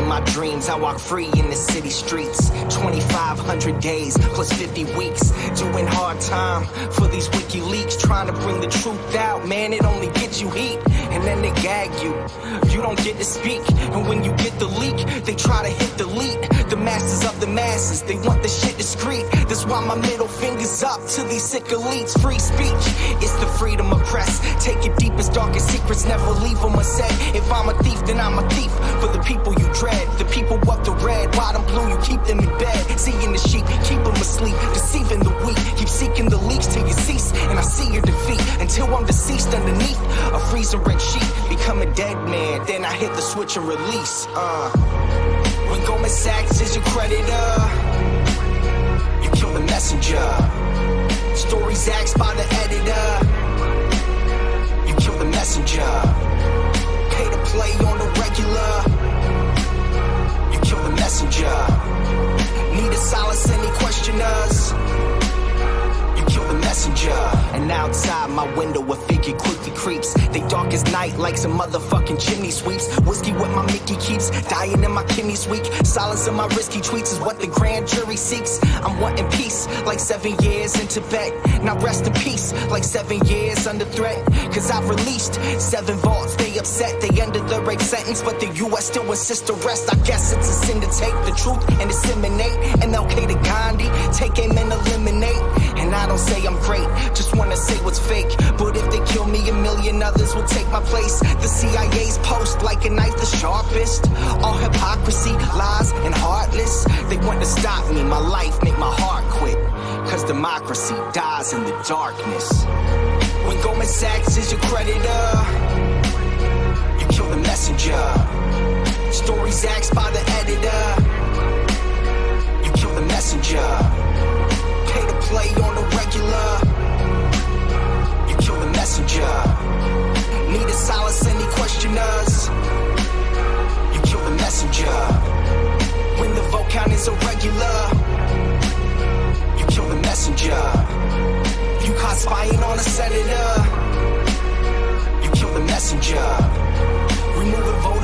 my dreams. I walk free in the city streets. 2,500 days plus 50 weeks. Doing hard time for these WikiLeaks. Trying to bring the truth out, man, it only gets you heat. And then they gag you. You don't get to speak. And when you get the leak, they try to hit delete. The masters of the masses, they want the shit discreet. That's why my middle finger's up to these sick elites. Free speech, it's the freedom of press. Take your deepest, darkest secrets, never leave them unsaid. If I'm a thief, then I'm a thief for the people you dread. The people of the red, white and blue, you keep them in bed. Seeing the sheep, keep them asleep, deceiving the weak. Keep seeking the leaks till you cease, and I see your defeat. Until I'm deceased underneath a freezing red sheet. Become a dead man, then I hit the switch and release. When Goldman Sachs is your creditor, you kill the messenger. Stories axed by the editor, you kill the messenger. Pay to play on the regular, you kill the messenger. Need to silence any questioners, you kill the messenger. And outside my window a figure quickly creeps. They dark as night like some motherfucking chimney sweeps. Whiskey with my Mickey keeps dying in my kidneys weak. Silence in my risky tweets is what the grand jury seeks. I'm wanting peace like 7 years in Tibet. Now rest in peace like 7 years under threat. Cause I've released 7 vaults, they upset. They ended the rape sentence, but the US still insists to rest. I guess it's a sin to take the truth and disseminate. MLK to Gandhi, take aim and eliminate. And I don't say I'm great, just wanna say what's fake. But if they kill me, a million others will take my place. The CIA's post like a knife the sharpest. All hypocrisy, lies, and heartless. They want to stop me, my life make my heart quit. Cause democracy dies in the darkness. When Goldman Sachs is your creditor, you kill the messenger. Stories axed by the editor, you kill the messenger. Pay to play on the regular, you kill the messenger. Need to silence any questioners, you kill the messenger. When the vote count is irregular, you kill the messenger. If you caught spying on a senator, you kill the messenger. Removing vote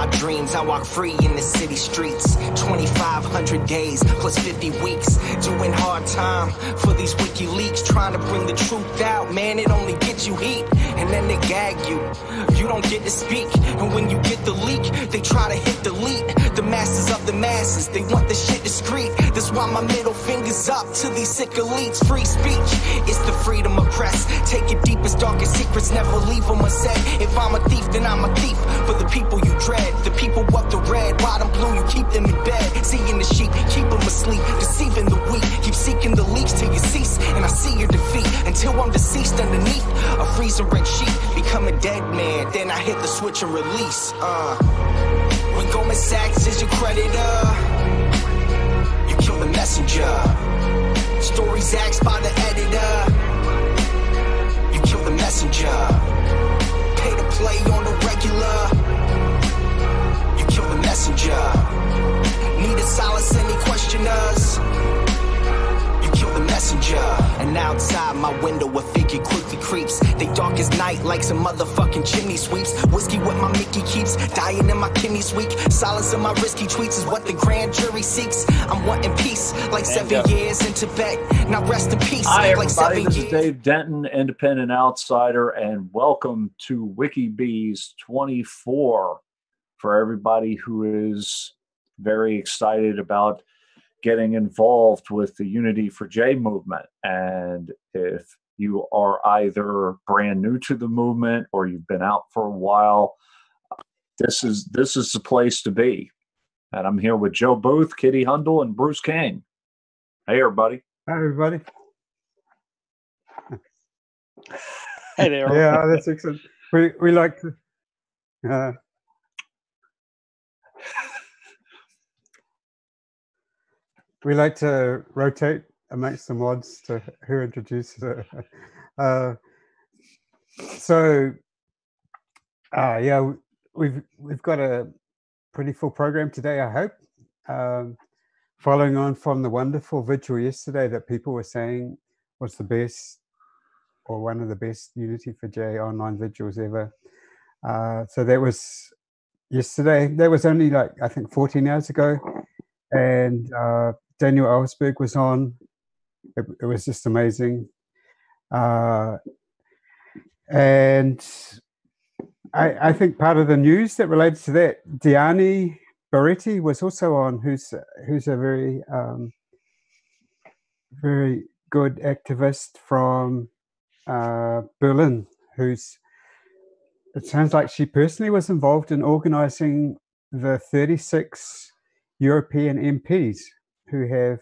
my dreams. I walk free in the city streets. 2,500 days plus 50 weeks. Doing hard time for these WikiLeaks. Trying to bring the truth out, man, it only gets you heat. And then they gag you. You don't get to speak. And when you get the leak, they try to hit delete. The masses of the masses, they want the shit discreet. That's why my middle finger's up to these sick elites. Free speech, it's the freedom of press. Take your deepest, darkest secrets, never leave them unsaid. If I'm a thief, then I'm a thief for the people you dread. The people of the red, white and blue, you keep them in bed. Seeing the sheep, keep them asleep, deceiving the weak. Keep seeking the leaks till you cease, and I see your defeat. Until I'm deceased underneath a freezing red sheet. Become a dead man, then I hit the switch and release. When Goldman Sachs is your creditor, you kill the messenger. Stories axed by the editor, you kill the messenger. Pay to play on the regular, you kill the messenger. Need to silence any questioners, you kill the messenger. And outside my window a figure quickly creeps. They dark as night like some motherfucking chimney sweeps. Whiskey with my Mickey keeps dying in my kidneys weak. Silence in my risky tweets is what the grand jury seeks. I'm wanting peace like 7 years in Tibet. Now rest in peace. Hi like everybody, 7 this years. is Dave Denton, Independent Outsider, and welcome to WikiBees 24 for everybody who is very excited about getting involved with the Unity for J movement. And if you are either brand new to the movement or you've been out for a while, this is the place to be. And I'm here with Joe Booth, Kitty Hundle, and Bruce King. Hey everybody. Hi everybody. Hey there. Yeah, that's excellent. We like to we like to rotate amongst the mods to who introduces it. Yeah, we've got a pretty full program today, I hope. Following on from the wonderful vigil yesterday that people were saying was the best or one of the best Unity for J online vigils ever. So that was yesterday. That was only like, I think 14 hours ago. And Daniel Ellsberg was on. It was just amazing. And I think part of the news that relates to that, Diani Baretti was also on, who's a very very good activist from Berlin, it sounds like she personally was involved in organizing the 36 European MPs who have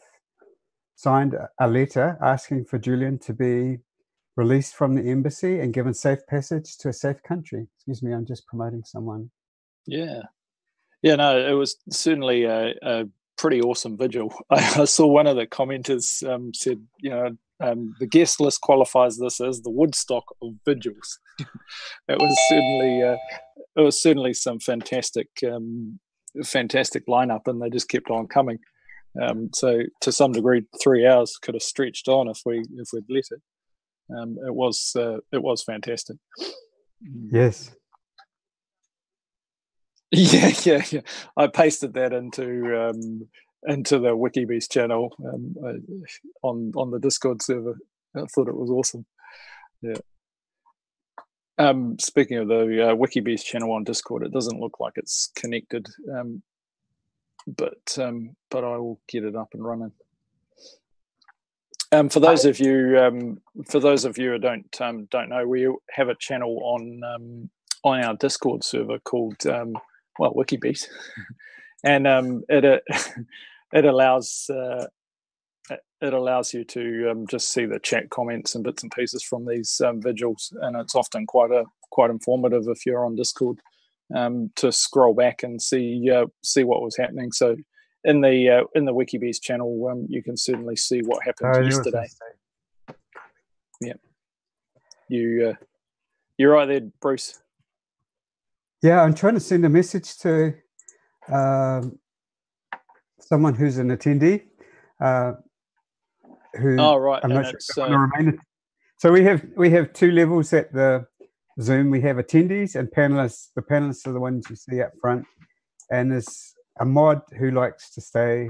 signed a letter asking for Julian to be released from the embassy and given safe passage to a safe country. Excuse me, I'm just promoting someone. Yeah, no, it was certainly a pretty awesome vigil. I saw one of the commenters said, the guest list qualifies this as the Woodstock of vigils. It was certainly some fantastic lineup, and they just kept on coming. So to some degree, 3 hours could have stretched on if we'd let it. It was fantastic. Yes. Yeah. I pasted that into the WikiBees channel on the Discord server. I thought it was awesome. Yeah. Speaking of the WikiBees channel on Discord, it doesn't look like it's connected, but I will get it up and running. For those of you who don't know, we have a channel on our Discord server called WikiBees, and it allows you to just see the chat comments and bits and pieces from these vigils, and it's often quite informative if you're on Discord to scroll back and see what was happening. So in the WikiBees channel, you can certainly see what happened yesterday. Yeah, you're right there, Bruce. Yeah, I'm trying to send a message to someone who's an attendee. Right. I'm not sure. So we have two levels at the Zoom. We have attendees and panelists. The panelists are the ones you see up front, and there's a mod who likes to stay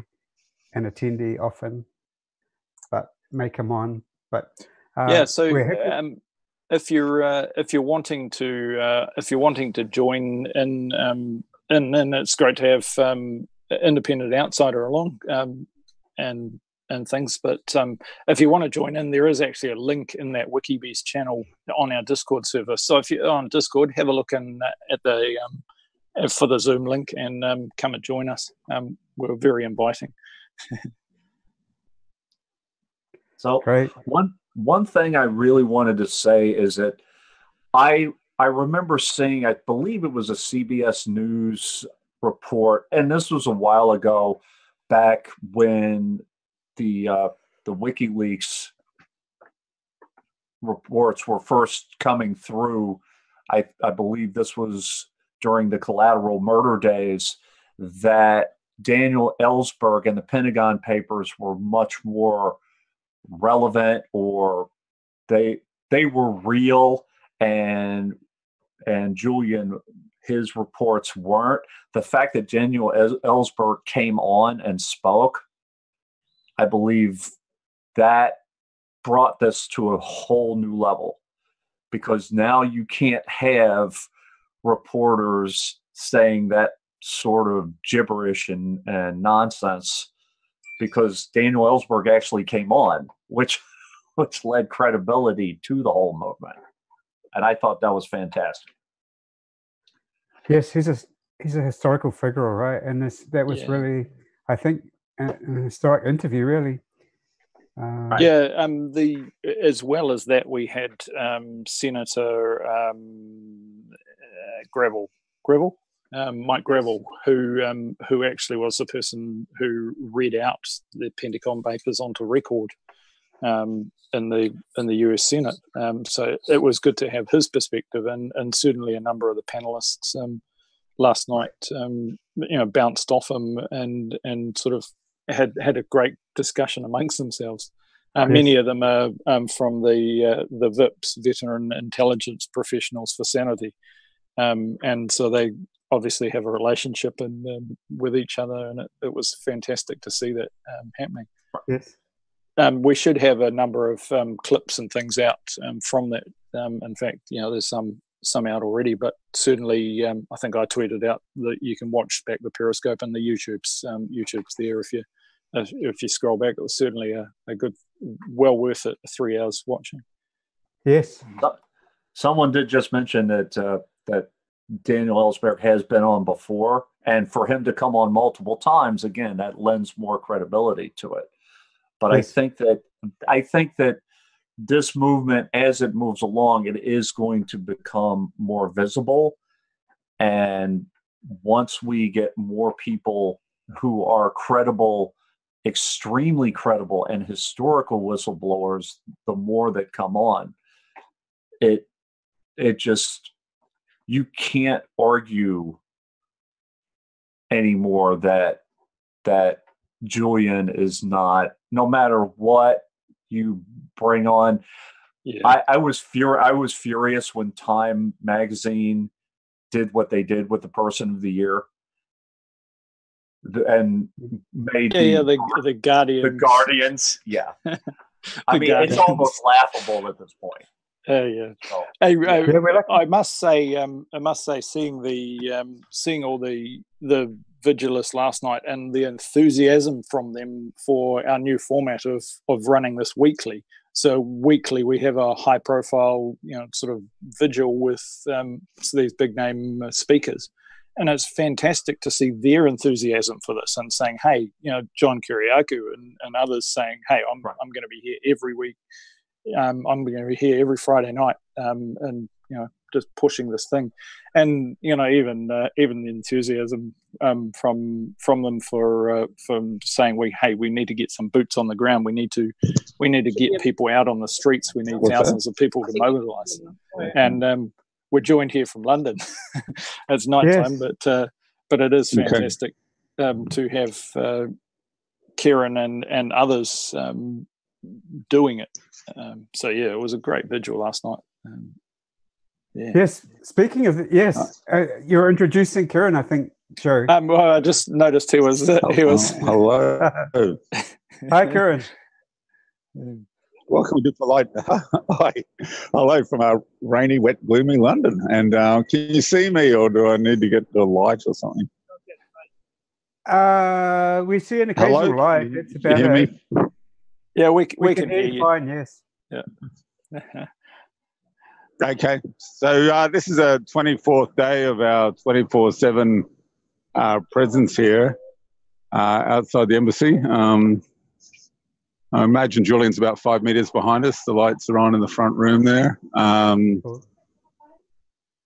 an attendee often, but make him on. But so if you're wanting to join in, and it's great to have independent outsider along and things. But if you want to join in, there is actually a link in that WikiBees channel on our Discord server. So if you're on Discord, have a look in at the for the Zoom link and come and join us. We're very inviting. So Great. One thing I really wanted to say is that I remember seeing, I believe it was a CBS News report, and this was a while ago, back when the WikiLeaks reports were first coming through. I believe this was during the collateral murder days, that Daniel Ellsberg and the Pentagon Papers were much more relevant, or they were real, and Julian, his reports weren't. The fact that Daniel Ellsberg came on and spoke, I believe that brought this to a whole new level, because now you can't have reporters saying that sort of gibberish and nonsense, because Daniel Ellsberg actually came on, which led credibility to the whole movement. And I thought that was fantastic. Yes, he's a historical figure, right? And that was really, I think, an historic interview, really. As well as that, we had Senator Mike Gravel, who actually was the person who read out the Pentagon Papers onto record in the US Senate. So it was good to have his perspective, and certainly a number of the panelists last night, bounced off him and sort of had a great discussion amongst themselves. Many of them are from the VIPs, Veteran Intelligence Professionals for Sanity, and so they obviously have a relationship with each other, and it was fantastic to see that happening. Yes. We should have a number of clips and things out from that. In fact, there's some out already, but certainly I think I tweeted out that you can watch back the Periscope and the YouTube's there if you scroll back. It was certainly a good, well worth it, 3 hours watching. Yes. Someone did just mention that Daniel Ellsberg has been on before, and for him to come on multiple times, again, that lends more credibility to it. But yes. I think that this movement, as it moves along, it is going to become more visible. And once we get more people who are credible, extremely credible, and historical whistleblowers, the more that come on, it just, you can't argue anymore that Julian is not, no matter what you bring on. Yeah. I was furious when Time magazine did what they did with the Person of the Year, and made the Guardians. The Guardians, yeah. I mean, Guardians. It's almost laughable at this point. Yeah. So, I must say, seeing all the vigilists last night and the enthusiasm from them for our new format of running this weekly. So weekly we have a high profile, sort of vigil with these big name speakers, and it's fantastic to see their enthusiasm for this and saying, hey, John Kiriakou and others saying, hey, I'm going to be here every week. I'm going to be here every Friday night, and just pushing this thing, and even the enthusiasm from them for saying we need to get some boots on the ground. We need to get people out on the streets. We need thousands of people to mobilise, and we're joined here from London. It's nighttime, yes. but it is fantastic to have Kieran and others doing it. So it was a great vigil last night. Yes. Speaking of you're introducing Kieran, I think, Sure. Well, I just noticed he was. Hello. Hi, Kieran. Welcome to Polite. Hi. Hello from our rainy, wet, gloomy London. And can you see me, or do I need to get the light or something? We see an occasional Hello? light. It's Can you hear about me? Yeah, we can hear you fine. Yes. Yeah. Okay. So this is a 24th day of our 24/7 presence here outside the embassy. I imagine Julian's about 5 meters behind us. The lights are on in the front room there. Cool.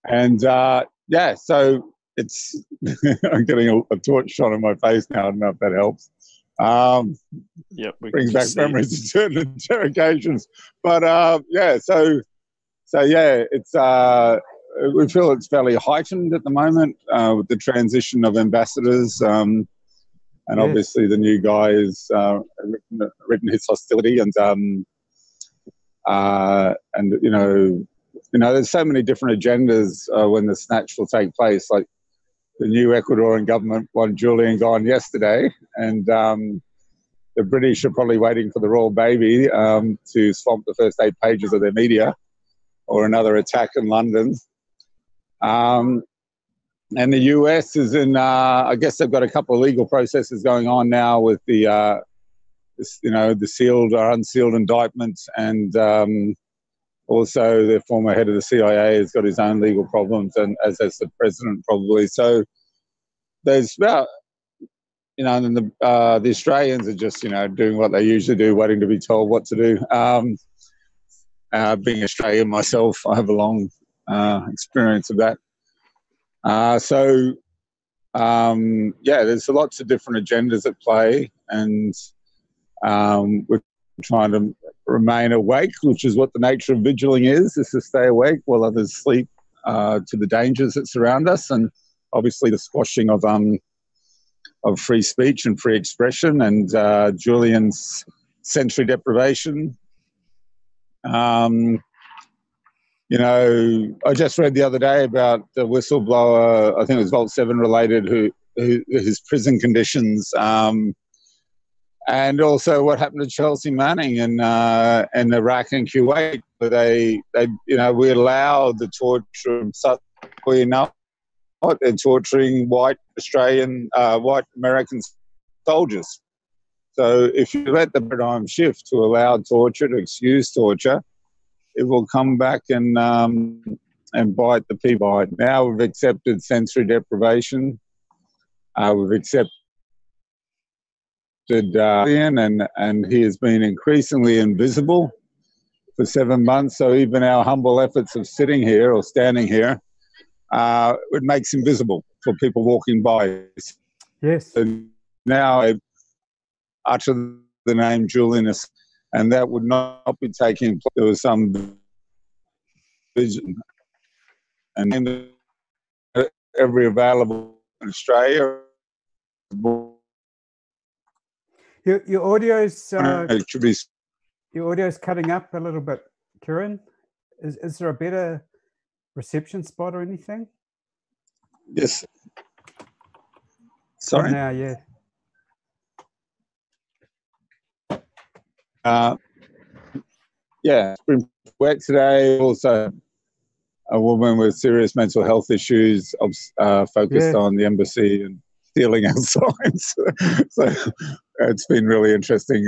And yeah, so it's I'm getting a torch shot on my face now. I don't know if that helps. Yep, brings back memories of certain interrogations. But yeah, so yeah, it's we feel it's fairly heightened at the moment with the transition of ambassadors. And Yes. obviously the new guy has written his hostility, and there's so many different agendas when the snatch will take place. Like the new Ecuadorian government want Julian gone yesterday, and the British are probably waiting for the royal baby to swamp the first 8 pages of their media, or another attack in London. And the US is in, I guess they've got a couple of legal processes going on now with the sealed or unsealed indictments, and also the former head of the CIA has got his own legal problems, and as has the president probably. So there's about, and the Australians are just, doing what they usually do, waiting to be told what to do. Being Australian myself, I have a long experience of that. Yeah, there's lots of different agendas at play, and we're trying to remain awake, which is what the nature of vigiling is to stay awake while others sleep to the dangers that surround us, and obviously the squashing of free speech and free expression, and Julian's sensory deprivation. I just read the other day about the whistleblower, I think it was Vault 7 related, who his prison conditions, and also what happened to Chelsea Manning in Iraq and Kuwait, where we allowed the torture. They're torturing white American soldiers. So if you let the paradigm shift to allow torture, to excuse torture, it will come back and bite the people. Now we've accepted sensory deprivation. We've accepted and he has been increasingly invisible for 7 months. So even our humble efforts of sitting here or standing here, it makes him visible for people walking by. Yes. So now I utter the name Julian Assange, and that would not be taking place. There was some vision, and every available in Australia. Your audio's cutting up a little bit, Kieran. Is there a better reception spot or anything? Yes. Sorry. Now, yeah. Yeah, it's been wet today. Also, a woman with serious mental health issues focused on the embassy and stealing our signs. So it's been really interesting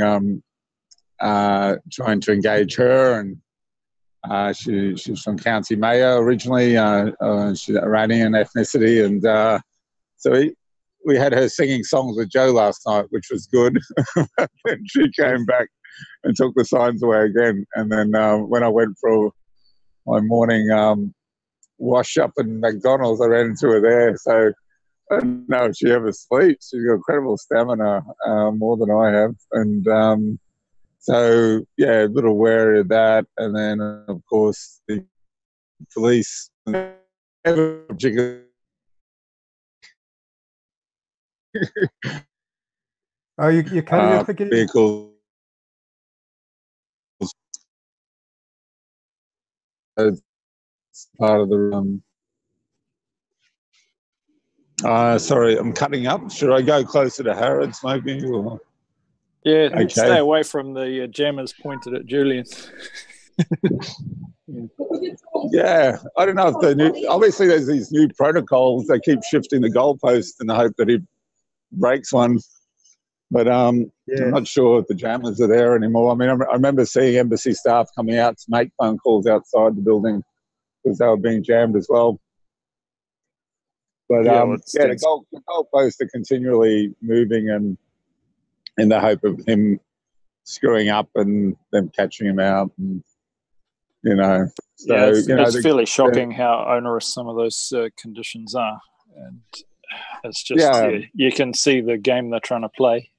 trying to engage her. And she's from County Mayo originally. She's Iranian ethnicity. And so we had her singing songs with Joe last night, which was good. Then she came back and took the signs away again. And then when I went for my morning wash up in McDonald's, I ran into her there. So I don't know if she ever sleeps. She's got incredible stamina, more than I have. And so, yeah, a little wary of that. And then, of course, the police Oh, you're cutting up again? Vehicles. It's part of the Sorry, I'm cutting up. Should I go closer to Harrods, maybe? Or... Yeah, Okay. Stay away from the jammers pointed at Julian. Yeah, I don't know if the new. Obviously, there's these new protocols. They keep shifting the goalpost in the hope that he breaks one. But I'm not sure if the jammers are there anymore. I mean, I remember seeing embassy staff coming out to make phone calls outside the building because they were being jammed as well. But the goalposts are continually moving, and in the hope of him screwing up and them catching him out, and So it's fairly shocking how onerous some of those conditions are, and it's just you can see the game they're trying to play.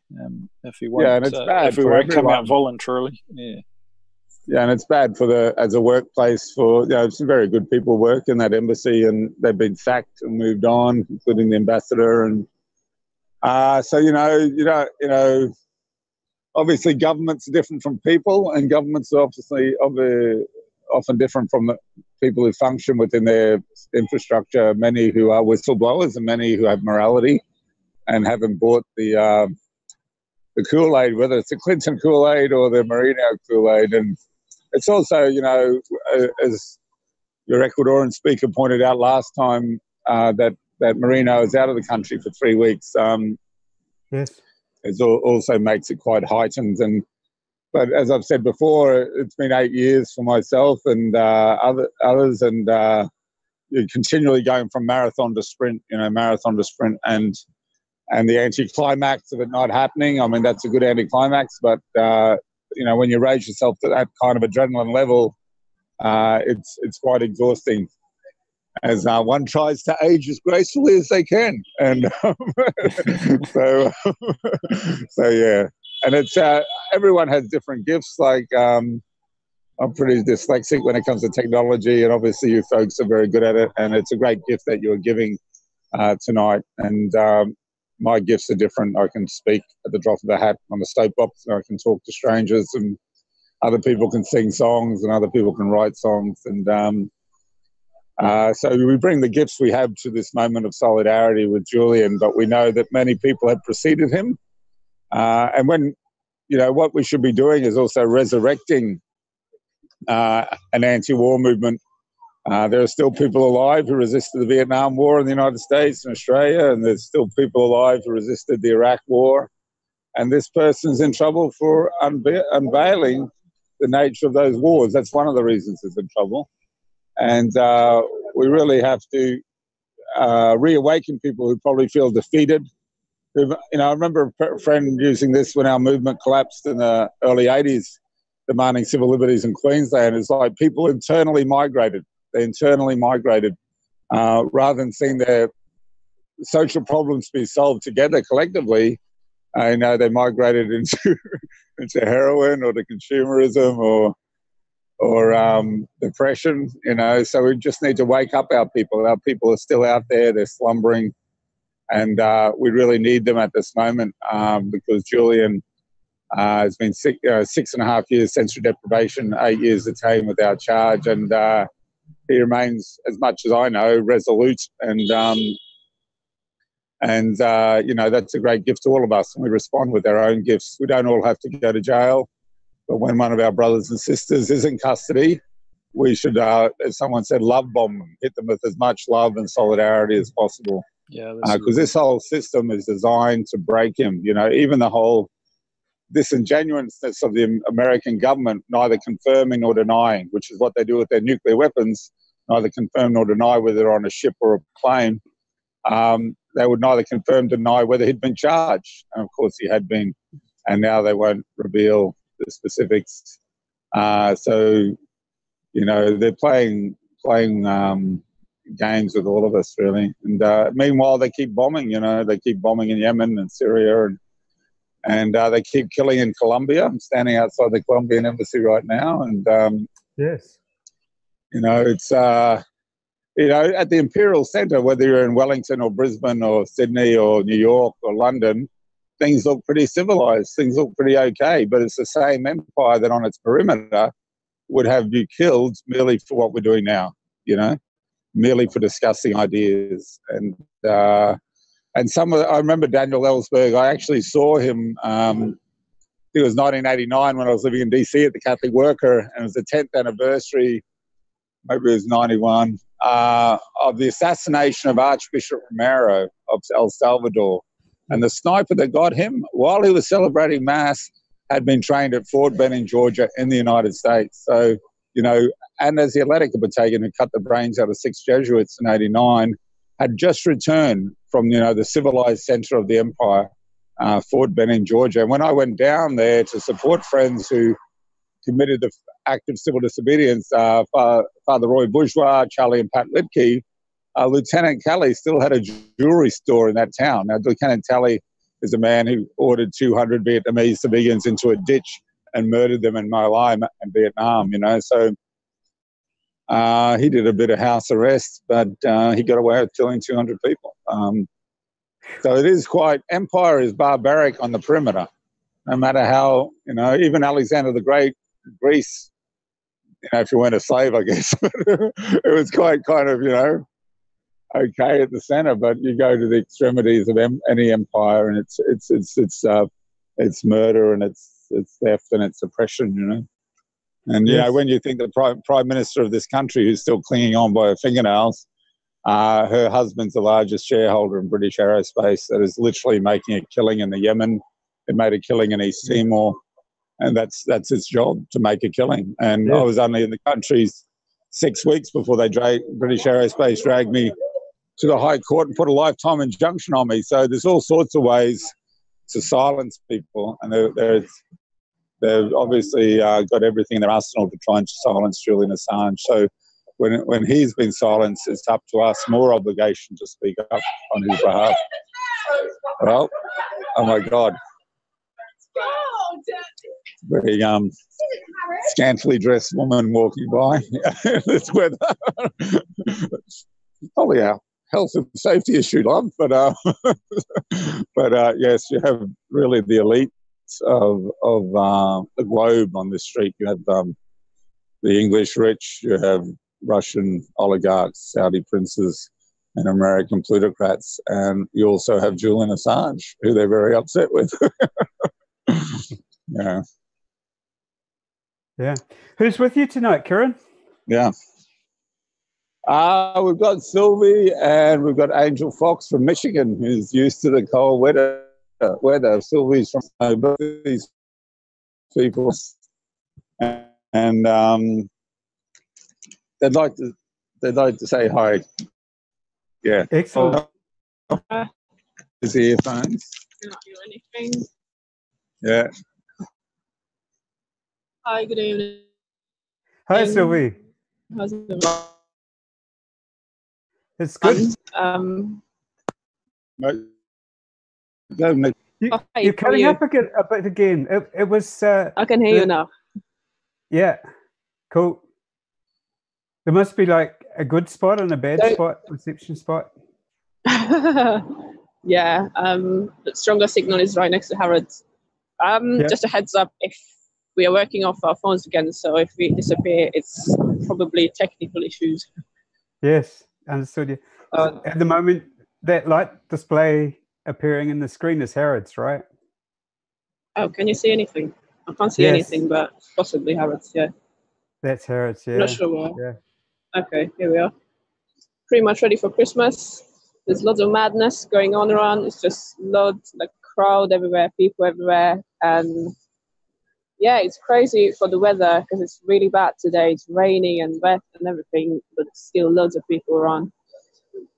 If he won't, and it's bad if he won't come out voluntarily, and it's bad for as a workplace for some very good people work in that embassy, and they've been sacked and moved on, including the ambassador, and obviously governments are different from people, and governments are often different from the people who function within their infrastructure. Many who are whistleblowers, and many who have morality, and haven't bought the Kool-Aid, whether it's the Clinton Kool-Aid or the Marino Kool-Aid. And it's also, as your Ecuadorian speaker pointed out last time, that Marino is out of the country for 3 weeks. Yes. It also makes it quite heightened. But as I've said before, it's been 8 years for myself and others, and you're continually going from marathon to sprint, and the anticlimax of it not happening. I mean, that's a good anticlimax, but when you raise yourself to that kind of adrenaline level, it's quite exhausting. As one tries to age as gracefully as they can, and so yeah. And it's everyone has different gifts. Like I'm pretty dyslexic when it comes to technology, and obviously you folks are very good at it. And it's a great gift that you're giving tonight. And my gifts are different. I can speak at the drop of a hat on the soapbox, and I can talk to strangers, and other people can sing songs, and other people can write songs. And so we bring the gifts we have to this moment of solidarity with Julian, but we know that many people have preceded him. And when, what we should be doing is also resurrecting an anti-war movement. There are still people alive who resisted the Vietnam War in the United States and Australia, and there's still people alive who resisted the Iraq War. And this person's in trouble for unveiling the nature of those wars. That's one of the reasons he's in trouble. And we really have to reawaken people who probably feel defeated. I remember a friend using this when our movement collapsed in the early 80s, demanding civil liberties in Queensland. It's like people internally migrated. They internally migrated rather than seeing their social problems be solved together collectively. They migrated into heroin or to consumerism or depression. So we just need to wake up our people. Our people are still out there. They're slumbering. And we really need them at this moment because Julian has been 6.5 years sensory deprivation, 8 years detained without charge, and he remains, as much as I know, resolute. And that's a great gift to all of us. And we respond with our own gifts. We don't all have to go to jail, but when one of our brothers and sisters is in custody, we should, as someone said, love bomb them, hit them with as much love and solidarity as possible. Yeah, because this whole system is designed to break him. Even the whole disingenuousness of the American government, neither confirming nor denying, which is what they do with their nuclear weapons, neither confirm nor deny whether they're on a ship or a plane. They would neither confirm nor deny whether he'd been charged. And of course he had been, and now they won't reveal the specifics. So they're playing games with all of us, really. And meanwhile, they keep bombing. They keep bombing in Yemen and Syria, and they keep killing in Colombia. I'm standing outside the Colombian embassy right now, and yes, it's at the Imperial Centre, whether you're in Wellington or Brisbane or Sydney or New York or London, things look pretty civilized. Things look pretty okay, but it's the same empire that on its perimeter would have you killed merely for what we're doing now. Merely for discussing ideas. And And I remember Daniel Ellsberg. I actually saw him. It was 1989 when I was living in DC at the Catholic Worker, and it was the 10th anniversary, maybe it was 91, of the assassination of Archbishop Romero of El Salvador. And the sniper that got him, while he was celebrating Mass, had been trained at Fort Benning, Georgia, in the United States. So, and as the Atlantica Battalion had cut the brains out of 6 Jesuits in 89, had just returned from, the civilized center of the empire, Fort Benning, Georgia. And when I went down there to support friends who committed the act of civil disobedience, Father Roy Bourgeois, Charlie and Pat Lipke, Lieutenant Kelly still had a jewelry store in that town. Now, Lieutenant Kelly is a man who ordered 200 Vietnamese civilians into a ditch and murdered them in My Lai in Vietnam, So he did a bit of house arrest, but he got away with killing 200 people. So it is empire is barbaric on the perimeter, no matter how, even Alexander the Great, Greece, if you weren't a slave, I guess, it was quite kind of, okay at the center, but you go to the extremities of any empire and it's murder and it's theft and it's oppression, And, Yes. When you think the prime minister of this country who's still clinging on by her fingernails, her husband's the largest shareholder in British Aerospace that is literally making a killing in the Yemen. It made a killing in East Timor, and that's its job, to make a killing. And I was only in the country 6 weeks before British Aerospace dragged me to the High Court and put a lifetime injunction on me. So there's all sorts of ways to silence people, and they've obviously got everything in their arsenal to try and silence Julian Assange. So when he's been silenced, it's up to us, more obligation to speak up on his behalf. Well, oh my God. Very scantily dressed woman walking by. This weather. Probably our health and safety issue, love, but yes, you have really the elite of the globe on this street. You have the English rich, you have Russian oligarchs, Saudi princes, and American plutocrats, and you also have Julian Assange, who they're very upset with. Yeah. Who's with you tonight, Kieran? Yeah. We've got Sylvie and we've got Angel Fox from Michigan, who's used to the cold weather. Sylvie's from both these people, and they'd like to say hi. Yeah. Excellent. His earphones. Not do anything. Yeah. Hi, good evening. Hi, Sylvie. How's it going? It's good. You're coming up a bit again. It was. I can hear you now. Yeah, cool. There must be like a good spot and a bad spot, reception spot. Yeah, the stronger signal is right next to Harrods. Just a heads up, if we are working off our phones again, so if we disappear, it's probably technical issues. Yes, understood you. At the moment, that light display appearing in the screen is Harrods, right? Oh, can you see anything? I can't see anything, but possibly Harrods, yeah. That's Harrods, yeah. Not sure why. Yeah. Okay, here we are. Pretty much ready for Christmas. There's lots of madness going on around. It's just loads, like crowd everywhere, people everywhere. And yeah, it's crazy for the weather because it's really bad today. It's raining and wet and everything, but still loads of people around.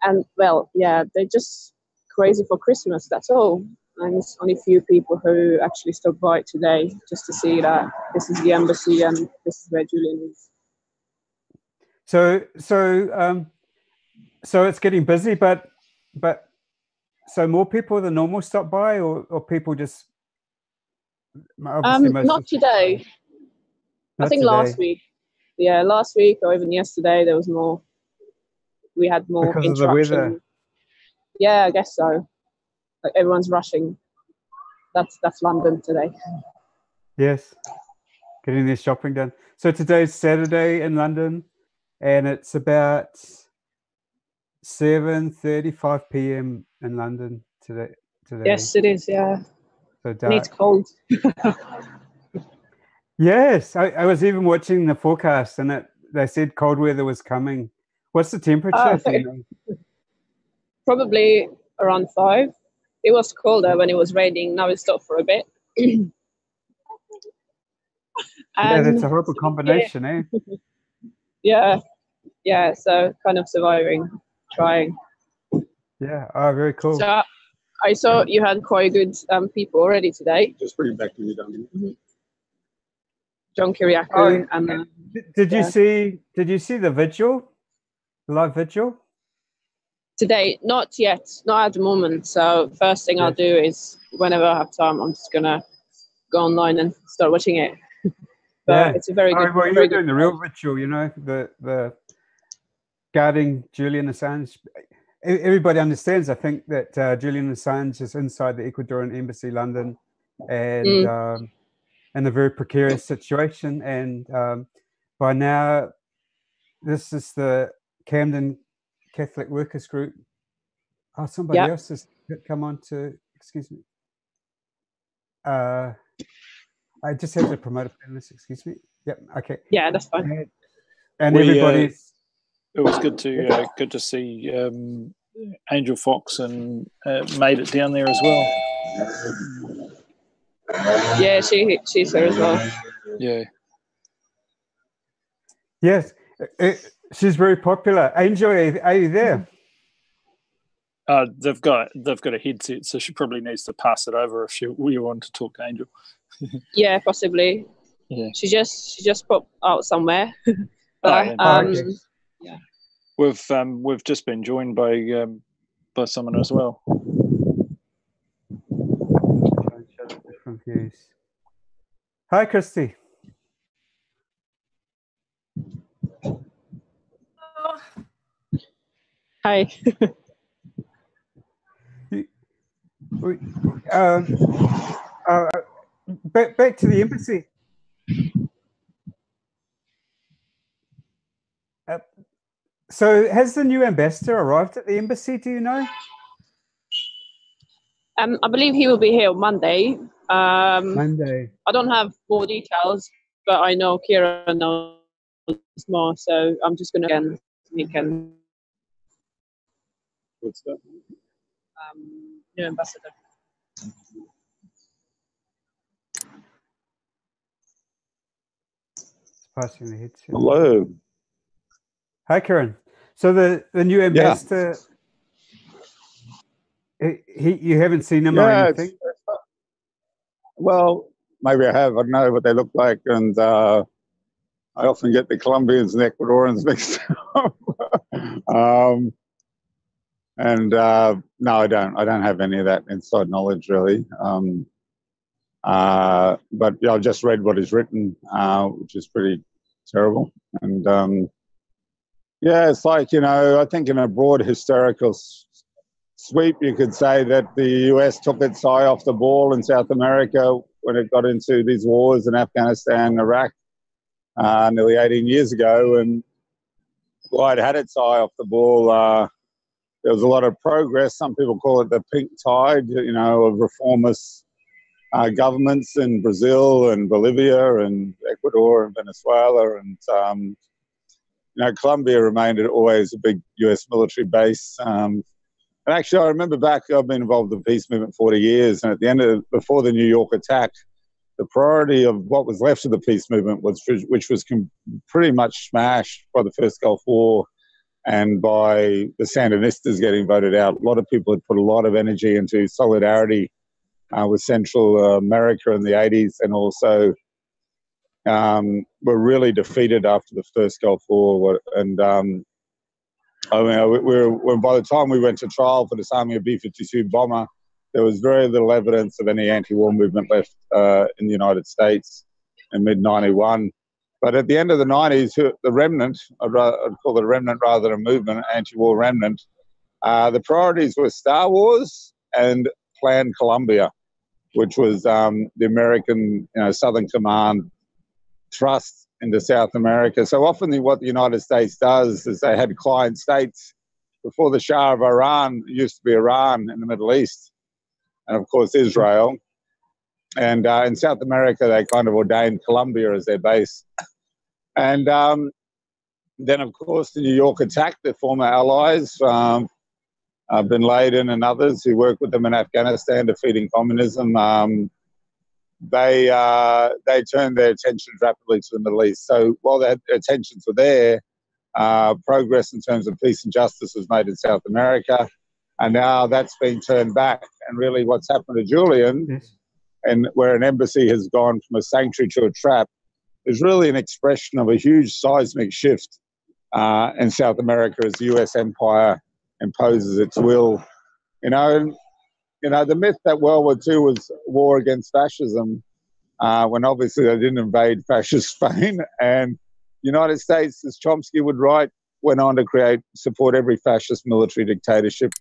And well, yeah, they're just crazy for Christmas, that's all. And it's only a few people who actually stopped by today just to see that this is the embassy and this is where Julian is. So it's getting busy, but so more people than normal stop by, or people just not today. I think last week. Yeah, last week or even yesterday there was more. We had more because interaction. of the weather. Yeah, I guess so. Like everyone's rushing. That's London today. Yes, getting their shopping done. So today's Saturday in London, and it's about 7:35 p.m. in London today. Yes, it is. Yeah, So and it's dark. cold. Yes, I was even watching the forecast, and they said cold weather was coming. What's the temperature? Do you know? Probably around 5. It was colder when it was raining. Now it stopped for a bit. Yeah, that's a horrible combination, eh? Yeah. So kind of surviving, trying. Yeah. Oh, very cool. So I saw you had quite good people already today. Just bring it back to you, Duncan. Mm-hmm. John Kiriakou. Oh, And did you see the vigil, the live vigil? Today, not yet, not at the moment. So first thing I'll do is whenever I have time, I'm just gonna go online and start watching it. But it's a very good. Well, you're doing the real vigil, you know, the guarding Julian Assange. Everybody understands, I think, that Julian Assange is inside the Ecuadorian embassy, London, and in a very precarious situation. And by now, this is the Camden Catholic Workers Group. Oh, somebody else has come on to, excuse me. I just had to promote a panelist, excuse me. Yep, okay. Yeah, that's fine. And everybody's... It was good to see Angel Fox and made it down there as well. Yeah, she's there as well. Yeah. Yes, she's very popular. Angel, are you there? They've got a headset, so she probably needs to pass it over if we want to talk to Angel. Yeah, possibly. Yeah. She just popped out somewhere. But, yeah. We've just been joined by someone as well. Hi, Christy. Hi. Back to the embassy. So has the new ambassador arrived at the embassy, do you know? I believe he will be here on Monday. Monday. I don't have more details, but I know Kira knows more, so I'm just going to he can. What's that? New ambassador. Passing the headset. Hello. Hi, Karen. So the new ambassador, you haven't seen him or anything? Well, maybe I have. I don't know what they look like, and I often get the Colombians and Ecuadorians mixed up. No, I don't. I don't have any of that inside knowledge, really. But yeah, I've just read what is written, which is pretty terrible. And yeah, it's like, you know, I think in a broad historical sweep, you could say that the US took its eye off the ball in South America when it got into these wars in Afghanistan and Iraq nearly 18 years ago. And while it had its eye off the ball, there was a lot of progress. Some people call it the pink tide, you know, of reformist governments in Brazil and Bolivia and Ecuador and Venezuela. And, you know, Colombia remained always a big US military base. And actually, I remember back, I've been involved in the peace movement 40 years. And at the end before the New York attack, the priority of what was left of the peace movement, which was pretty much smashed by the first Gulf War and by the Sandinistas getting voted out. A lot of people had put a lot of energy into solidarity with Central America in the 80s, and also were really defeated after the first Gulf War. And I mean, by the time we went to trial for this Army of B-52 bomber, there was very little evidence of any anti-war movement left in the United States in mid-91. But at the end of the 90s, the remnant, I'd call it a remnant rather than a movement, anti-war remnant, the priorities were Star Wars and Plan Colombia, which was the American, you know, Southern Command thrust into South America. So often what the United States does is they had client states before the Shah of Iran, it used to be Iran in the Middle East, and of course Israel. And in South America, they kind of ordained Colombia as their base. And then, of course, the New York attacked their former allies, Bin Laden and others who worked with them in Afghanistan defeating communism. They turned their attentions rapidly to the Middle East. So while their attentions were there, progress in terms of peace and justice was made in South America, and now that's been turned back. And really what's happened to Julian, Yes. and where an embassy has gone from a sanctuary to a trap, is really an expression of a huge seismic shift in South America as the US empire imposes its will. The myth that World War II was war against fascism, when obviously they didn't invade fascist Spain. And the United States, as Chomsky would write, went on to support every fascist military dictatorship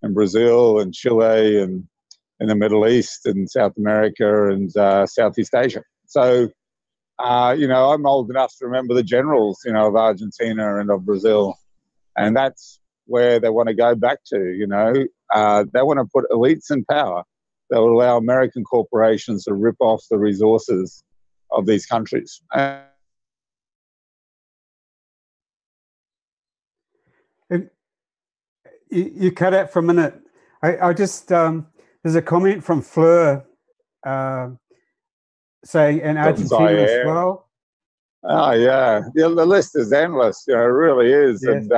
in Brazil and Chile and in the Middle East and South America and Southeast Asia. So, I'm old enough to remember the generals, of Argentina and of Brazil. And that's where they want to go back to, They want to put elites in power that will allow American corporations to rip off the resources of these countries. You cut out for a minute. I just, there's a comment from Fleur saying, in Argentina as well. Oh, yeah. The list is endless. It really is. Yes. And,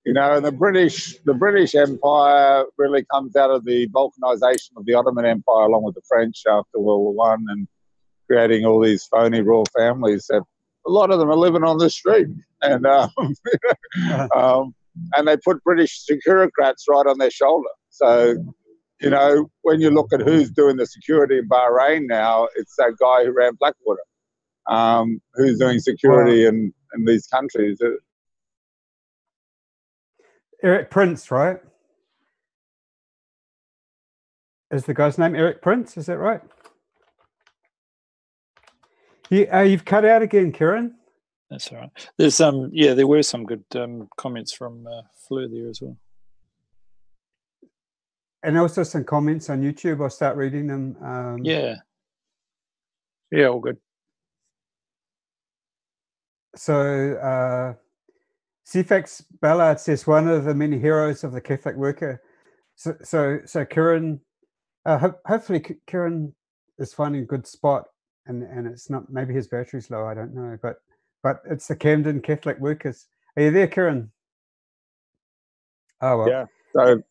the British Empire really comes out of the balkanization of the Ottoman Empire along with the French after World War I, and creating all these phony royal families that a lot of them are living on the street. And and they put British securocrats right on their shoulder. So, when you look at who's doing the security in Bahrain now, it's that guy who ran Blackwater, who's doing security in these countries. Eric Prince, right? Is the guy's name Eric Prince? Is that right? You've cut out again, Kieran. That's all right. There's there were some good comments from Fleur there as well. And also some comments on YouTube. I'll start reading them. Yeah, all good. So Cefax Ballard says, one of the many heroes of the Catholic worker. So Kieran, hopefully Kieran is finding a good spot, and it's not, maybe his battery's low, I don't know, but it's the Camden Catholic workers. Are you there, Kieran? Oh well. Yeah. So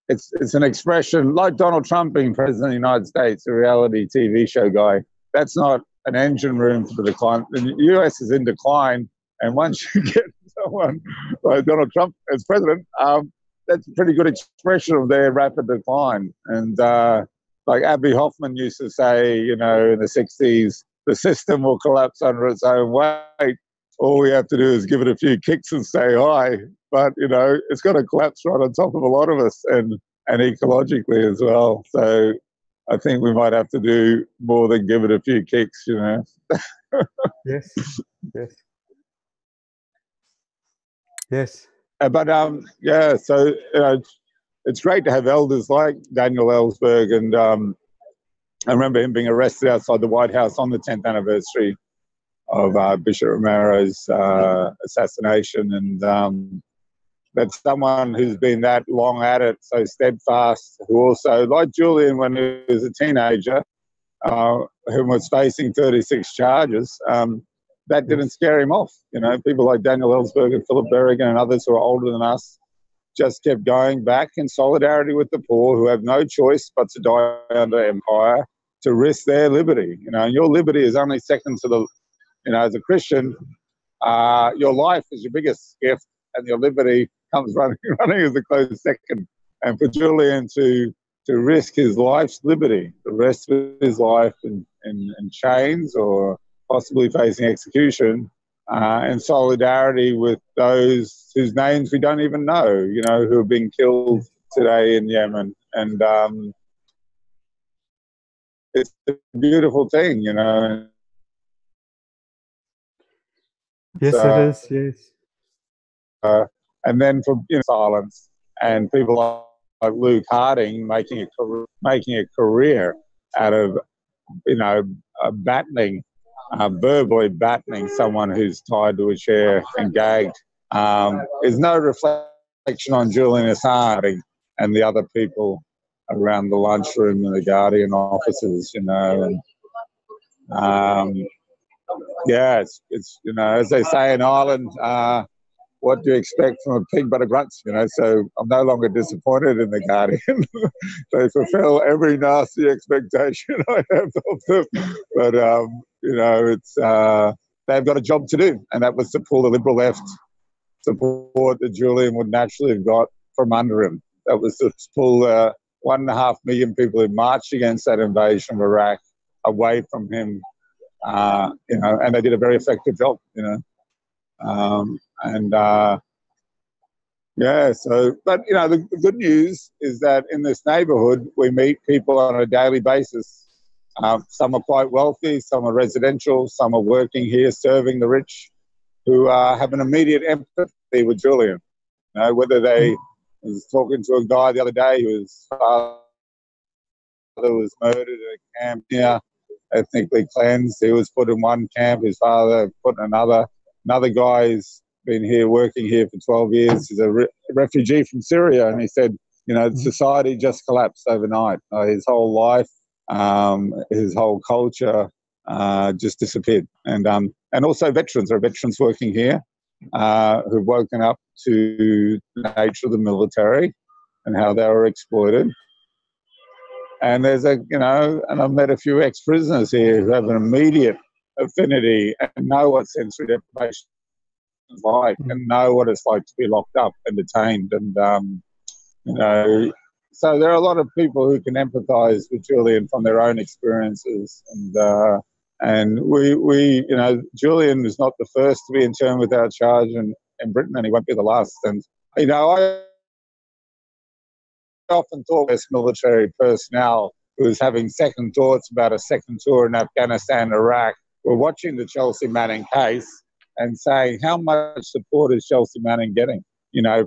it's an expression like Donald Trump being president of the United States, a reality TV show guy. That's not an engine room for the decline. The US is in decline, and once you get someone like Donald Trump as president, that's a pretty good expression of their rapid decline. And like Abbie Hoffman used to say, in the 60s, the system will collapse under its own weight. All we have to do is give it a few kicks and stay high. But, it's going to collapse right on top of a lot of us, and ecologically as well. So I think we might have to do more than give it a few kicks, Yes. Yes. But so it's great to have elders like Daniel Ellsberg, and I remember him being arrested outside the White House on the 10th anniversary of Bishop Romero's assassination, and that's someone who's been that long at it, so steadfast, who also, like Julian when he was a teenager, who was facing 36 charges, that didn't scare him off. People like Daniel Ellsberg and Philip Berrigan and others who are older than us just kept going back in solidarity with the poor, who have no choice but to die under empire, to risk their liberty. And your liberty is only second to the, as a Christian, your life is your biggest gift, and your liberty comes running as a close second. And for Julian to risk his life's liberty, the rest of his life in chains or possibly facing execution, in solidarity with those whose names we don't even know, who are being killed today in Yemen. And it's a beautiful thing, Yes, it is. Yes. And then from silence, and people like Luke Harding making a career out of battling, verbally battling someone who's tied to a chair and gagged. There's no reflection on Julian Assange and the other people around the lunchroom and the Guardian offices, And it's as they say in Ireland, what do you expect from a pig but a grunts, So I'm no longer disappointed in the Guardian. They fulfil every nasty expectation I have of them. But, it's they've got a job to do, and that was to pull the Liberal left support that Julian would naturally have got from under him. That was to pull 1.5 million people who marched against that invasion of Iraq away from him, and they did a very effective job, but the good news is that in this neighbourhood, we meet people on a daily basis. Some are quite wealthy, some are residential, some are working here, serving the rich, who have an immediate empathy with Julian. Whether I was talking to a guy the other day whose father was murdered at a camp here, ethnically cleansed. He was put in one camp, his father put in another. Another guy's been here, working here for 12 years. He's a refugee from Syria, and he said, society just collapsed overnight. His whole life, his whole culture just disappeared. And also veterans. There are veterans working here who've woken up to the nature of the military and how they were exploited. And there's and I've met a few ex-prisoners here who have an immediate affinity and know what sensory deprivation is like, and know what it's like to be locked up and detained. And, so there are a lot of people who can empathise with Julian from their own experiences. And we Julian is not the first to be interned without charge in Britain, and he won't be the last. And, I often thought this military personnel who was having second thoughts about a second tour in Afghanistan and Iraq were watching the Chelsea Manning case and saying, how much support is Chelsea Manning getting,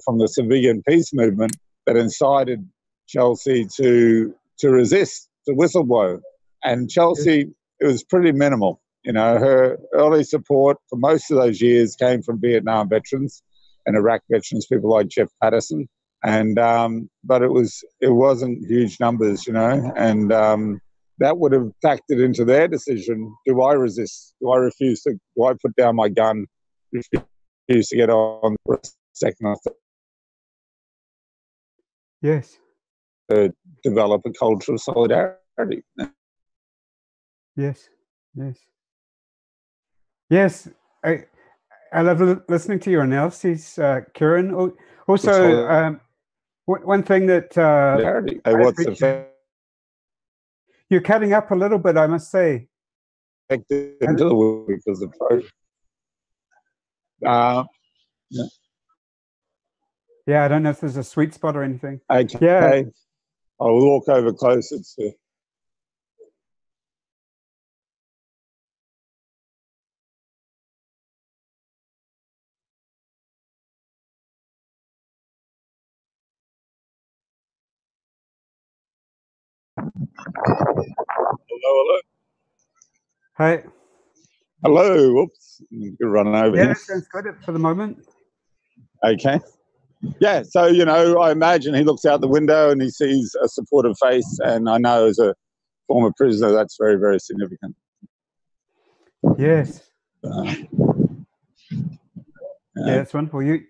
from the civilian peace movement that incited Chelsea to resist, to whistleblow. And Chelsea, it was pretty minimal. Her early support for most of those years came from Vietnam veterans and Iraq veterans, people like Jeff Patterson. And but it wasn't huge numbers, and that would have factored into their decision. Do I resist? Do I refuse to? Do I put down my gun? Refuse to get on for a second? Yes. To develop a culture of solidarity. Yes. I love listening to your analyses, Kieran. Also, one thing that you're cutting up a little bit, I must say. Yeah, I don't know if there's a sweet spot or anything. Okay. Yeah. I'll walk over closer to. Hello. Hi. Hello. Whoops. You're running over here. Yeah, that sounds good for the moment. Okay. Yeah, so, I imagine he looks out the window and he sees a supportive face, and I know as a former prisoner that's very, very significant. Yes. Yeah, that's wonderful. Your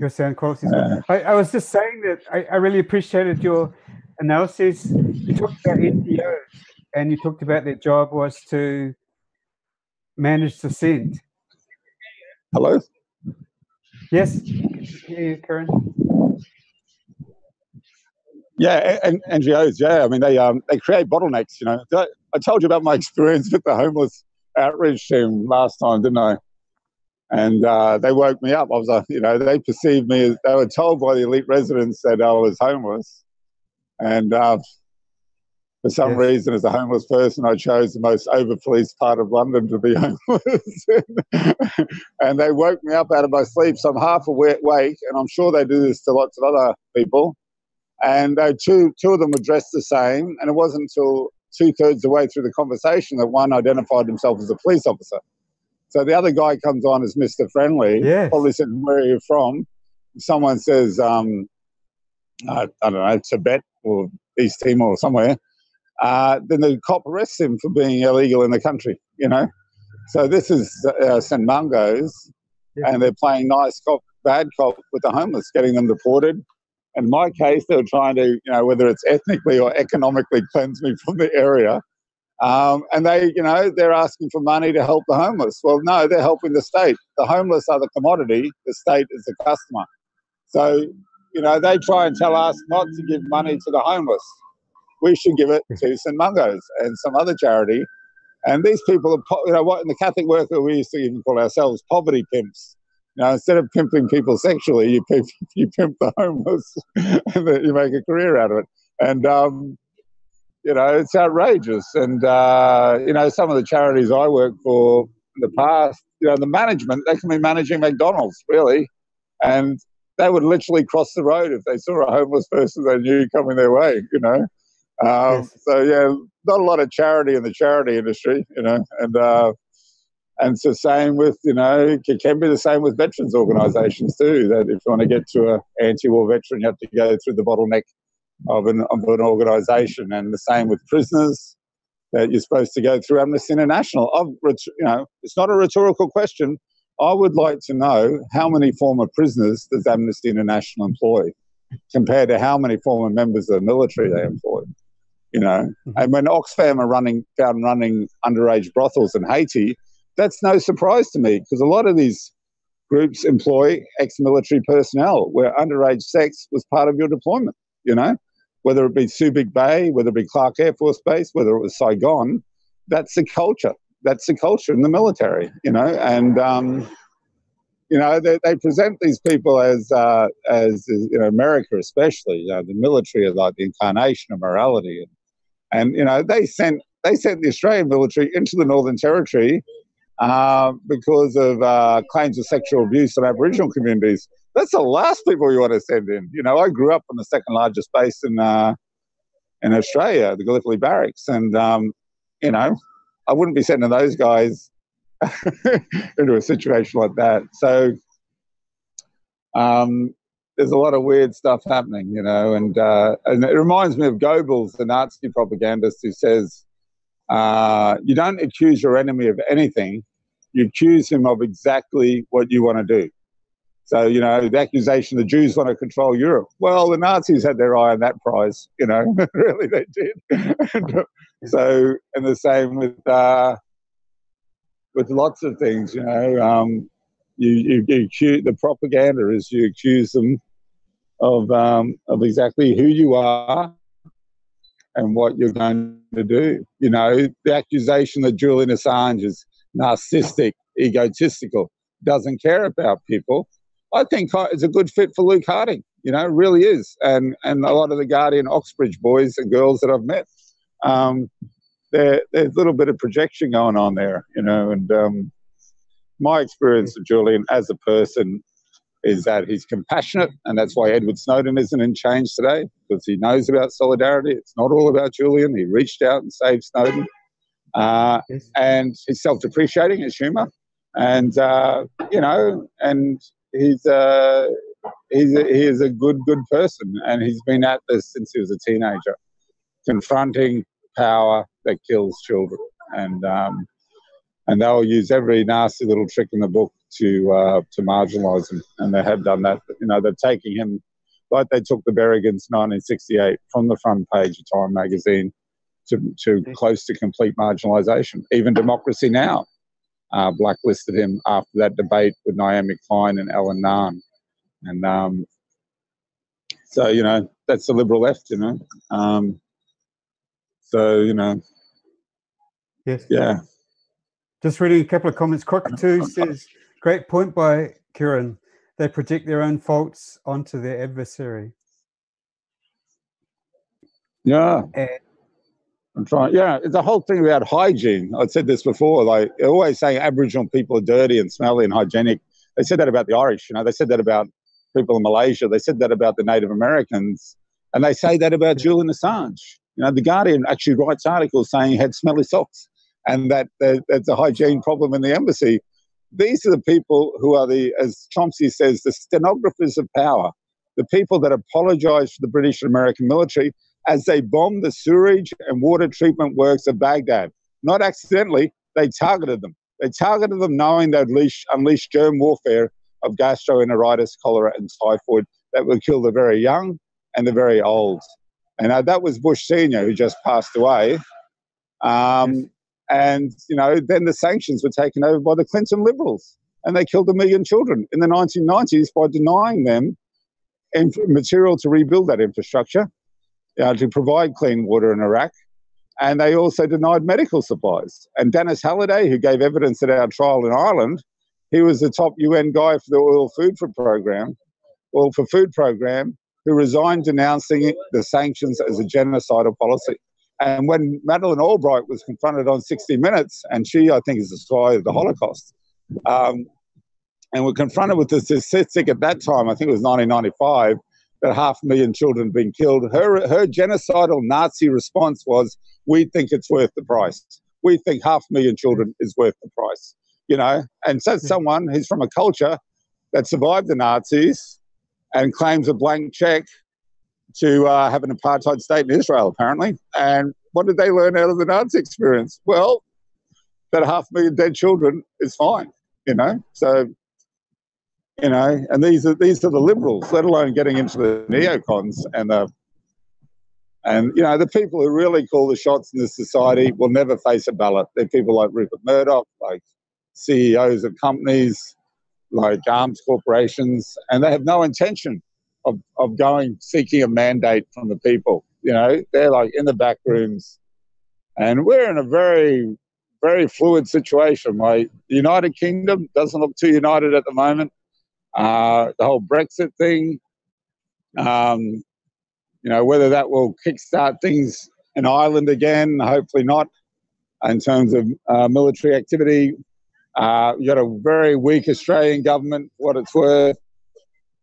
sound quality is good. I was just saying that I really appreciated your analysis. You talked about NGOs, and you talked about their job was to manage dissent. Hello? Yes, hear you, Karen. Yeah, and NGOs, yeah. I mean, they create bottlenecks, I told you about my experience with the homeless outreach team last time, didn't I? And they woke me up. I was like, they perceived me as, they were told by the elite residents that I was homeless. And For some reason, as a homeless person, I chose the most over-policed part of London to be homeless. And they woke me up out of my sleep. So I'm half awake, and I'm sure they do this to lots of other people. And two of them were dressed the same, and it wasn't until 2/3 of the way through the conversation that one identified himself as a police officer. So the other guy comes on as Mr. Friendly, probably said, "Where are you from?" Someone says, I don't know, Tibet or East Timor or somewhere. Then the cop arrests him for being illegal in the country, you know. So this is St. Mungo's, and they're playing nice cop, bad cop with the homeless, getting them deported. In my case, they were trying to, you know, whether it's ethnically or economically cleanse me from the area. And they, you know, they're asking for money to help the homeless. Well, no, they're helping the state. The homeless are the commodity. The state is the customer. So, you know, they try and tell us not to give money to the homeless. We should give it to St. Mungo's and some other charity. And these people are, you know, what in the Catholic worker we used to even call ourselves poverty pimps. You know, instead of pimping people sexually, you pimp the homeless, and you make a career out of it. And you know, it's outrageous. And you know, some of the charities I worked for in the past, you know, the management, they can be managing McDonald's really, and they would literally cross the road if they saw a homeless person they knew coming their way. You know, so yeah, not a lot of charity in the charity industry. You know, and it's the same with, you know, it can be the same with veterans organisations too, that if you want to get to an anti-war veteran, you have to go through the bottleneck of an organisation. And the same with prisoners, that you're supposed to go through Amnesty International. You know, it's not a rhetorical question. I would like to know how many former prisoners does Amnesty International employ compared to how many former members of the military they employ. You know, and when Oxfam are found running underage brothels in Haiti, that's no surprise to me, because a lot of these groups employ ex-military personnel where underage sex was part of your deployment, you know, whether it be Subic Bay, whether it be Clark Air Force Base, whether it was Saigon. That's the culture. That's the culture in the military, you know. And, you know, they present these people as you know, America especially, you know, the military is like the incarnation of morality. And you know, they sent the Australian military into the Northern Territory because of claims of sexual abuse on Aboriginal communities. That's the last people you want to send in. You know, I grew up on the second largest base in Australia, the Gallipoli Barracks, and you know, I wouldn't be sending those guys into a situation like that. So there's a lot of weird stuff happening, you know, and it reminds me of Goebbels, the Nazi propagandist, who says, you don't accuse your enemy of anything, you accuse him of exactly what you want to do. So, you know, the accusation the Jews want to control Europe. Well, the Nazis had their eye on that prize, you know, really they did. So, and the same with lots of things, you know, you accuse, the propaganda is you accuse them of exactly who you are and what you're going to do. You know, the accusation that Julian Assange is narcissistic, egotistical, doesn't care about people, I think it's a good fit for Luke Harding. You know, it really is. And a lot of the Guardian Oxbridge boys and girls that I've met, there's a little bit of projection going on there, you know. And my experience of Julian as a person is that he's compassionate, and that's why Edward Snowden isn't in chains today, because he knows about solidarity. It's not all about Julian. He reached out and saved Snowden. And he's self-depreciating, his humour. And, you know, and he is a good person, and he's been at this since he was a teenager, confronting power that kills children. And they'll use every nasty little trick in the book to marginalise him, and they have done that. You know, they're taking him, like they took the Berrigans 1968 from the front page of Time magazine to close to complete marginalisation. Even Democracy Now! Blacklisted him after that debate with Naomi Klein and Ellen Nahn. And so, you know, that's the liberal left, you know. So, you know. Yes. Yeah. Just reading a couple of comments. Cockatoo says, great point by Kieran. They project their own faults onto their adversary. Yeah. I'm trying. Yeah, it's the whole thing about hygiene. I said this before. Like, they're always saying Aboriginal people are dirty and smelly and hygienic. They said that about the Irish. You know, they said that about people in Malaysia. They said that about the Native Americans, and they say that about Julian Assange. You know, the Guardian actually writes articles saying he had smelly socks, and that there's a hygiene problem in the embassy. These are the people who are as Chomsky says, the stenographers of power, the people that apologise for the British and American military as they bombed the sewage and water treatment works of Baghdad. Not accidentally, they targeted them. They targeted them knowing they'd unleash germ warfare of gastroenteritis, cholera and typhoid that would kill the very young and the very old. And that was Bush Sr., who just passed away. And, you know, then the sanctions were taken over by the Clinton Liberals, and they killed 1 million children in the 1990s by denying them material to rebuild that infrastructure, to provide clean water in Iraq. And they also denied medical supplies. And Dennis Halliday, who gave evidence at our trial in Ireland, he was the top UN guy for the oil for food program, who resigned denouncing the sanctions as a genocidal policy. And when Madeleine Albright was confronted on 60 Minutes, and she, I think, is the spy of the Holocaust, and were confronted with the statistic at that time, I think it was 1995, that 500,000 children had been killed. Her genocidal Nazi response was, we think it's worth the price. We think 500,000 children is worth the price, you know? And so someone who's from a culture that survived the Nazis and claims a blank check to have an apartheid state in Israel, apparently. And what did they learn out of the Nazi experience? Well, that 500,000 dead children is fine, you know? So, you know, and these are the liberals, let alone getting into the neocons and you know, the people who really call the shots in this society will never face a ballot. They're people like Rupert Murdoch, like CEOs of companies, like arms corporations, and they have no intention of seeking a mandate from the people. You know, they're like in the back rooms, and we're in a very, very fluid situation. Like, the United Kingdom doesn't look too united at the moment. The whole Brexit thing, you know, whether that will kickstart things in Ireland again, hopefully not, in terms of military activity. You've got a very weak Australian government, for what it's worth,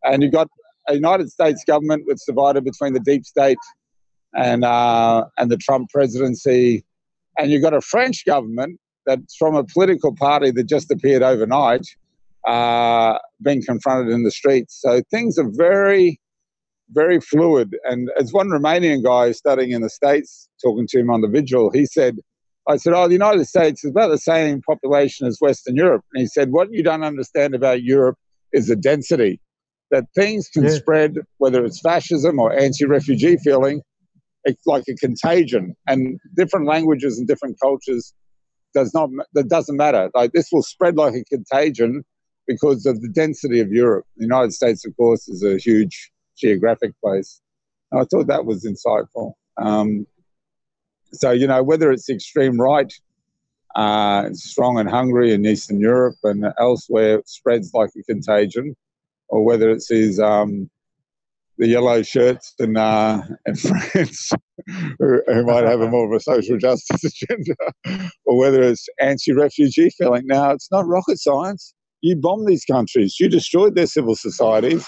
and you've got a United States government that's divided between the deep state and the Trump presidency, and you've got a French government that's from a political party that just appeared overnight, being confronted in the streets. So things are very, very fluid. And as one Romanian guy studying in the States, talking to him on the vigil, he said, I said, the United States is about the same population as Western Europe. And he said, what you don't understand about Europe is the density, that things can spread, whether it's fascism or anti-refugee feeling. It's like a contagion, and different languages and different cultures that doesn't matter. Like, this will spread like a contagion because of the density of Europe. The United States, of course, is a huge geographic place. And I thought that was insightful. So, you know, whether it's the extreme right, strong and hungry in Eastern Europe and elsewhere, spreads like a contagion, or whether it's the yellow shirts in France who might have a more of a social justice agenda, or whether it's anti-refugee feeling. Now, it's not rocket science. You bombed these countries. You destroyed their civil societies.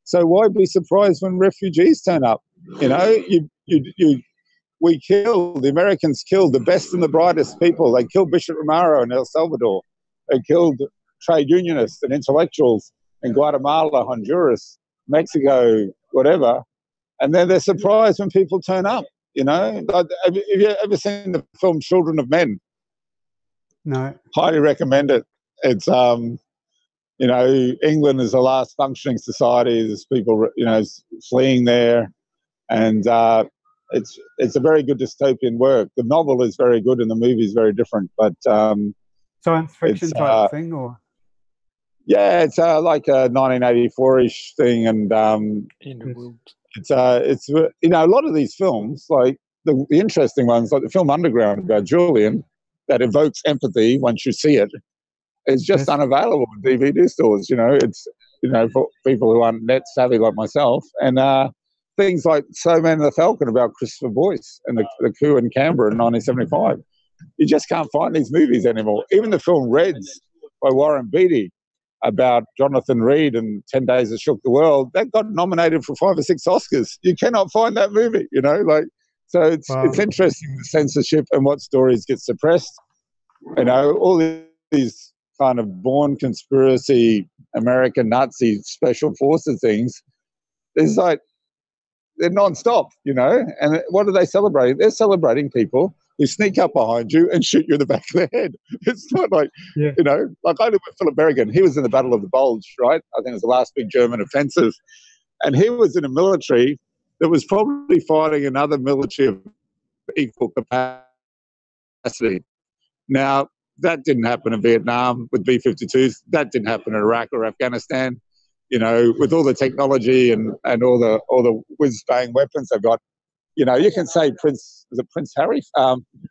So why be surprised when refugees turn up? You know, the Americans killed the best and the brightest people. They killed Bishop Romero in El Salvador. They killed trade unionists and intellectuals in Guatemala, Honduras, Mexico, whatever. And then they're surprised when people turn up, you know. Have you ever seen the film Children of Men? No. Highly recommend it. It's, you know, England is the last functioning society. There's people, you know, fleeing there. And it's a very good dystopian work. The novel is very good and the movie is very different. But science fiction type thing, or? Yeah, it's like a 1984-ish thing, and it's you know, a lot of these films, like the interesting ones, like the film Underground about Julian, that evokes empathy once you see it. It's just unavailable in DVD stores. You know, it's, you know, for people who aren't net savvy like myself, and things like So Man and the Falcon about Christopher Boyce and the coup in Canberra in 1975. You just can't find these movies anymore. Even the film Reds by Warren Beatty about Jonathan Reed and 10 Days That Shook the World, that got nominated for 5 or 6 Oscars. You cannot find that movie, you know, like, so it's interesting, the censorship and what stories get suppressed. You know, all these kind of born conspiracy American Nazi special forces things, it's like, they're non-stop, you know, and what are they celebrating? They're celebrating people who sneak up behind you and shoot you in the back of the head. It's not like, you know, like I lived with Philip Berrigan. He was in the Battle of the Bulge, right? I think it was the last big German offensive. And he was in a military that was probably fighting another military of equal capacity. Now, that didn't happen in Vietnam with B-52s. That didn't happen in Iraq or Afghanistan. You know, with all the technology and all the whiz-bang weapons they've got, you know, you can say Prince Harry?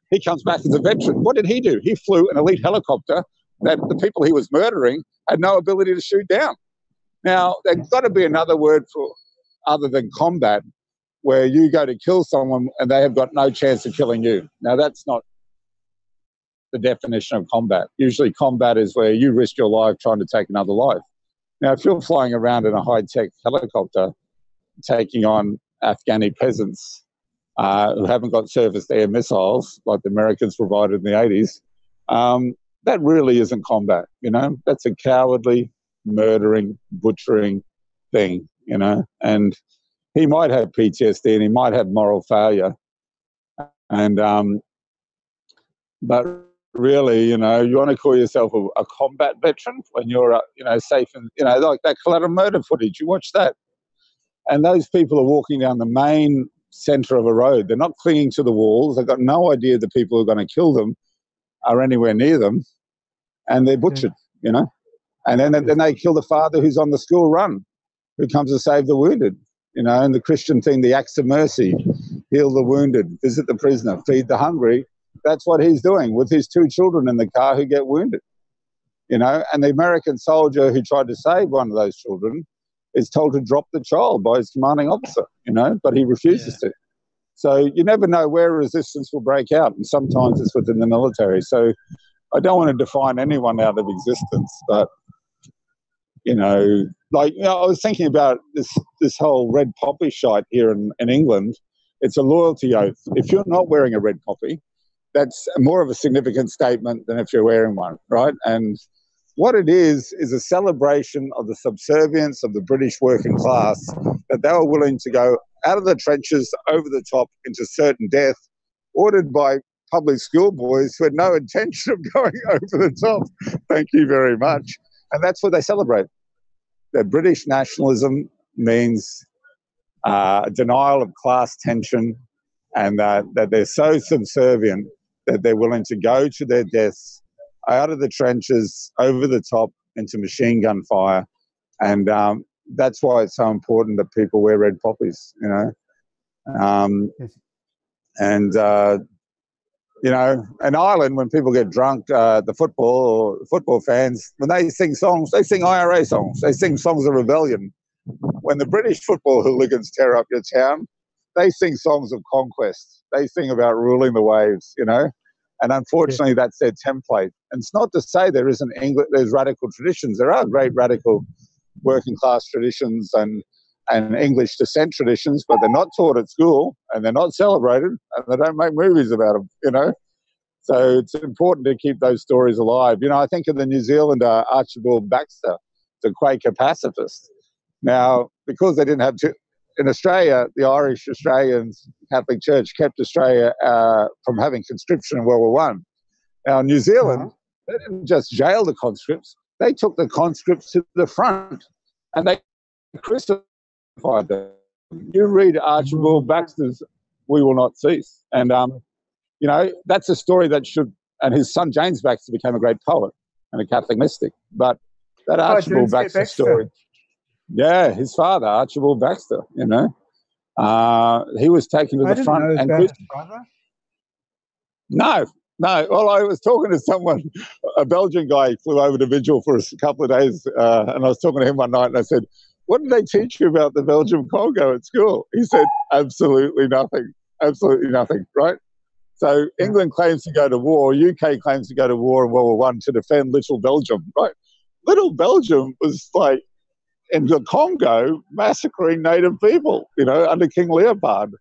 He comes back as a veteran. What did he do? He flew an elite helicopter that the people he was murdering had no ability to shoot down. Now, there's got to be another word for other than combat, where you go to kill someone and they have got no chance of killing you. Now, that's not the definition of combat. Usually combat is where you risk your life trying to take another life. Now, if you're flying around in a high-tech helicopter taking on Afghani peasants who haven't got surface-to-air missiles like the Americans provided in the 80s, that really isn't combat, you know? That's a cowardly, murdering, butchering thing, you know? And he might have PTSD and he might have moral failure. And but really, you know, you want to call yourself a combat veteran when you're, you know, safe and, you know, like that collateral murder footage, you watch that. And those people are walking down the main centre of a road. They're not clinging to the walls. They've got no idea the people who are going to kill them are anywhere near them. And they're butchered, you know. And then they kill the father who's on the school run, who comes to save the wounded, you know. And the Christian thing, the acts of mercy, heal the wounded, visit the prisoner, feed the hungry. That's what he's doing with his 2 children in the car who get wounded, you know. And the American soldier who tried to save one of those children is told to drop the child by his commanding officer, you know, but he refuses to. So you never know where resistance will break out, and sometimes it's within the military. So I don't want to define anyone out of existence, but, you know, like, you know, I was thinking about this whole red poppy shite here in England. It's a loyalty oath. If you're not wearing a red poppy, that's more of a significant statement than if you're wearing one, right? And what it is a celebration of the subservience of the British working class, that they were willing to go out of the trenches, over the top, into certain death, ordered by public school boys who had no intention of going over the top. Thank you very much. And that's what they celebrate. That British nationalism means denial of class tension, and that they're so subservient that they're willing to go to their deaths out of the trenches, over the top, into machine gun fire. And that's why it's so important that people wear red poppies, you know. And, you know, in Ireland, when people get drunk, the football fans, when they sing songs, they sing IRA songs. They sing songs of rebellion. When the British football hooligans tear up your town, they sing songs of conquest. They sing about ruling the waves, you know. And unfortunately, that's their template. And it's not to say there isn't there's radical traditions. There are great radical working class traditions and English descent traditions, but they're not taught at school and they're not celebrated and they don't make movies about them, you know. So it's important to keep those stories alive. You know, I think of the New Zealander Archibald Baxter, the Quaker pacifist. Now, because they didn't have in Australia, the Irish Australians Catholic Church kept Australia from having conscription in World War One. Now, in New Zealand, they didn't just jail the conscripts; they took the conscripts to the front and they crucified them. You read Archibald Baxter's "We Will Not Cease," and you know, that's a story that should. And his son James Baxter became a great poet and a Catholic mystic. But that Archibald Baxter story. Yeah, his father, Archibald Baxter, you know, he was taken to the front. And his father? No. Well, I was talking to someone, a Belgian guy flew over to Vigil for a couple of days, and I was talking to him one night, and I said, what did they teach you about the Belgium Congo at school? He said, absolutely nothing, right? So England claims to go to war, UK claims to go to war in World War I to defend little Belgium, right? Little Belgium was like in the Congo massacring native people, under King Leopold.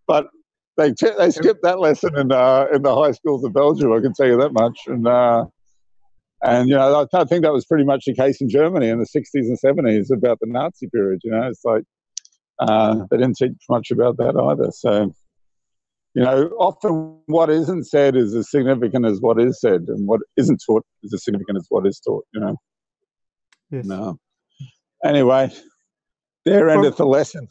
But they skipped that lesson in the high schools of Belgium, I can tell you that much. And I think that was pretty much the case in Germany in the 60s and 70s about the Nazi period. It's like they didn't teach much about that either. So, often what isn't said is as significant as what is said, and what isn't taught is as significant as what is taught. Yes. No. Anyway, there endeth the lesson.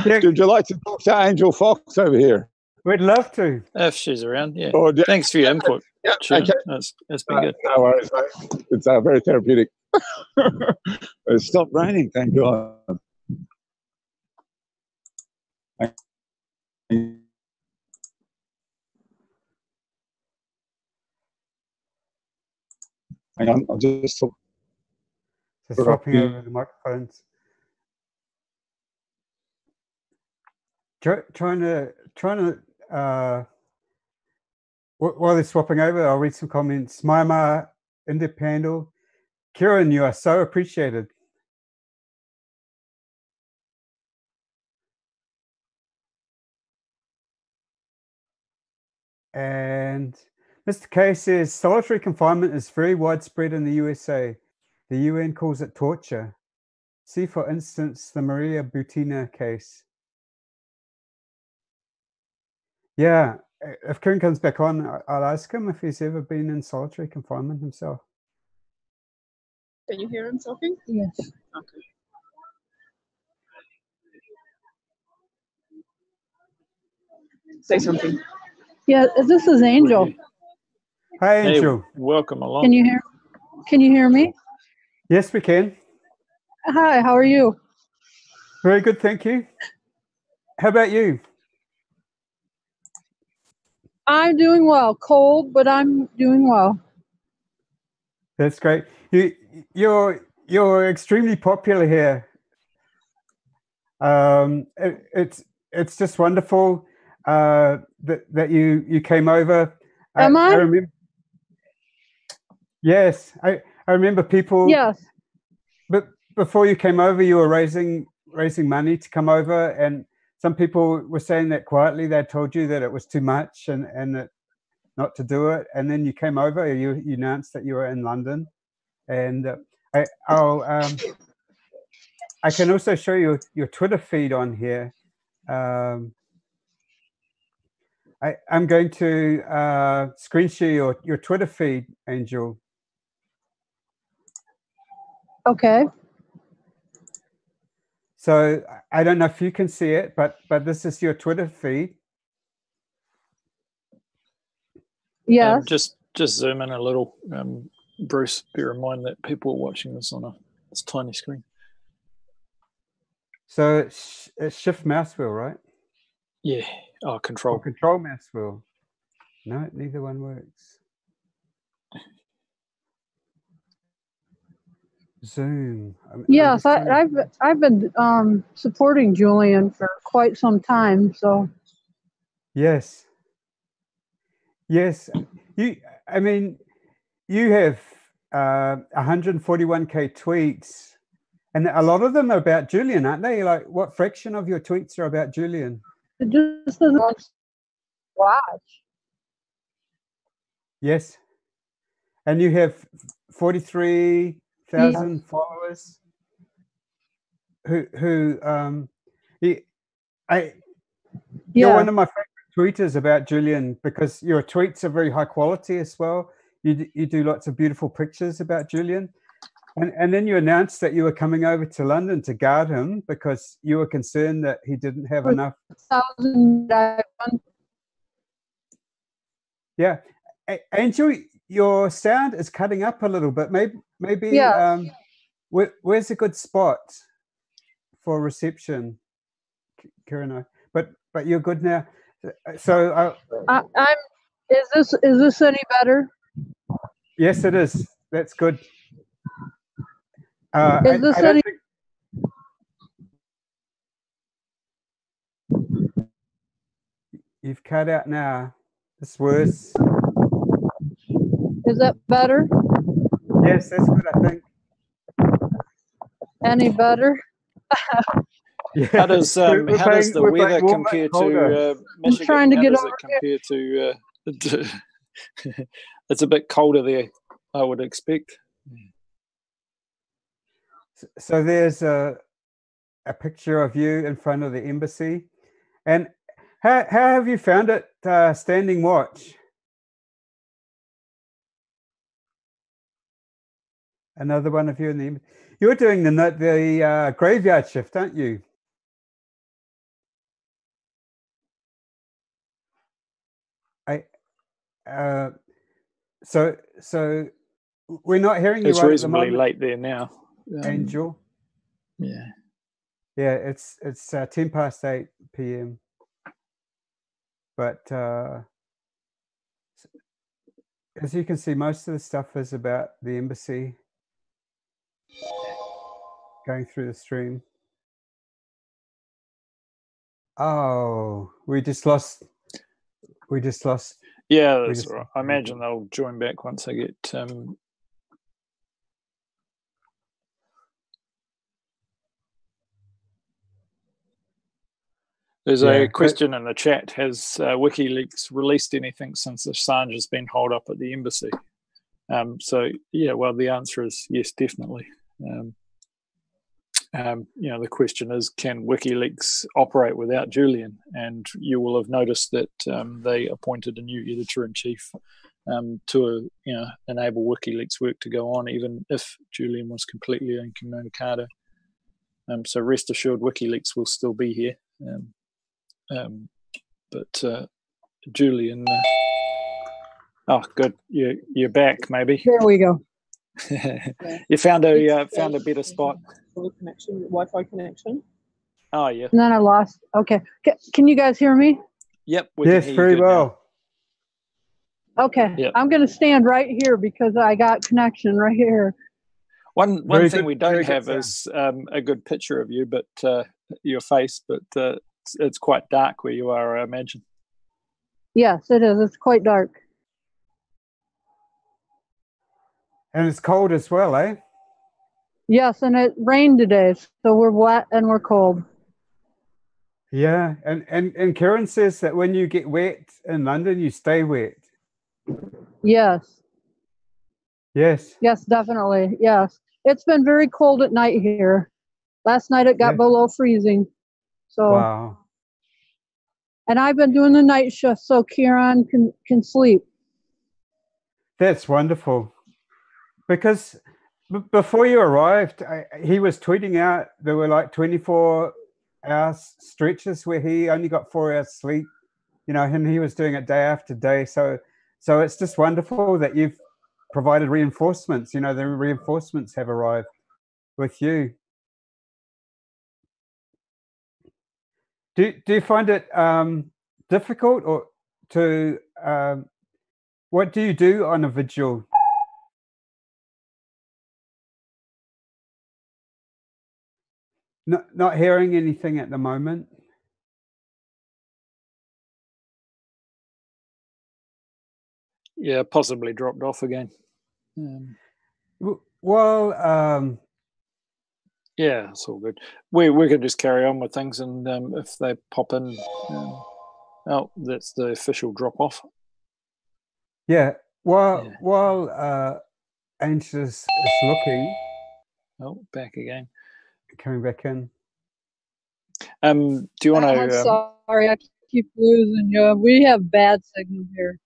Would you like to talk to Angel Fox over here? We'd love to. If she's around, yeah. Or, Thanks for your input. Yeah, Sure. okay. That's been good. No worries, mate. It's very therapeutic. It stopped raining, thank God. Hang on, I'll just talk. So swapping over the microphones. Trying to while they're swapping over, I'll read some comments. Maima, Independent, Kieran, you are so appreciated. And Mr. K says solitary confinement is very widespread in the USA. The UN calls it torture. See, for instance, the Maria Butina case. Yeah, if Kieran comes back on, I'll ask him if he's ever been in solitary confinement himself. Can you hear him talking? Yes. Okay. Say something. Yeah, this is Angel. Hi, Angel. Hey, welcome along. Can you hear me? Yes, we can. Hi, how are you? Very good, thank you. How about you? I'm doing well. Cold, but I'm doing well. That's great. You're extremely popular here. It's just wonderful that you came over. Am I? remember, yes, I remember people. Yes. But before you came over, you were raising money to come over, and some people were saying that quietly. They told you that it was too much and that not to do it. And then you came over. You announced that you were in London, and I can also show you your Twitter feed on here. I'm going to screen share your Twitter feed, Angel. Okay. So I don't know if you can see it, but this is your Twitter feed. Yes. Just zoom in a little, Bruce. Bear in mind that people are watching this on this tiny screen. So it's shift mouse wheel, right? Yeah. Oh, control. Or control mouse wheel. No, neither one works. Zoom. Yes, I've been supporting Julian for quite some time. So. Yes. Yes. You have 141K tweets, and a lot of them are about Julian, aren't they? Like, what fraction of your tweets are about Julian? It just doesn't watch. Yes. And you have 43,000 followers you're one of my favorite tweeters about Julian, because your tweets are very high quality as well. You do lots of beautiful pictures about Julian. And then you announced that you were coming over to London to guard him because you were concerned that he didn't have enough. Yeah. Angel, your sound is cutting up a little bit. Maybe yeah. Where's a good spot for reception, Kieran? But you're good now. So is this any better? Yes, it is. That's good. Is this I don't any? think you've cut out now. It's worse. Is that better? Yes, that's good, I think. Any better? Yeah. How does the we're weather playing warmer, compare colder. to Michigan? trying to How get does over it compare to? It's a bit colder there, I would expect. So there's a picture of you in front of the embassy. And how have you found it standing watch? Another one of you in the embassy. You're doing the graveyard shift, aren't you? So we're not hearing you It's right at the reasonably moment, late there now. Angel. Yeah. Yeah, it's 8:10 p.m. But as you can see, most of the stuff is about the embassy going through the stream. Oh, we just lost. Yeah, we that's just right. lost I Angel. imagine they'll join back once they get. There's a question in the chat. Has WikiLeaks released anything since Assange has been holed up at the embassy? So, yeah, well, the answer is yes, definitely. The question is, can WikiLeaks operate without Julian? And you will have noticed that they appointed a new editor-in-chief to enable WikiLeaks work to go on, even if Julian was completely incommunicado. So rest assured, WikiLeaks will still be here. But Julian, oh, good, you're back. Maybe There we go. you found a better spot. Connection, Wi-Fi connection. Oh yeah. And then I lost. Okay. Can you guys hear me? Yep. We Yes, can hear very you good well. now. Okay. Yep. I'm going to stand right here because I got connection right here. One Very thing good- we don't very good have is a good picture of you, but your face, but it's quite dark where you are, I imagine. Yes, it is. It's quite dark. And it's cold as well, eh? Yes, and it rained today, so we're wet and we're cold. Yeah, and Karen says that when you get wet in London, you stay wet. Yes. Yes. Yes, definitely. Yes. It's been very cold at night here. Last night it got Yeah. below freezing. So Wow. and I've been doing the night shift so Kieran can sleep. That's wonderful. Because before you arrived, he was tweeting out there were like 24-hour stretches where he only got 4 hours sleep, and he was doing it day after day. So it's just wonderful that you've provided reinforcements. The reinforcements have arrived with you. Do you find it difficult or to what do you do on a vigil? Not hearing anything at the moment. Yeah, possibly dropped off again. Well, yeah, it's all good. We could just carry on with things, and if they pop in, oh, that's the official drop off. Yeah. While Angel is looking. Oh, back again. Coming back in. Do you want to? I'm sorry, I keep losing you. We have bad signal here.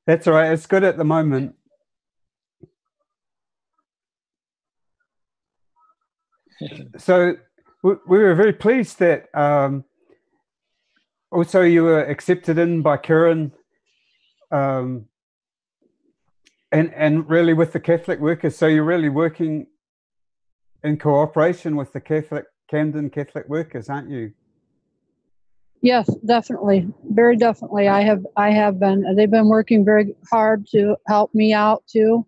That's all right. It's good at the moment. So we were very pleased that also you were accepted in by Karen, and really with the Catholic workers. So you're really working in cooperation with the Camden Catholic workers, aren't you? Yes, definitely. Very definitely. I have been. They've been working very hard to help me out too,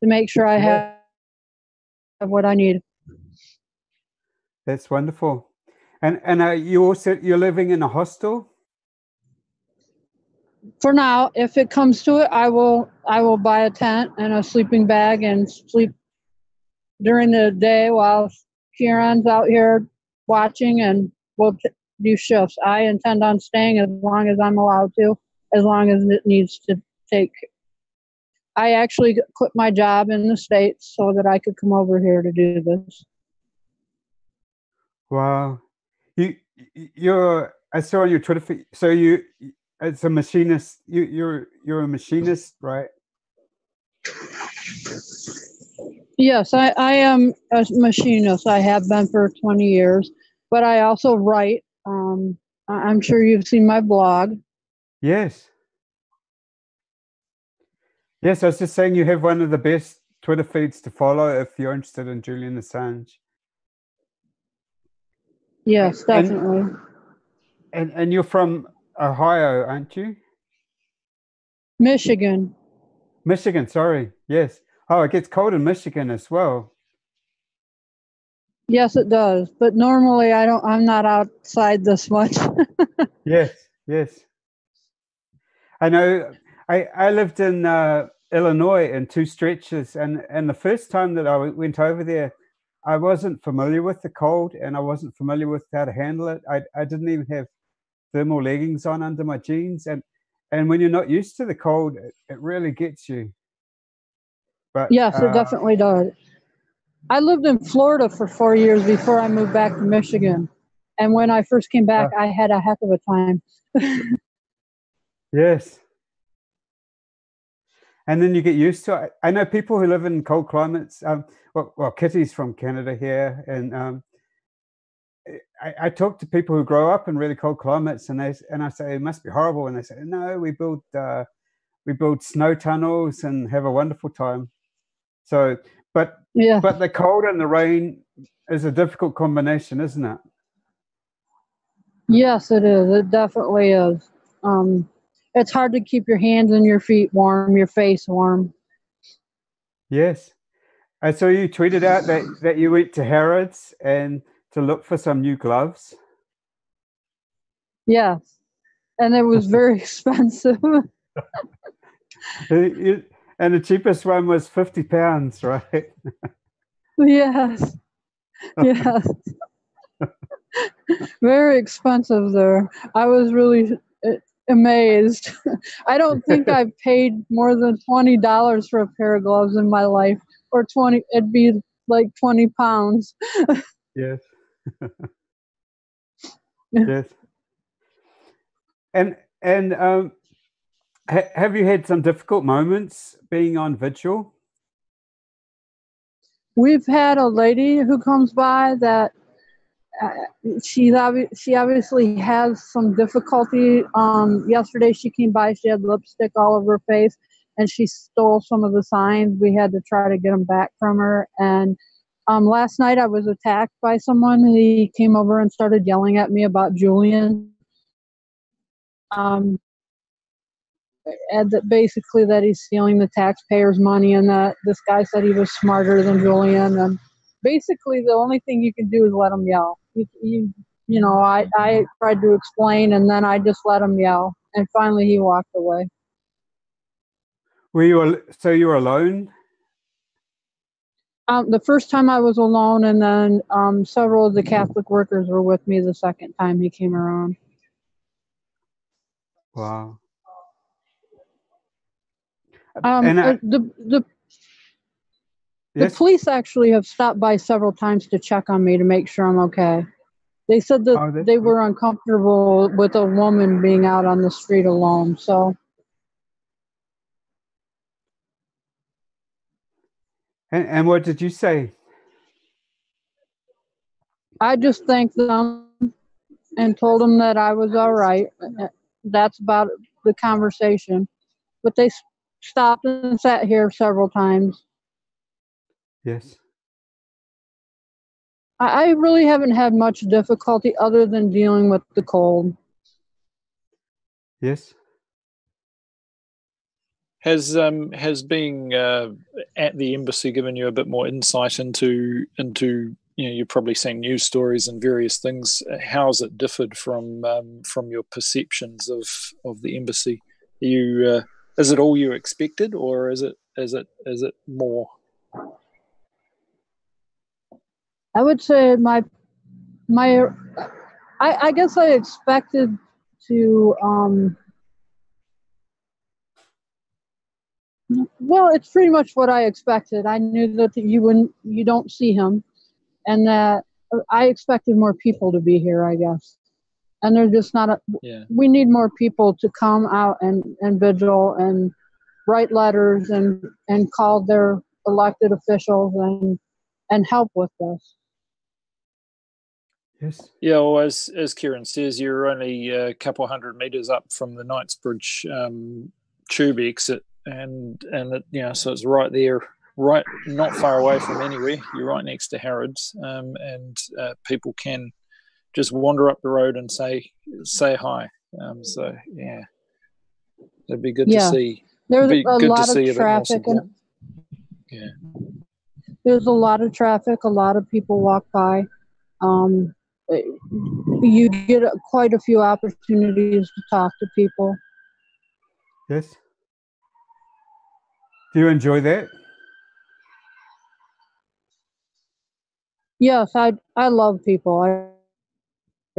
to make sure I have what I need. That's wonderful. And you're living in a hostel? For now, if it comes to it, I will buy a tent and a sleeping bag and sleep during the day while Kieran's out here watching, and we'll do shifts. I intend on staying as long as I'm allowed to, as long as it needs to take. I actually quit my job in the States so that I could come over here to do this. Wow. I saw on your Twitter feed, so as a machinist, you're a machinist, right? Yes, I am a machinist. I have been for 20 years, but I also write. I'm sure you've seen my blog. Yes. Yes, I was just saying you have one of the best Twitter feeds to follow if you're interested in Julian Assange. Yes, definitely. And you're from Ohio, aren't you? Michigan. Michigan, sorry. Yes. Oh, it gets cold in Michigan as well. Yes, it does. But normally I'm not outside this much. Yes, yes. I know. I lived in Illinois in two stretches, and the first time that I went over there, I wasn't familiar with the cold, and I wasn't familiar with how to handle it. I didn't even have thermal leggings on under my jeans, and when you're not used to the cold, it really gets you. But yes, it definitely does. I lived in Florida for 4 years before I moved back to Michigan, and when I first came back, I had a heck of a time. Yes. And then you get used to it. I know people who live in cold climates. Well, Kitty's from Canada here, and I talk to people who grow up in really cold climates, and I say it must be horrible, and they say no, we build snow tunnels and have a wonderful time. So, but the cold and the rain is a difficult combination, isn't it? Yes, it is. It definitely is. It's hard to keep your hands and your feet warm, your face warm. Yes. I saw you tweeted out that you went to Harrods and to look for some new gloves. Yes. And it was very expensive. And the cheapest one was £50, right? Yes. Yes. Very expensive there. I was really amazed. I don't think I've paid more than $20 for a pair of gloves in my life, or it'd be like 20 pounds. Yes. Yes. And have you had some difficult moments being on vigil? We've had a lady who comes by that she obviously has some difficulty. Yesterday she came by, she had lipstick all over her face, and she stole some of the signs. We had to try to get them back from her. And last night I was attacked by someone. He came over and started yelling at me about Julian. And that basically that he's stealing the taxpayers' money, and that this guy said he was smarter than Julian. And basically the only thing you can do is let him yell. I tried to explain, and then I just let him yell, and finally he walked away. So you were alone? The first time I was alone, and then several of the Catholic workers were with me the second time he came around. Wow. The police actually have stopped by several times to check on me to make sure I'm okay. They said that they were uncomfortable with a woman being out on the street alone. So. And what did you say? I just thanked them and told them that I was all right. That's about the conversation. But they stopped and sat here several times. Yes. I really haven't had much difficulty other than dealing with the cold. Yes. Has being at the embassy given you a bit more insight into you've probably seen news stories and various things. How has it differed from your perceptions of the embassy? Is it all you expected, or is it more? I would say I guess I expected to well, it's pretty much what I expected. I knew that you don't see him, and that I expected more people to be here, I guess. And there's just not we need more people to come out and vigil and write letters and call their elected officials and help with this. Yes. Yeah, well, as Kieran says, you're only a couple hundred meters up from the Knightsbridge tube exit, and it, so it's right there, right, not far away from anywhere. You're right next to Harrods, and people can just wander up the road and say hi. So yeah, it'd be good to see. There's a lot of traffic, and there's a lot of traffic. A lot of people walk by. You get quite a few opportunities to talk to people. Yes. Do you enjoy that? Yes, I love people. I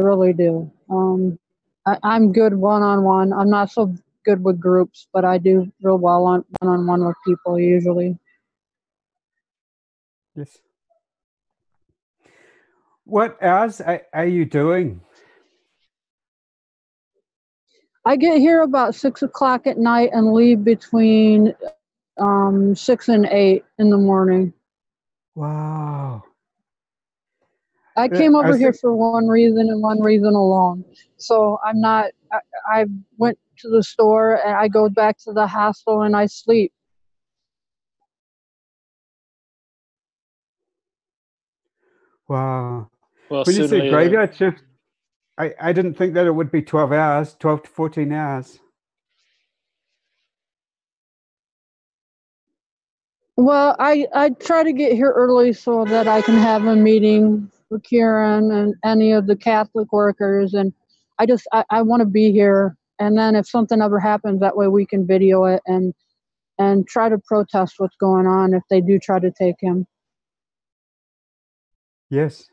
really do. I'm good one-on-one. I'm not so good with groups, but I do real well on one-on-one with people usually. Yes. What hours are you doing? I get here about 6 o'clock at night and leave between 6 and 8 in the morning. Wow. I came over here for one reason and one reason alone. So I'm not, I went to the store and I go back to the hostel and I sleep. Wow. Well, when you say graveyard shift, I didn't think that it would be 12 hours, 12 to 14 hours. Well, I try to get here early so that I can have a meeting with Kieran and any of the Catholic workers. And I want to be here. And then if something ever happens, that way we can video it and try to protest what's going on if they do try to take him. Yes.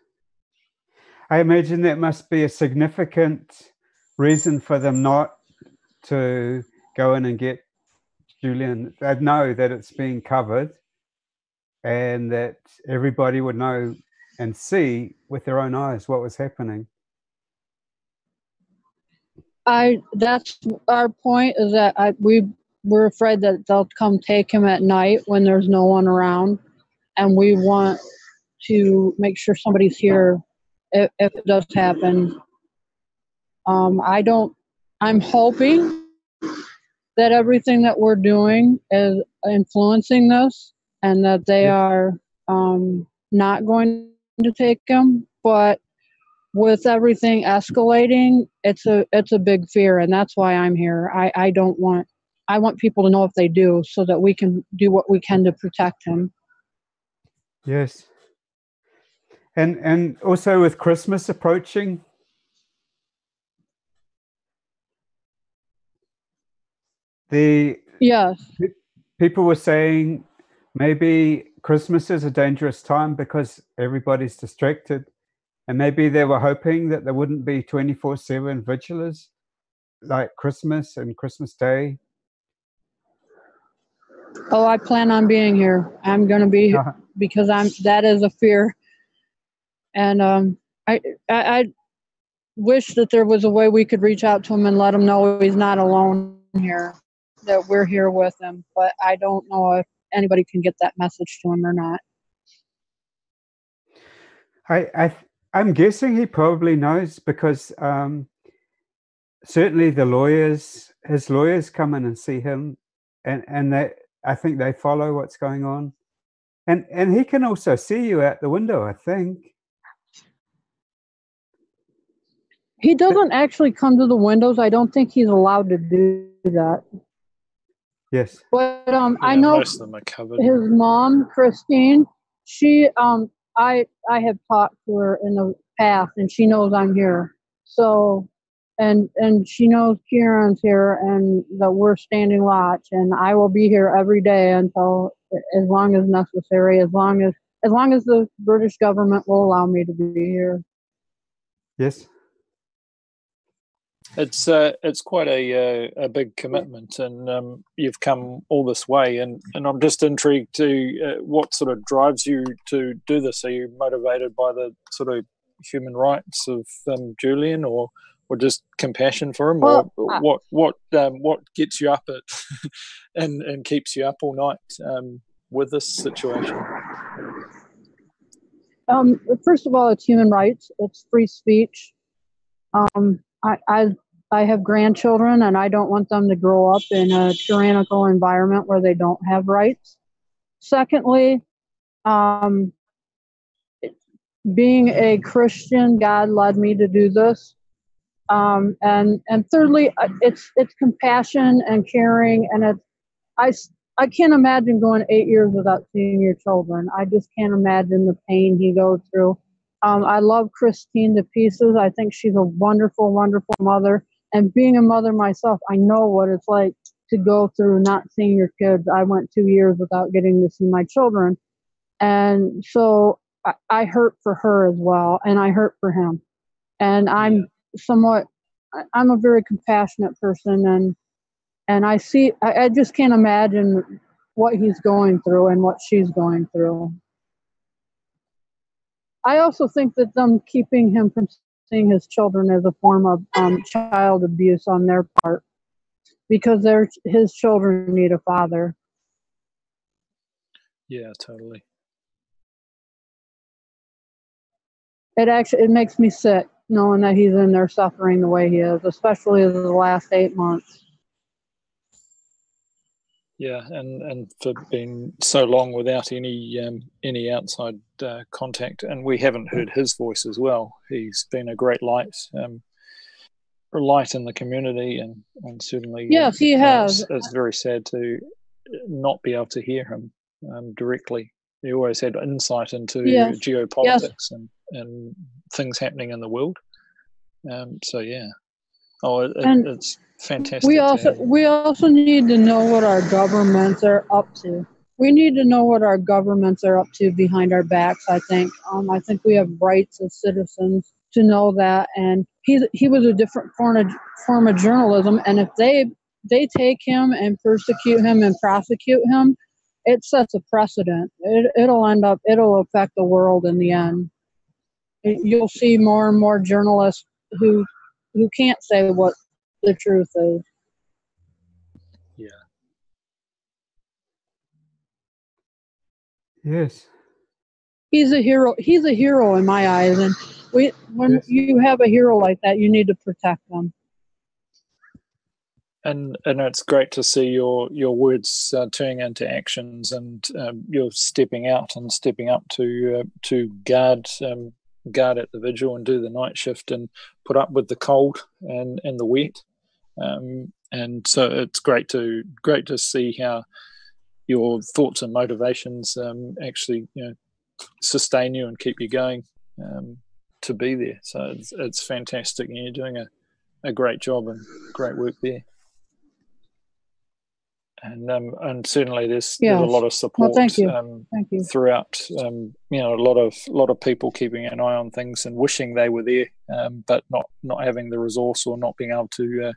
I imagine that must be a significant reason for them not to go in and get Julian. They'd know that it's being covered and that everybody would know and see with their own eyes what was happening. That's our point, is that we're afraid that they'll come take him at night when there's no one around, and we want to make sure somebody's here if it does happen. I'm hoping that everything that we're doing is influencing this and that they are not going to take him. But with everything escalating, it's a big fear, and that's why I'm here. I want people to know if they do, so that we can do what we can to protect him. Yes. And also with Christmas approaching, people were saying maybe Christmas is a dangerous time because everybody's distracted, and maybe they were hoping that there wouldn't be 24/7 vigilers like Christmas and Christmas Day. Oh, I plan on being here. I'm going to be because that is a fear. And I wish that there was a way we could reach out to him and let him know he's not alone here, that we're here with him. But I don't know if anybody can get that message to him or not. I'm guessing he probably knows, because certainly his lawyers come in and see him, and I think they follow what's going on, and he can also see you out the window, I think. He doesn't actually come to the windows. I don't think he's allowed to do that. Yes. But I Yeah, know most of them are covered. his mom, Christine. She I have talked to her in the past, and she knows I'm here. So, and she knows Kieran's here, and that we're standing watch, and I will be here every day until as long as necessary, as long as the British government will allow me to be here. Yes. It's quite a big commitment, and you've come all this way, and I'm just intrigued to what sort of drives you to do this. Are you motivated by the sort of human rights of Julian, or just compassion for him, Well, or what gets you up at and keeps you up all night with this situation? First of all, it's human rights. It's free speech. I have grandchildren, and I don't want them to grow up in a tyrannical environment where they don't have rights. Secondly, being a Christian, God led me to do this. And thirdly, it's compassion and caring, and I can't imagine going 8 years without seeing your children. I just can't imagine the pain he goes through. I love Christine to pieces. I think she's a wonderful, wonderful mother. And being a mother myself, I know what it's like to go through not seeing your kids. I went 2 years without getting to see my children. And so I hurt for her as well, and I hurt for him. And I'm a very compassionate person, and I just can't imagine what he's going through and what she's going through. I also think that them keeping him from seeing his children is a form of child abuse on their part, because his children need a father. Yeah, totally. It makes me sick knowing that he's in there suffering the way he is, especially the last 8 months. Yeah, and for being so long without any outside contact, and we haven't heard his voice as well. He's been a great light in the community, and certainly yes, he has. It's very sad to not be able to hear him directly. He always had insight into geopolitics and things happening in the world. So yeah, it's fantastic. We also need to know what our governments are up to. We need to know what our governments are up to behind our backs. I think we have rights as citizens to know that. And he was a different form of journalism. And if they take him and persecute him and prosecute him, it sets a precedent. It'll affect the world in the end. You'll see more and more journalists who can't say what the truth is. Yeah. Yes. He's a hero. He's a hero in my eyes, and when you have a hero like that, you need to protect them. And it's great to see your words turning into actions, and you're stepping out and stepping up to guard at the vigil and do the night shift and put up with the cold and the wet. And so it's great to see how your thoughts and motivations actually sustain you and keep you going to be there. So it's fantastic, and you're doing a great job and great work there. And certainly there's a lot of support. Well, thank you. Thank you. Throughout. A lot of people keeping an eye on things and wishing they were there, but not having the resource or not being able to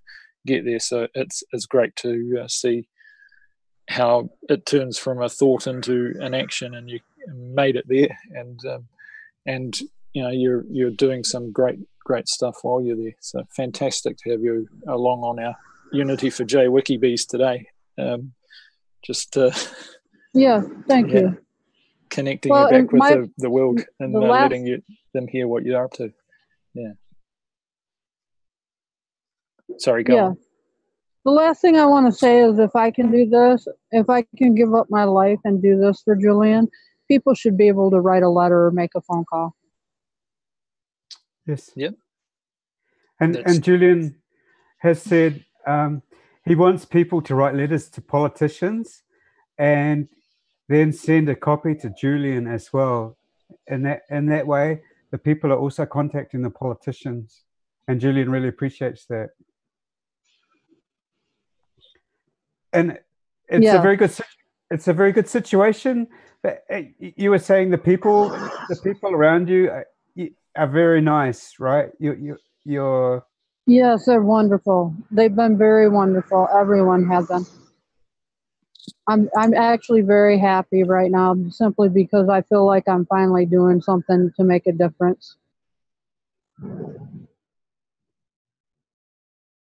get there. So it's great to see how it turns from a thought into an action, and you made it there, and you're doing some great stuff while you're there. So fantastic to have you along on our Unity for J Wikibees today. Thank you. Connecting you back with the world and letting them hear what you're up to. Yeah. Sorry, go on. The last thing I want to say is if I can do this, if I can give up my life and do this for Julian, people should be able to write a letter or make a phone call. Yes. Yep. And Julian has said he wants people to write letters to politicians and then send a copy to Julian as well. And that way, the people are also contacting the politicians, and Julian really appreciates that. And it's a very good situation. But you were saying the people around you are very nice, right? You're Yes, they're wonderful. They've been very wonderful. Everyone has been. I'm actually very happy right now, simply because I feel like I'm finally doing something to make a difference.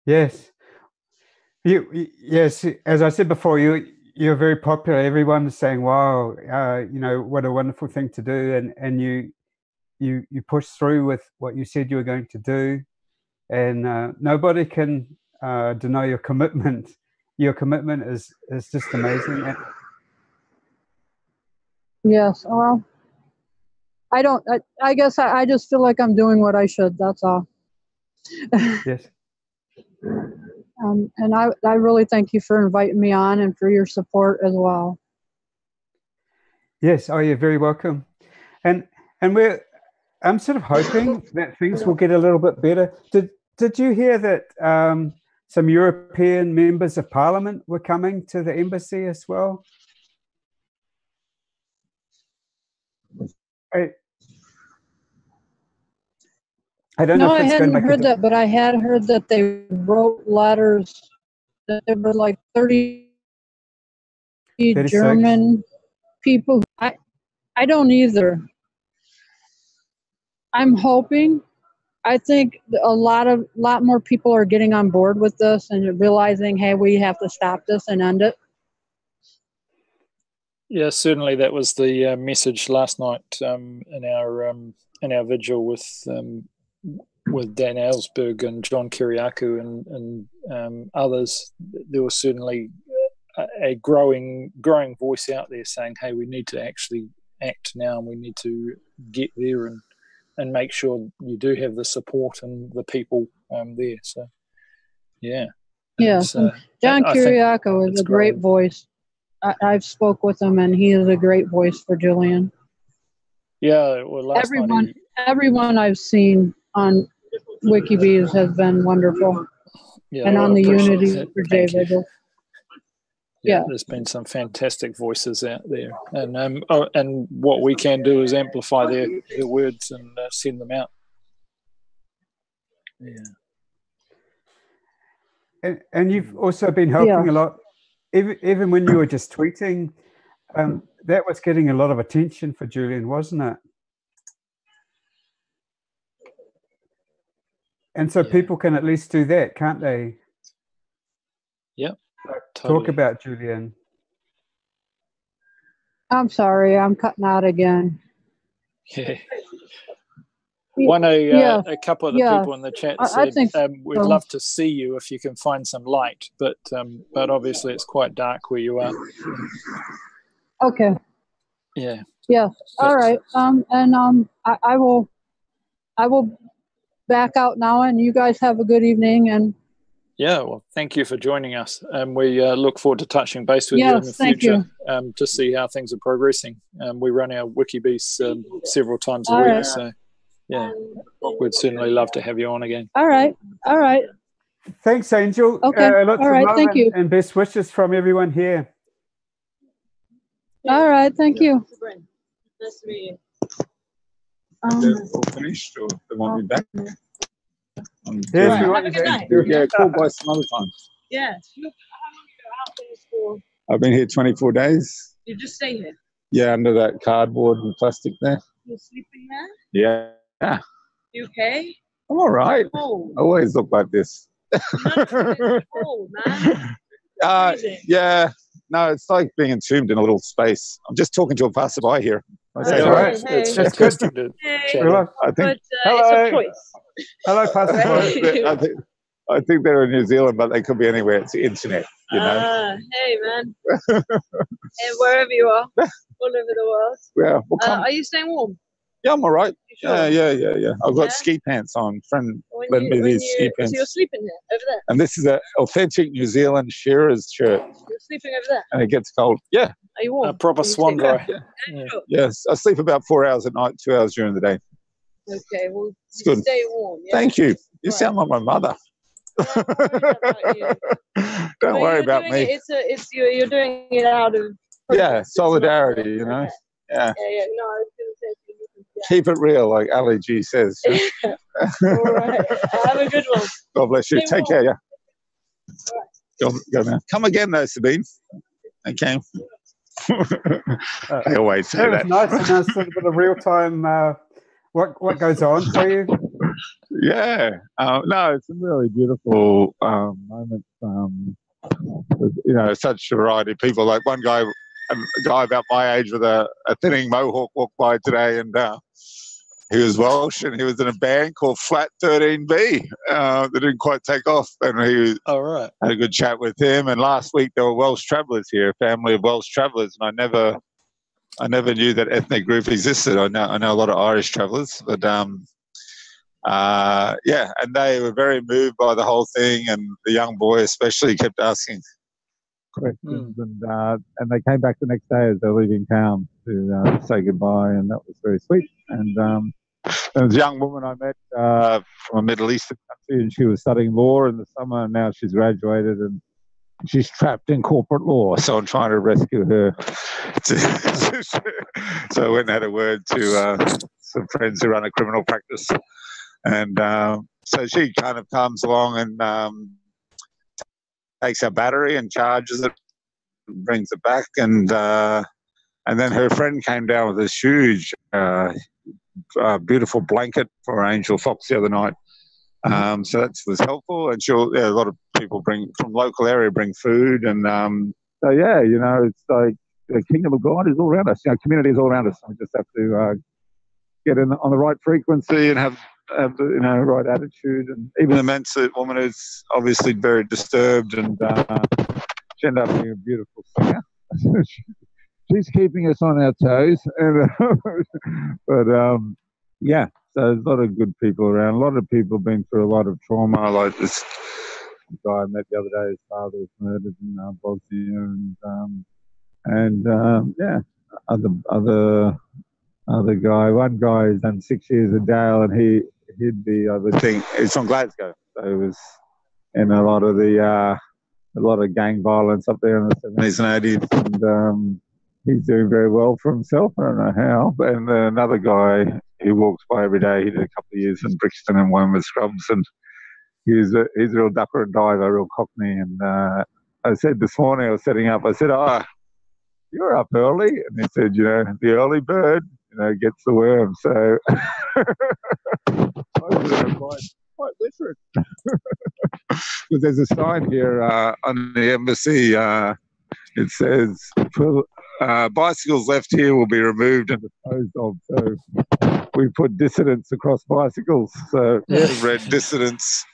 Yes. Yes, as I said before, you're very popular. Everyone's saying, "Wow, what a wonderful thing to do," and you push through with what you said you were going to do, and nobody can deny your commitment. Your commitment is just amazing. Yes. Well, I guess I just feel like I'm doing what I should. That's all. Yes. And I really thank you for inviting me on and for your support as well. Yes. Oh, you're very welcome. And I'm sort of hoping that things will get a little bit better. Did you hear that some European members of Parliament were coming to the embassy as well? I don't know if it's going to make I hadn't heard that, but I had heard that they wrote letters. That there were like 30 German people. I don't either. I'm hoping. I think a lot more people are getting on board with this and realizing, hey, we have to stop this and end it. Yeah, certainly that was the message last night in our vigil with Dan Ellsberg and John Kiriakou and others. There was certainly a growing voice out there saying, hey, we need to actually act now, and we need to get there and make sure you do have the support and the people there. So, yeah. Yes, John Kiriakou is a great voice. I've spoke with him, and he is a great voice for Julian. Yeah, well, everyone I've seen on WikiBees has been wonderful. Yeah, and on the Unity for J Vigil. Yeah, there's been some fantastic voices out there, and what we can do is amplify their words and send them out. Yeah, and you've also been helping a lot, even when you were just tweeting. That was getting a lot of attention for Julian, wasn't it? And so people can at least do that, can't they? Yeah. Totally. Talk about Julian. I'm sorry, I'm cutting out again. Yeah. A couple of the people in the chat said, we'd love to see you if you can find some light, but obviously it's quite dark where you are. Okay. Yeah. Yeah. All right. I will back out now, and you guys have a good evening. And yeah, well, thank you for joining us, and we look forward to touching base with you in the future to see how things are progressing. We run our WikiBees several times a week, so yeah, we'd certainly love to have you on again. All right. Thanks, Angel. Okay. Lots all right. of love thank you. And best wishes from everyone here. All right. Thank you. Nice to meet you. They're all finished, or they want me back? Yes, Have a good night. Yeah, call by some other time. Yeah. How long are you out there for? I've been here 24 days. You just stay here? Yeah, under that cardboard and plastic there. You're sleeping there? Yeah. You okay? I'm all right. Cold. I always look like this. It's cold, man. Yeah. No, it's like being entombed in a little space. I'm just talking to a passerby here. All right. It's fantastic to chat. I think. It's a choice. Hello, passerby. I think they're in New Zealand, but they could be anywhere. It's the internet, you know. Hey, man. And wherever you are, all over the world. Yeah. Are you staying warm? Yeah, I'm all right. Sure? Yeah. I've got ski pants on. Friend lent me these ski pants. So you're sleeping here, over there? And this is an authentic New Zealand shearer's shirt. You're sleeping over there? And it gets cold. Yeah. Are you warm? A proper swan dry. Yeah. Sure. Yes, I sleep about 4 hours at night, 2 hours during the day. Okay, well, It's good. stay warm. Yeah? Thank you. You sound like my mother. Don't worry about me. You're doing it out of solidarity, you know. Yeah. No, I was going to say Keep it real, like Ali G says. All right. Have a good one. God bless you. Take care, yeah. All right. Go now. Come again, though, Sabine. Okay. I always say that. It was nice to know sort of a real time what goes on for you. Yeah. No, it's a really beautiful moment. With, such a variety of people. Like one guy, a guy about my age with a thinning mohawk walked by today, and he was Welsh, and he was in a band called Flat 13B that didn't quite take off, and he had a good chat with him. And last week there were Welsh travellers here, a family of Welsh travellers, and I never knew that ethnic group existed. I know a lot of Irish travellers, but and they were very moved by the whole thing, and the young boy especially kept asking questions, and they came back the next day as they're leaving town to say goodbye, and that was very sweet. And there was a young woman I met from a Middle Eastern country, and she was studying law in the summer, and now she's graduated and she's trapped in corporate law, so I'm trying to rescue her. So I went and had a word to some friends who run a criminal practice, and so she kind of comes along and takes our battery and charges it, brings it back, and then her friend came down with this huge, beautiful blanket for Angel Fox the other night. So that was helpful, and a lot of people from local area bring food, and it's like the kingdom of God is all around us. Community is all around us. We just have to get on the right frequency and have the right attitude. And even the Mensa woman is obviously very disturbed, and she ended up being a beautiful singer. She's keeping us on our toes, but so there's a lot of good people around. A lot of people have been through a lot of trauma. Like this guy I met the other day, his father was murdered in Bosnia, other guy. One guy has done 6 years in jail, and he'd be, I would think, he's from Glasgow, so he was in a lot of gang violence up there in the 70s and 80s, and he's doing very well for himself. I don't know how. And another guy, he walks by every day. He did a couple of years in Brixton and Wormwood Scrubs, and he's a real ducker and diver, a real cockney. And I said this morning, I was setting up, I said, you're up early. And he said, the early bird, gets the worm. So I'm quite literate. Because there's a sign here on the embassy. It says, bicycles left here will be removed and disposed of. So we put dissidents across bicycles. So red dissidents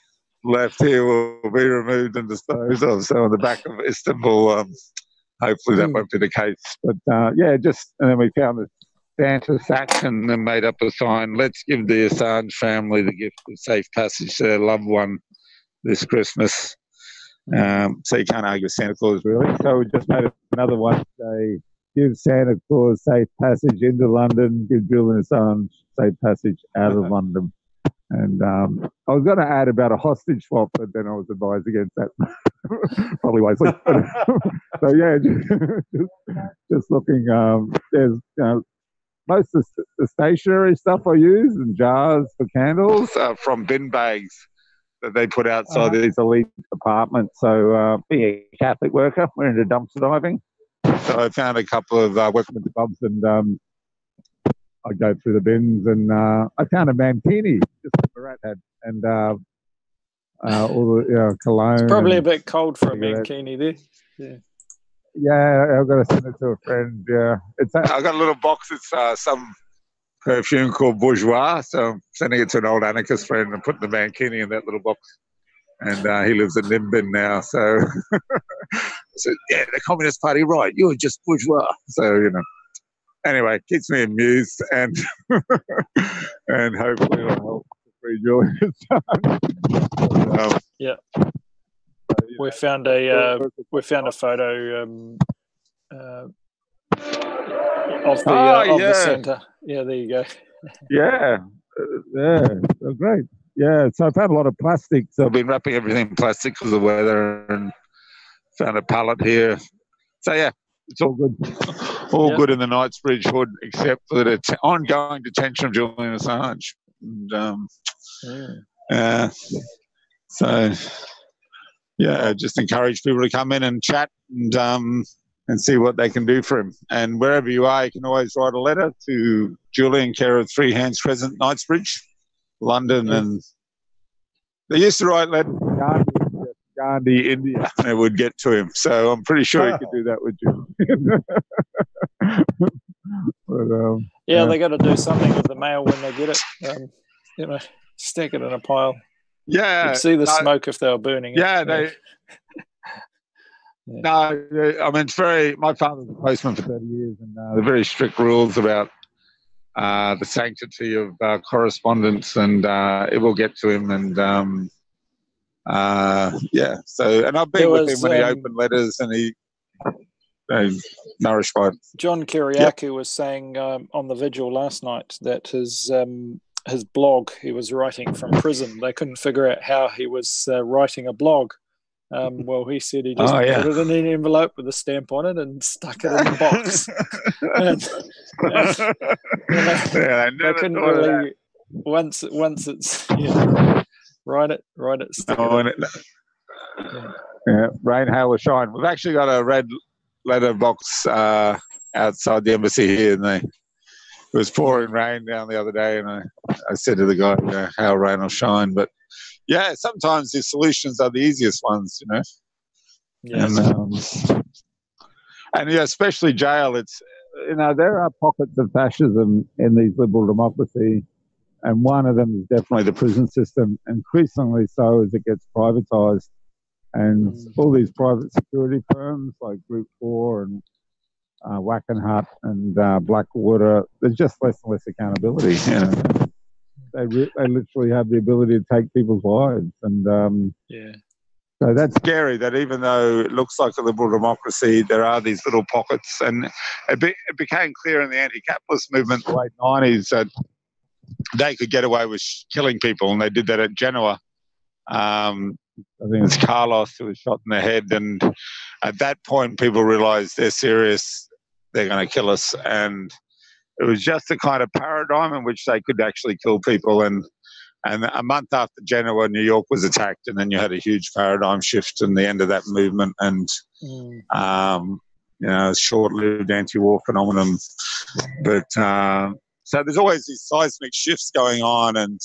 left here will be removed and disposed of. So on the back of Istanbul, hopefully that won't be the case. But and then we found this Santa sack and then made up a sign, let's give the Assange family the gift of safe passage to their loved one this Christmas. So you can't argue with Santa Claus, really. So we just made another one today. Give Santa Claus safe passage into London. Give Julian Assange safe passage out of London. And I was going to add about a hostage swap, but then I was advised against that. Probably wisely. So yeah, just looking. There's most of the stationery stuff I use and jars for candles from bin bags that they put outside these elite apartments. So being a Catholic worker, we're into dumpster diving. So I found a couple of weapons gloves, and I go through the bins, and I found a mankini, just like Barat had, and all the cologne. It's probably a bit cold for a mankini there. Yeah, I've got to send it to a friend. Yeah, I got a little box. It's some perfume called Bourgeois, so I'm sending it to an old anarchist friend and putting the mankini in that little box. And he lives in Nimbin now, so I said, yeah, the Communist Party, right? You're just bourgeois. So, anyway, keeps me amused, and and hopefully it'll help to free Julian Assange. Yeah. We found a photo of the centre. Yeah, there you go. Yeah, they're great. Yeah, so I found a lot of plastic. So I've been wrapping everything in plastic because of the weather, and found a pallet here. So yeah, it's all good. All good in the Knightsbridge hood, except for the ongoing detention of Julian Assange. And, so yeah, just encourage people to come in and chat and see what they can do for him. And wherever you are, you can always write a letter to Julian, care of 3 Hands Crescent, Knightsbridge, London. And they used to write letters to Gandhi, India, and it would get to him. So I'm pretty sure he could do that with Julian. But, they got to do something with the mail when they get it. Stack it in a pile. Yeah, you'd see the smoke if they were burning it. Yeah, No, I mean, it's very. My father was a postman for 30 years, and they're very strict rules about the sanctity of correspondence, and it will get to him. And so, and I've been with him when he opened letters, and he nourished by it. John Kiriakou was saying on the vigil last night that his blog, he was writing from prison. They couldn't figure out how he was writing a blog. Well, he said he just put it in an envelope with a stamp on it and stuck it in the box. They couldn't really. Once it's write it, stick it in. Yeah, rain, hail, or shine. We've actually got a red letter box outside the embassy here, and it was pouring rain down the other day, and I said to the guy, hail, rain, or shine, but. Yeah, sometimes the solutions are the easiest ones, Yes. And especially jail. It's there are pockets of fascism in these liberal democracy, and one of them is definitely the prison system. Increasingly so as it gets privatised, and all these private security firms like Group 4 and Wackenhut and Blackwater. There's just less and less accountability. They literally have the ability to take people's lives, and so that's scary. That even though it looks like a liberal democracy, there are these little pockets, and it became clear in the anti-capitalist movement in the late 90s that they could get away with killing people, and they did that at Genoa. I think it's Carlos who was shot in the head, and at that point, people realised they're serious, they're going to kill us, and it was just a kind of paradigm in which they could actually kill people. And a month after Genoa, New York was attacked, and then you had a huge paradigm shift in the end of that movement, and short-lived anti-war phenomenon. But so there's always these seismic shifts going on, and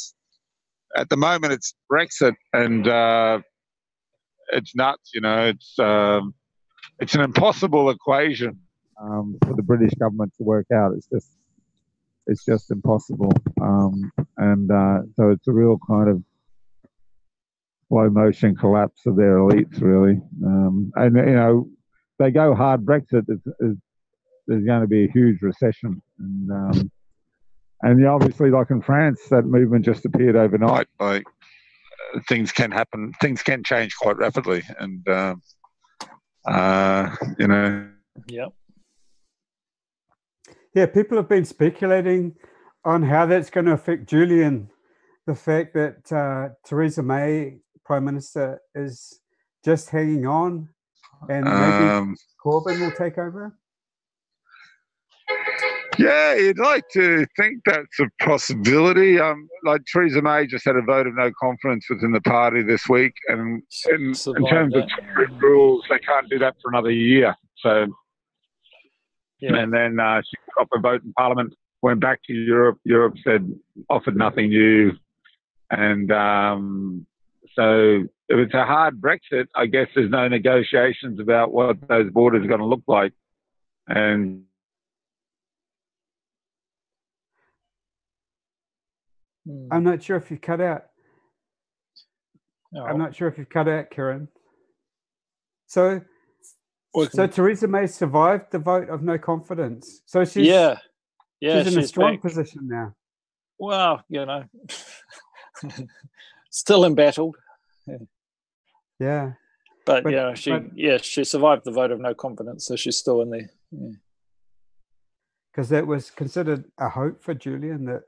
at the moment it's Brexit, and it's nuts. It's an impossible equation for the British government to work out. It's just impossible. So it's a real kind of slow motion collapse of their elites, really. They go hard Brexit, there's going to be a huge recession. And obviously, like in France, that movement just appeared overnight. Like things can happen, things can change quite rapidly. And, Yep. Yeah, people have been speculating on how that's going to affect Julian. The fact that Theresa May, Prime Minister, is just hanging on, and maybe Corbyn will take over. Yeah, you'd like to think that's a possibility. Like Theresa May just had a vote of no confidence within the party this week, and in terms of rules, they can't do that for another year. So. Yeah. And then she got a vote in Parliament, went back to Europe. Europe offered nothing new. And so if it's a hard Brexit, I guess there's no negotiations about what those borders are going to look like. And I'm not sure if you cut out. I'm not sure if you've cut out, Kieran. So Theresa May survived the vote of no confidence. So she's Yeah, she's in a strong back. position now. Well, still embattled. Yeah. But she survived the vote of no confidence, so she's still in there. Because that was considered a hope for Julian, that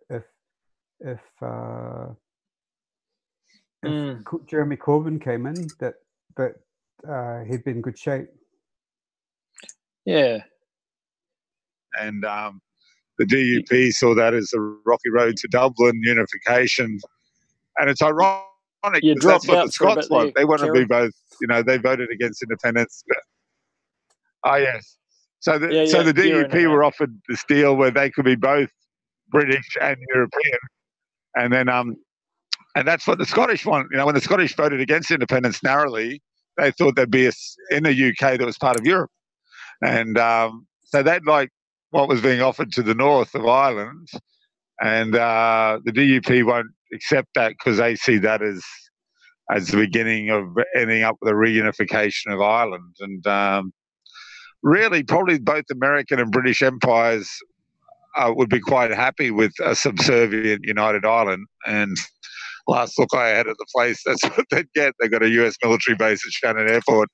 if Jeremy Corbyn came in, that he'd be in good shape. Yeah. And the DUP saw that as a rocky road to Dublin unification. And it's ironic because that's what the Scots want. They want to be both, they voted against independence. Yes. So the DUP were offered this deal where they could be both British and European. And then and that's what the Scottish want. When the Scottish voted against independence narrowly, they thought there'd be in the UK that was part of Europe. And so they'd like what was being offered to the north of Ireland. And the DUP won't accept that because they see that as the beginning of ending up with a reunification of Ireland. And really, probably both American and British empires would be quite happy with a subservient United Ireland. And last look I had at the place, that's what they'd get. They got a US military base at Shannon Airport.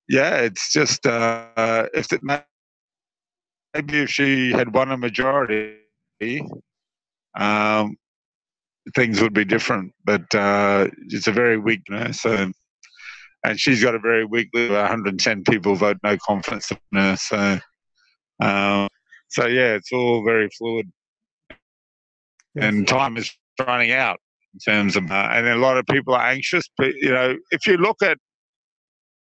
It's just maybe if she had won a majority, things would be different. But it's a very weak, and she's got a very weak list. 110 people vote no confidence in her. So it's all very fluid. Yes. And time is running out in terms of, and a lot of people are anxious. But if you looked at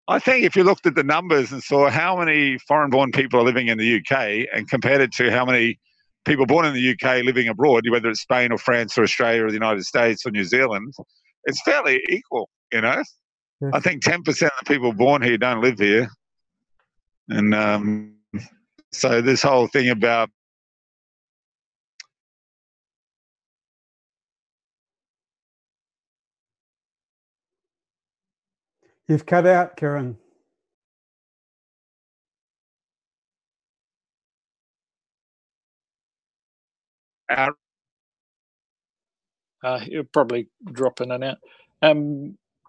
the numbers and saw how many foreign-born people are living in the UK and compared it to how many people born in the UK living abroad, whether it's Spain or France or Australia or the United States or New Zealand, it's fairly equal. Yes. I think 10% of the people born here don't live here, and so this whole thing about You've cut out, Kieran. You'll probably drop in and out.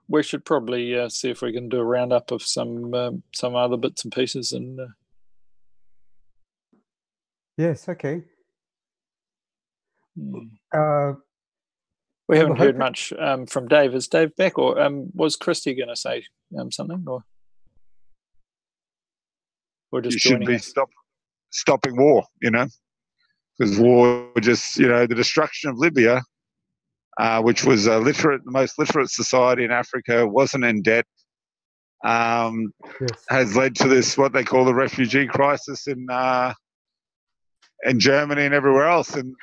We should probably see if we can do a roundup of some other bits and pieces. And yes, okay. We haven't heard much from Dave. Is Dave back, or was Christy going to say something, or just joining us? Stopping war, because war just, the destruction of Libya, which was the most literate society in Africa, wasn't in debt, has led to this, what they call the refugee crisis in Germany and everywhere else. And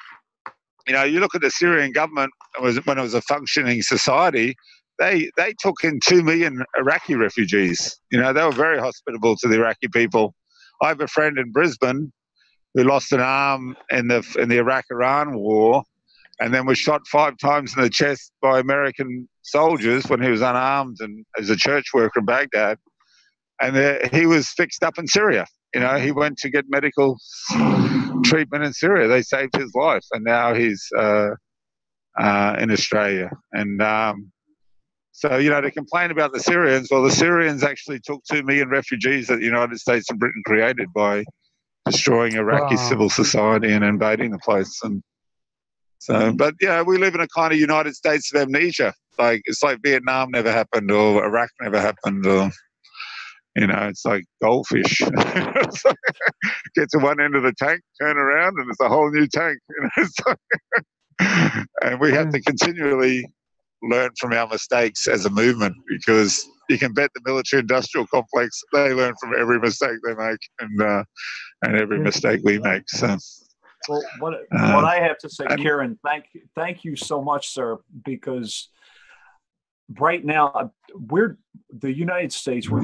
you look at the Syrian government, when it was a functioning society, they took in 2 million Iraqi refugees. They were very hospitable to the Iraqi people. I have a friend in Brisbane who lost an arm in the Iraq-Iran war, and then was shot 5 times in the chest by American soldiers when he was unarmed and as a church worker in Baghdad. And he was fixed up in Syria. He went to get medical treatment in Syria. They saved his life, and now he's in Australia. And so, to complain about the Syrians, well, the Syrians actually took 2 million refugees that the United States and Britain created by destroying Iraqi civil society and invading the place. And so, but we live in a kind of United States of amnesia. It's like Vietnam never happened, or Iraq never happened, or it's like goldfish. Get to one end of the tank, turn around, and it's a whole new tank. And we have to continually learn from our mistakes as a movement, because you can bet the military-industrial complex, they learn from every mistake they make, and every mistake we make. So. Well, what I have to say, Kieran, thank you so much, sir, because right now the United States, we're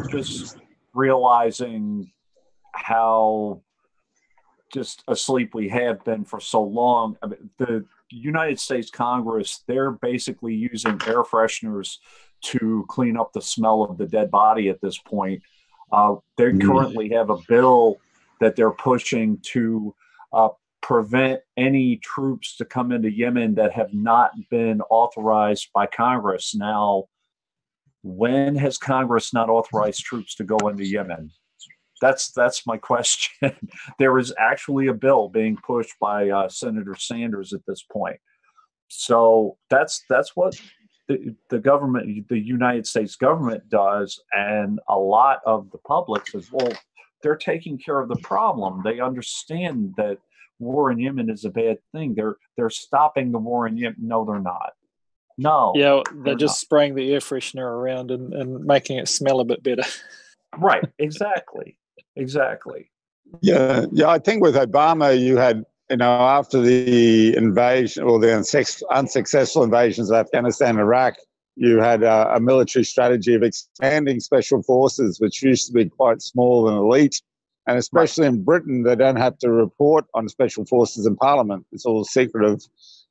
just realizing how just asleep we have been for so long. I mean, the United States Congress, they're basically using air fresheners to clean up the smell of the dead body at this point. They currently have a bill that they're pushing to prevent any troops to come into Yemen that have not been authorized by Congress. Now, when has Congress not authorized troops to go into Yemen? That's my question. There is actually a bill being pushed by Senator Sanders at this point. So that's what the government, the United States government does, and a lot of the public says, well, they're taking care of the problem. They understand that war in Yemen is a bad thing. They're stopping the war in Yemen. No, they're not. No. Yeah, they're just spraying the air freshener around and making it smell a bit better. Right. Exactly. Yeah. I think with Obama, you had, after the invasion or the unsuccessful invasions of Afghanistan and Iraq, you had a military strategy of expanding special forces, which used to be quite small and elite. And especially in Britain, they don't have to report on special forces in Parliament. It's all secretive.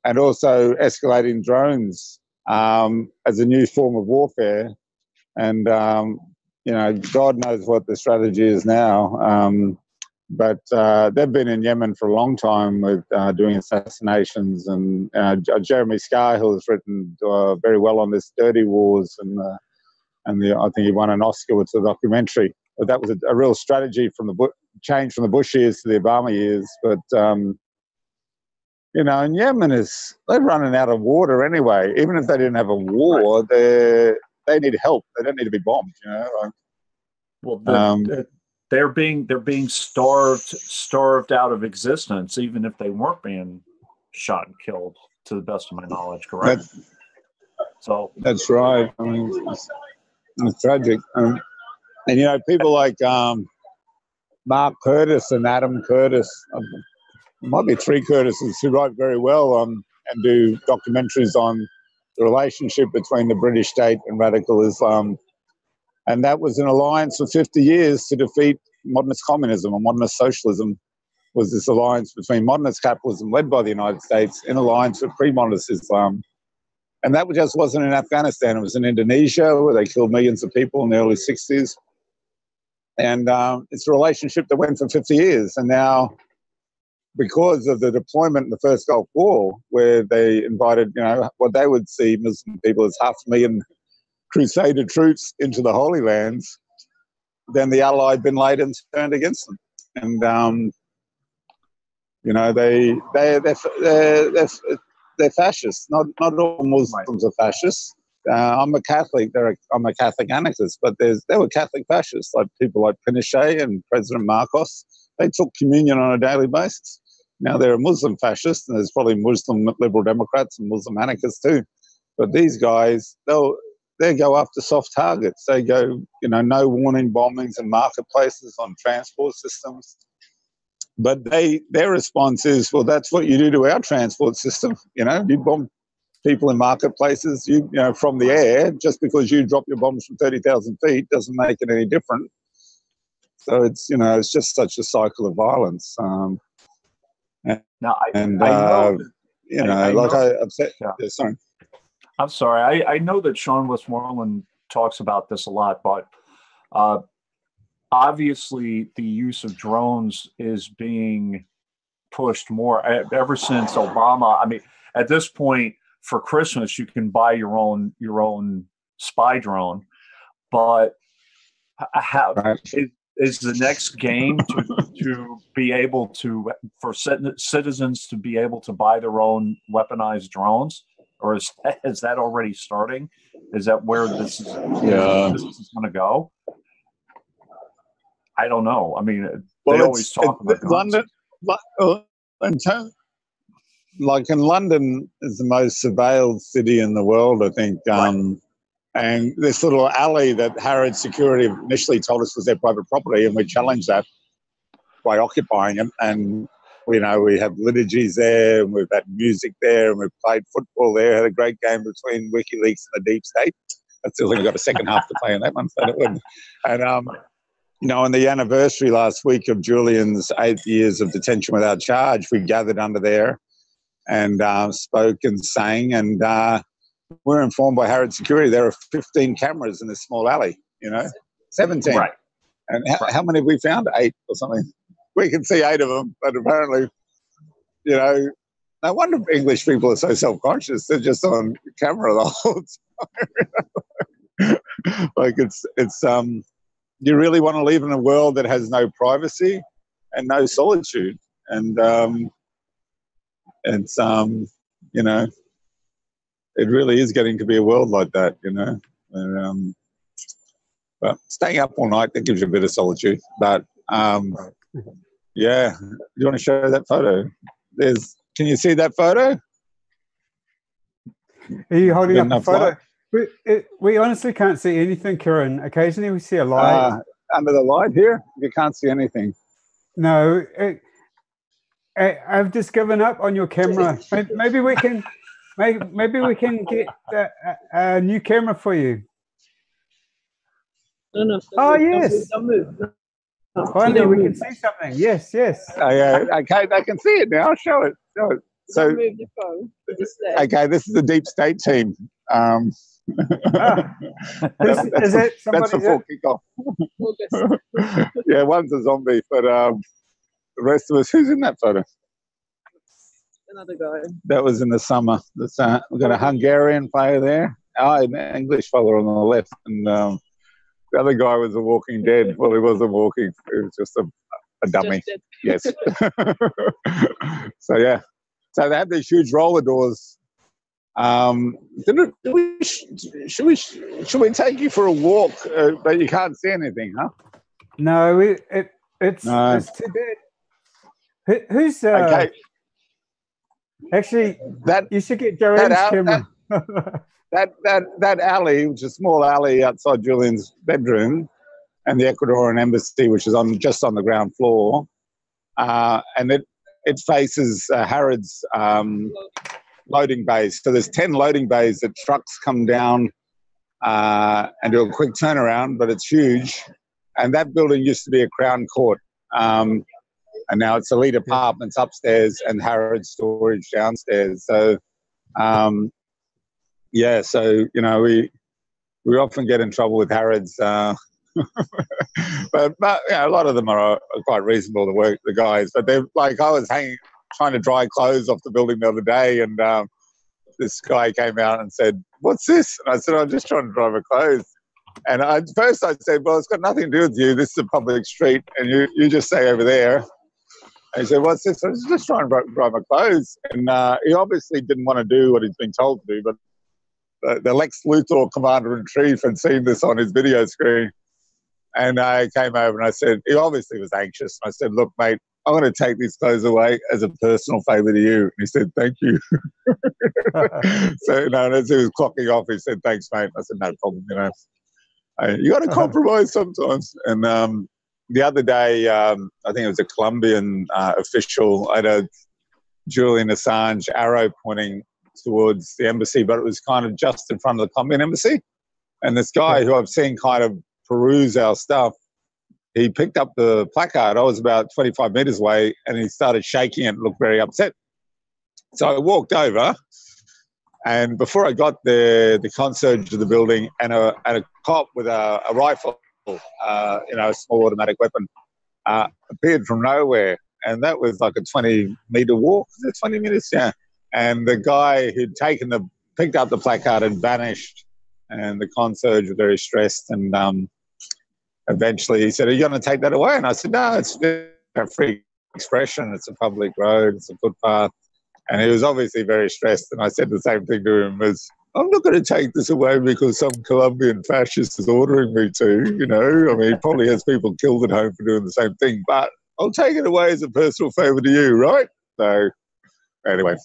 And also escalating drones as a new form of warfare. And, God knows what the strategy is now. But they've been in Yemen for a long time with doing assassinations. And Jeremy Scahill has written very well on this, Dirty Wars. And I think he won an Oscar with the documentary. But that was a real strategy from the change from the Bush years to the Obama years. But, in Yemen they're running out of water anyway. Even if they didn't have a war, they need help. They don't need to be bombed, They're being starved out of existence, even if they weren't being shot and killed, to the best of my knowledge, correct? That's right. I mean, it's tragic. And people like Mark Curtis and Adam Curtis, might be three Curtises, who write very well and do documentaries on the relationship between the British state and radical Islam. And that was an alliance for 50 years to defeat modernist communism, or modernist socialism was this alliance between modernist capitalism led by the United States in alliance with pre-modernist Islam. And that just wasn't in Afghanistan. It was in Indonesia, where they killed millions of people in the early 60s. And it's a relationship that went for 50 years. And now, because of the deployment in the first Gulf War, where they invited, what they would see Muslim people as 500,000 Crusader troops into the Holy Lands, then the Allied bin Laden turned against them. And, they're fascists. Not all Muslims are fascists. I'm a Catholic. I'm a Catholic anarchist, but there were Catholic fascists, like people like Pinochet and President Marcos. They took communion on a daily basis. Now they're a Muslim fascist, and there's probably Muslim liberal Democrats and Muslim anarchists too. But these guys, they go after soft targets. They go, no warning bombings in marketplaces, on transport systems. But their response is, well, that's what you do to our transport system. You bomb people in marketplaces, from the air. Just because you drop your bombs from 30,000 feet doesn't make it any different. So it's just such a cycle of violence. I'm sorry. I know that Sean Westmoreland talks about this a lot, but obviously the use of drones is being pushed more ever since Obama. I mean, at this point, for Christmas, you can buy your own spy drone, but how is the next game to be able to, for citizens to be able to buy their own weaponized drones? Or is that already starting? Is that where this is going to go? I don't know. I mean, they always talk about London. In London is the most surveilled city in the world, I think. And this little alley that Harrods Security initially told us was their private property, and we challenged that by occupying it. And we have liturgies there, and we've had music there, and we've played football there. Had a great game between WikiLeaks and the Deep State. That's still got a second half to play in that one. And on the anniversary last week of Julian's 8 years of detention without charge, we gathered under there and spoke and sang. And we're informed by Harrods Security there are 15 cameras in this small alley. 17. Right. And how many have we found? 8 or something. We can see 8 of them, but apparently, you know, no wonder English people are so self-conscious. They're just on camera the whole time. Like it's you really want to live in a world that has no privacy and no solitude, and it's you know, it really is getting to be a world like that, you know. And, but staying up all night, that gives you a bit of solitude. But yeah, you want to show that photo? Can you see that photo? Are you holding up a photo? We honestly can't see anything, Kieran. Occasionally we see a light. Under the light here, you can't see anything. No, I've just given up on your camera. Maybe we can get a new camera for you. No. Oh, yes. Don't move. No, finally, we can see something. Yes. Okay, I can see it now. Show it. So, don't move the phone. Okay, this is the deep state team. Is it somebody? That's before kickoff. Yeah, one's a zombie, but the rest of us, who's in that photo? Another guy. That was in the summer. We've got a Hungarian player there. An English fella on the left, and the other guy was a Walking Dead. Well, he wasn't walking; he was just a dummy. Yes. So yeah, so they had these huge roller doors. Should we take you for a walk? But you can't see anything, huh? No, it's too bad. Who's okay? Actually, you should get Joanne's camera. That alley, which is a small alley outside Julian's bedroom, and the Ecuadorian embassy, which is just on the ground floor, and it faces Harrods loading bays. So there's 10 loading bays that trucks come down and do a quick turnaround, but it's huge. And that building used to be a Crown Court, and now it's Elite Apartments upstairs and Harrods storage downstairs. So. Yeah, so, you know, we often get in trouble with Harrods, but you know, a lot of them are quite reasonable to work, the guys. But they're like, I was trying to dry clothes off the building the other day, and this guy came out and said, "What's this?" And I said, "I'm just trying to dry my clothes." And at first I said, "Well, it's got nothing to do with you. This is a public street, and you just stay over there." And he said, "What's this?" I was just trying to dry my clothes. And he obviously didn't want to do what he's been told to do, but the Lex Luthor Commander-in-Chief had seen this on his video screen. And I came over and I said, he obviously was anxious. And I said, "Look, mate, I'm going to take these clothes away as a personal favour to you." And he said, "Thank you." So, you know, and as he was clocking off, he said, "Thanks, mate." I said, "No problem, you know. You got to compromise sometimes." And the other day, I think it was a Colombian official, had a Julian Assange arrow pointing towards the embassy, but it was kind of just in front of the Colombian embassy. And this guy who I've seen kind of peruse our stuff, he picked up the placard. I was about 25 meters away, and he started shaking and looked very upset. So I walked over, and before I got there, the concierge of the building and a cop with a rifle, you know, a small automatic weapon, appeared from nowhere. And that was like a 20-meter walk. Is it 20 minutes? Yeah. And the guy who'd picked up the placard and vanished, and the concierge was very stressed. And eventually he said, "Are you going to take that away?" And I said, "No, it's a free expression. It's a public road. It's a footpath." And he was obviously very stressed. And I said the same thing to him as, "I'm not going to take this away because some Colombian fascist is ordering me to, you know. I mean, he probably has people killed at home for doing the same thing, but I'll take it away as a personal favour to you, right?" So anyway.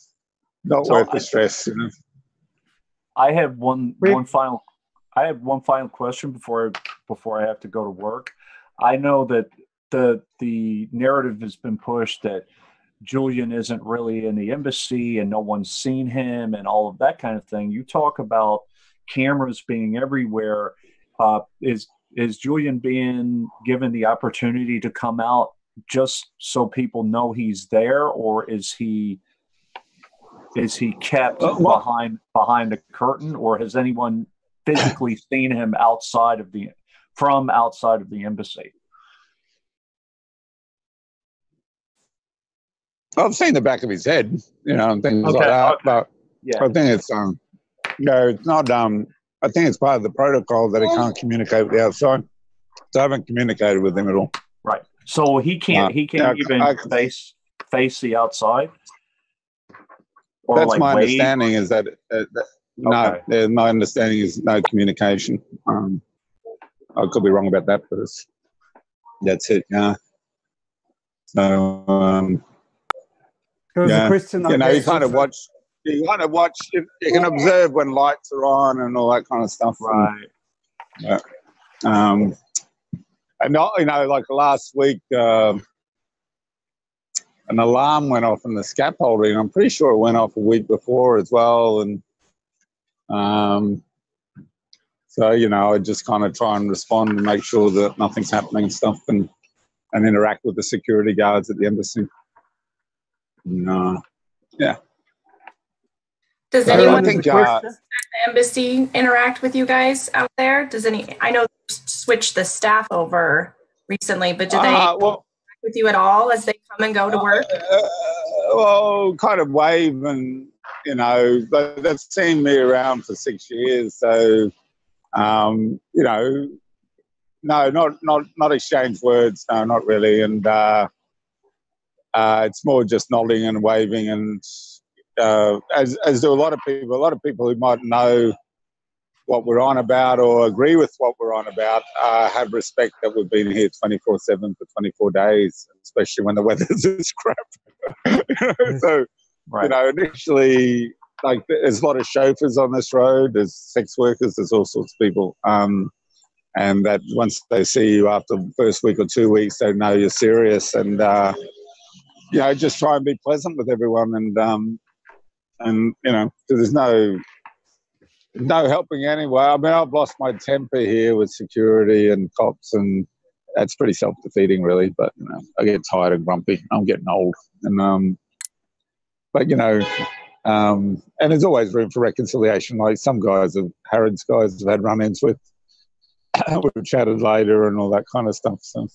Not worth the stress. You know? I have one final question before I have to go to work. I know that the narrative has been pushed that Julian isn't really in the embassy and no one's seen him and all of that kind of thing. You talk about cameras being everywhere. Is Julian being given the opportunity to come out just so people know he's there, or is he kept behind the curtain, or has anyone physically seen him outside of the embassy? I've seen the back of his head, and things like that. Okay. But Yeah. I think it's it's not. I think it's part of the protocol that he can't communicate with the outside. So I haven't communicated with him at all. Right. So he can't. He can't even face the outside. Or that's like my wave? Understanding. Is that no? Okay. My understanding is no communication. I could be wrong about that, but that's it. Yeah. So There was a question. you kind of watch. You can observe when lights are on and all that kind of stuff. Right. And like last week, an alarm went off in the scaffolding. I'm pretty sure it went off a week before as well. And so I just kind of try and respond and make sure that nothing's happening and stuff, and interact with the security guards at the embassy. Yeah. Does So anyone I think, at the embassy interact with you guys out there? I know they switched the staff over recently, but do they interact with you at all as they come and go to work? Kind of wave, and but they've seen me around for 6 years, so no, not exchange words, no, not really, and it's more just nodding and waving, and as do a lot of people who might know what we're on about or agree with what we're on about, have respect that we've been here 24/7 for 24 days, especially when the weather's this crap. So, right. Initially, like, there's a lot of chauffeurs on this road, there's sex workers, there's all sorts of people. And that once they see you after the first week or 2 weeks, they know you're serious, and, just try and be pleasant with everyone, and there's no helping anyway. I mean, I've lost my temper here with security and cops, and that's pretty self-defeating, really. But I get tired and grumpy. I'm getting old, and and there's always room for reconciliation. Like some guys Harrods guys have had run-ins with. We've chatted later and all that kind of stuff. So,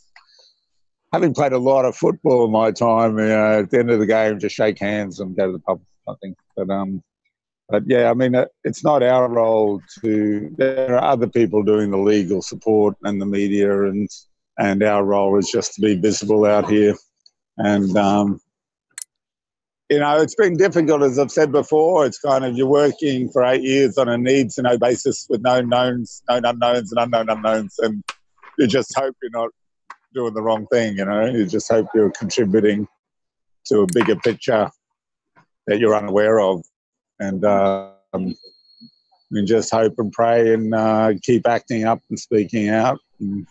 having played a lot of football in my time, at the end of the game, just shake hands and go to the pub, I think. But yeah, I mean, it's not our role to. There are other people doing the legal support and the media, and our role is just to be visible out here. And it's been difficult, as I've said before. It's kind of, you're working for 8 years on a needs-to-know basis with known knowns, known unknowns, and unknown unknowns, and you just hope you're not doing the wrong thing. You just hope you're contributing to a bigger picture that you're unaware of. And we just hope and pray and keep acting up and speaking out. And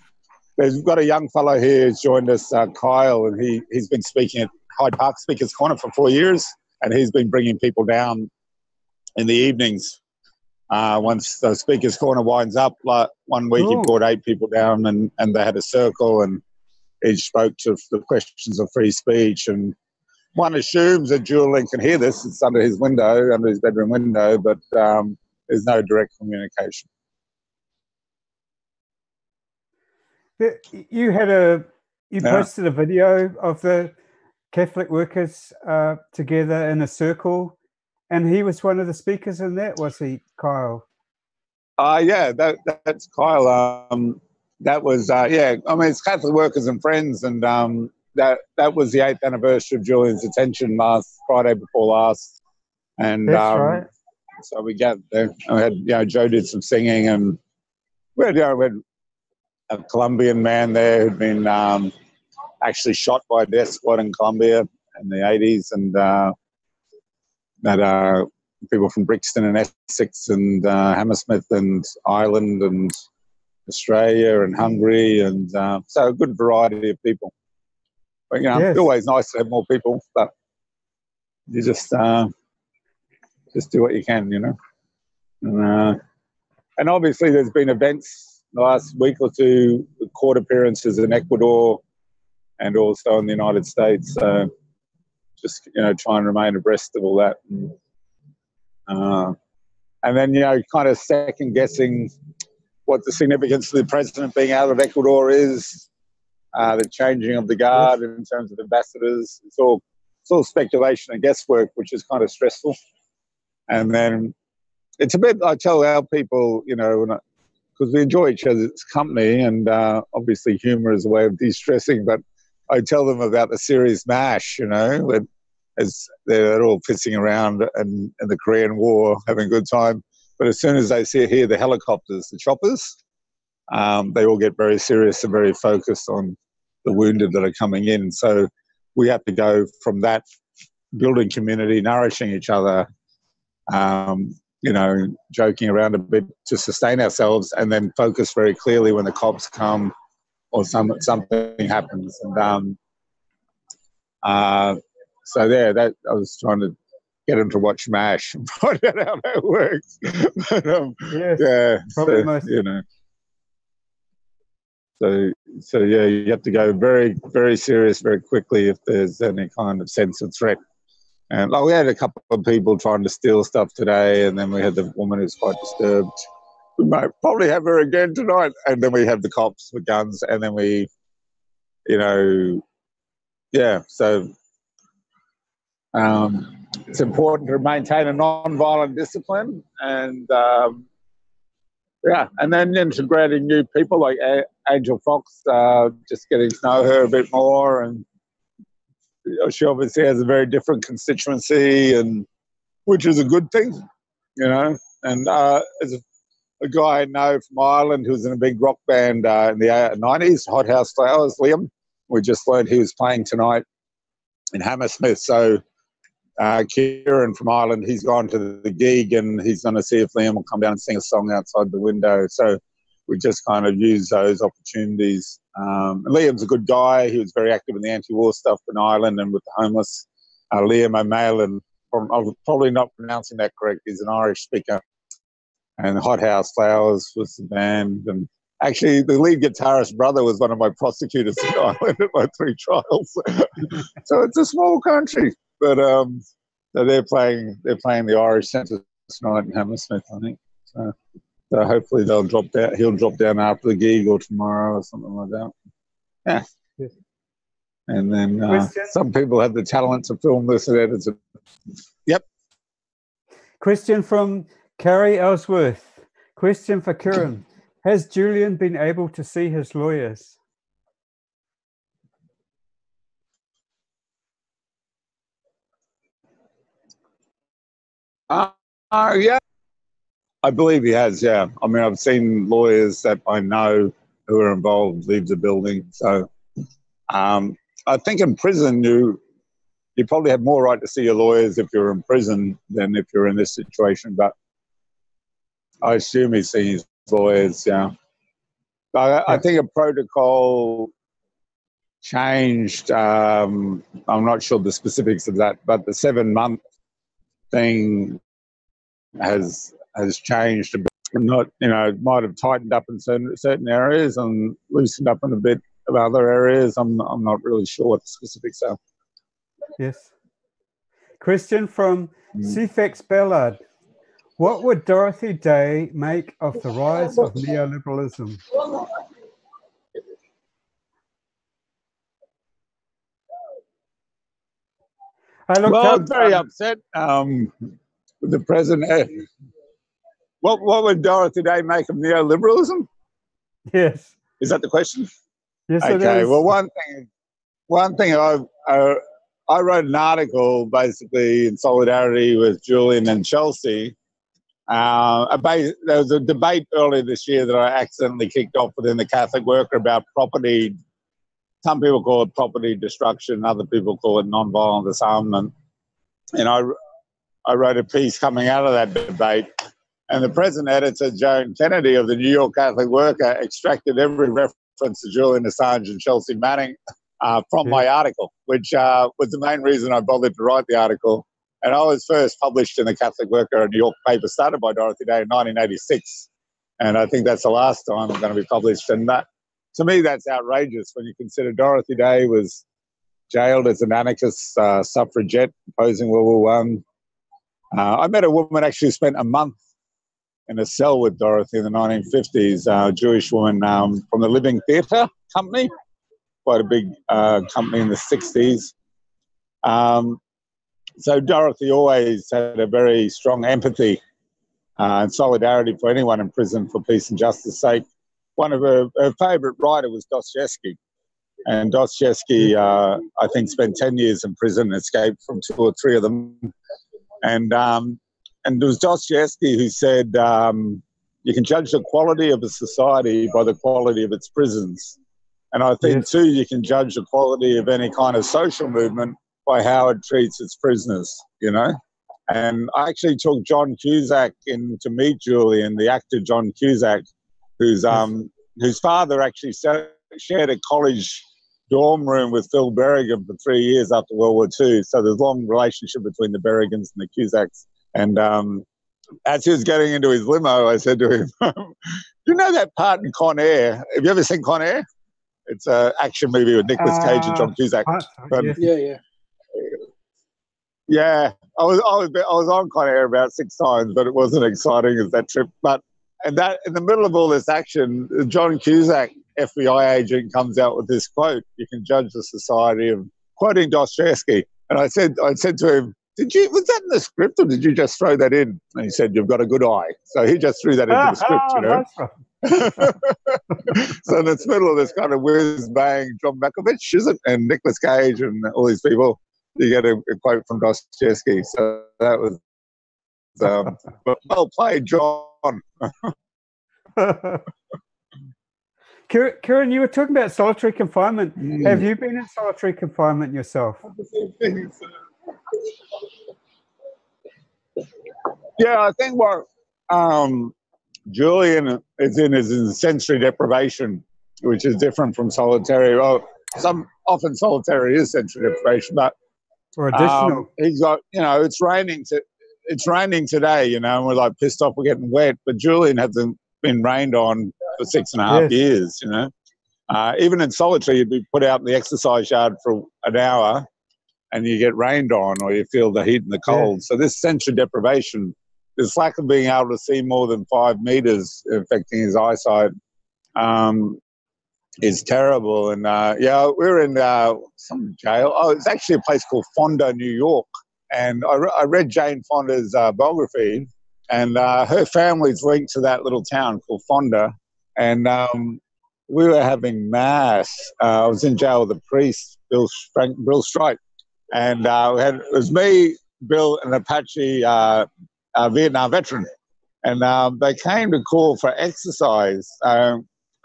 we've got a young fellow here who's joined us, Kyle, and he's been speaking at Hyde Park Speakers Corner for 4 years, and he's been bringing people down in the evenings. Once the Speakers Corner winds up, like 1 week he brought 8 people down, and they had a circle, and each spoke to the questions of free speech. And one assumes that Julian can hear this. It's under his window, under his bedroom window, but there's no direct communication. You posted a video of the Catholic workers together in a circle, and he was one of the speakers in that, was he, Kyle? Yeah, that's Kyle. That was, I mean, it's Catholic Workers and Friends, and that was the 8th anniversary of Julian's detention last Friday before last. And that's right. So we got there. We had, Joe did some singing, and we had a Colombian man there who'd been actually shot by a death squad in Colombia in the 80s, and that people from Brixton and Essex and Hammersmith and Ireland and Australia and Hungary, and so a good variety of people. But it's always nice to have more people, but you just do what you can, and obviously there's been events the last week or two, court appearances in Ecuador and also in the United States. So just, try and remain abreast of all that. And then, kind of second guessing what the significance of the president being out of Ecuador is, the changing of the guard in terms of ambassadors. It's all it's all speculation and guesswork, which is kind of stressful. And then it's a bit, I tell our people, you know, because we enjoy each other's company, and obviously humour is a way of de-stressing, but I tell them about the series MASH, you know, as they're all pissing around in the Korean War, having a good time. But as soon as they hear the helicopters, the choppers, they all get very serious and very focused on the wounded that are coming in. So we have to go from that building community, nourishing each other, you know, joking around a bit to sustain ourselves, and then focus very clearly when the cops come or something happens. And so there, that I was trying to get him to watch MASH and find out how that works. But, yes, yeah, probably so, most. you know. So yeah, you have to go very, very serious very quickly if there's any kind of sense of threat. And like, we had a couple of people trying to steal stuff today, and then we had the woman who's quite disturbed. We might probably have her again tonight. And then we have the cops with guns, and then we, you know, yeah. So it's important to maintain a non-violent discipline, and yeah, and then integrating new people like Angel Fox, just getting to know her a bit more, and she obviously has a very different constituency, and which is a good thing, you know. And as a guy I know from Ireland who was in a big rock band in the 90s, Hot House Flowers, Liam, we just learned he was playing tonight in Hammersmith. So Kieran from Ireland, he's gone to the gig, and he's going to see if Liam will come down and sing a song outside the window. So we just kind of use those opportunities. Liam's a good guy. He was very active in the anti-war stuff in Ireland and with the homeless. Liam O'Malley, I'm probably not pronouncing that correct, he's an Irish speaker. And Hot House Flowers was the band. And actually, the lead guitarist's brother was one of my prosecutors in Ireland at my 3 trials. So it's a small country. But so they're playing the Irish Centre tonight in Hammersmith, I think. So hopefully he'll drop down after the gig or tomorrow or something like that. Yeah. Yes. And then some people have the talent to film this and edit it. Yep. Question from Carrie Ellsworth. Question for Kieran. Has Julian been able to see his lawyers? Yeah. I believe he has, yeah. I mean, I've seen lawyers that I know who are involved leave the building. So I think in prison you probably have more right to see your lawyers if you're in prison than if you're in this situation. But I assume he sees lawyers, yeah. I think a protocol changed. I'm not sure the specifics of that, but the 7-month thing has changed a bit. Not, you know, it might have tightened up in certain areas and loosened up in a bit of other areas. I'm not really sure what the specifics are. Yes. Question from Cephx Ballard. What would Dorothy Day make of the rise of neoliberalism? Well, I'm very upset with the president. What would Dorothy Day make of neoliberalism? Yes. Is that the question? Yes, okay. It is. Well, one thing I wrote an article basically in solidarity with Julian and Chelsea. There was a debate earlier this year that I accidentally kicked off within the Catholic Worker about property. Some people call it property destruction, other people call it non-violent disarmament. And I wrote a piece coming out of that debate. And the present editor, Joan Kennedy of the New York Catholic Worker, extracted every reference to Julian Assange and Chelsea Manning from my article, which was the main reason I bothered to write the article. And I was first published in the Catholic Worker, a New York paper started by Dorothy Day in 1986. And I think that's the last time I'm going to be published. And that, to me, that's outrageous when you consider Dorothy Day was jailed as an anarchist suffragette opposing World War I. I met a woman actually who spent a month in a cell with Dorothy in the 1950s, a Jewish woman from the Living Theatre Company, quite a big company in the 60s. So Dorothy always had a very strong empathy and solidarity for anyone in prison for peace and justice sake. One of her favourite writer was Dostoevsky. And Dostoevsky, I think, spent 10 years in prison, escaped from 2 or 3 of them. And it was Dostoevsky who said, you can judge the quality of a society by the quality of its prisons. And I think, too, you can judge the quality of any kind of social movement by how it treats its prisoners, you know. And I actually took John Cusack in to meet Julian, the actor John Cusack, whose father actually shared a college dorm room with Phil Berrigan for 3 years after World War II. So there's a long relationship between the Berrigans and the Cusacks. And as he was getting into his limo, I said to him, you know that part in Con Air? Have you ever seen Con Air? It's an action movie with Nicolas Cage and John Cusack. Yeah, I was on Con Air about 6 times, but it wasn't exciting as that trip. But in the middle of all this action, John Cusack, FBI agent, comes out with this quote: "You can judge the society of," quoting Dostoevsky. And I said to him, was that in the script, or did you just throw that in? And he said, "You've got a good eye." So he just threw that into the script, you know. So in the middle of this kind of whiz-bang John Malkovich, is it? And Nicolas Cage and all these people, you get a quote from Dostoevsky. So that was well played, John. Kieran, you were talking about solitary confinement. Have you been in solitary confinement yourself? Yeah, I think what Julian is in sensory deprivation, which is different from solitary. Well, often solitary is sensory deprivation, but or additional. He's got, you know, it's raining today, you know, and we're like pissed off we're getting wet, but Julian hasn't been rained on for 6.5 years, you know. Even in solitary, you'd be put out in the exercise yard for an hour and you get rained on, or you feel the heat and the cold. So this sensory deprivation, this lack of being able to see more than 5 meters affecting his eyesight, is terrible. And we were in some jail. Oh, it's actually a place called Fonda, New York. And I read Jane Fonda's biography, and her family's linked to that little town called Fonda. And we were having mass. I was in jail with a priest, Bill Strite. And it was me, Bill, and Apache Vietnam veteran. And they came to call for exercise.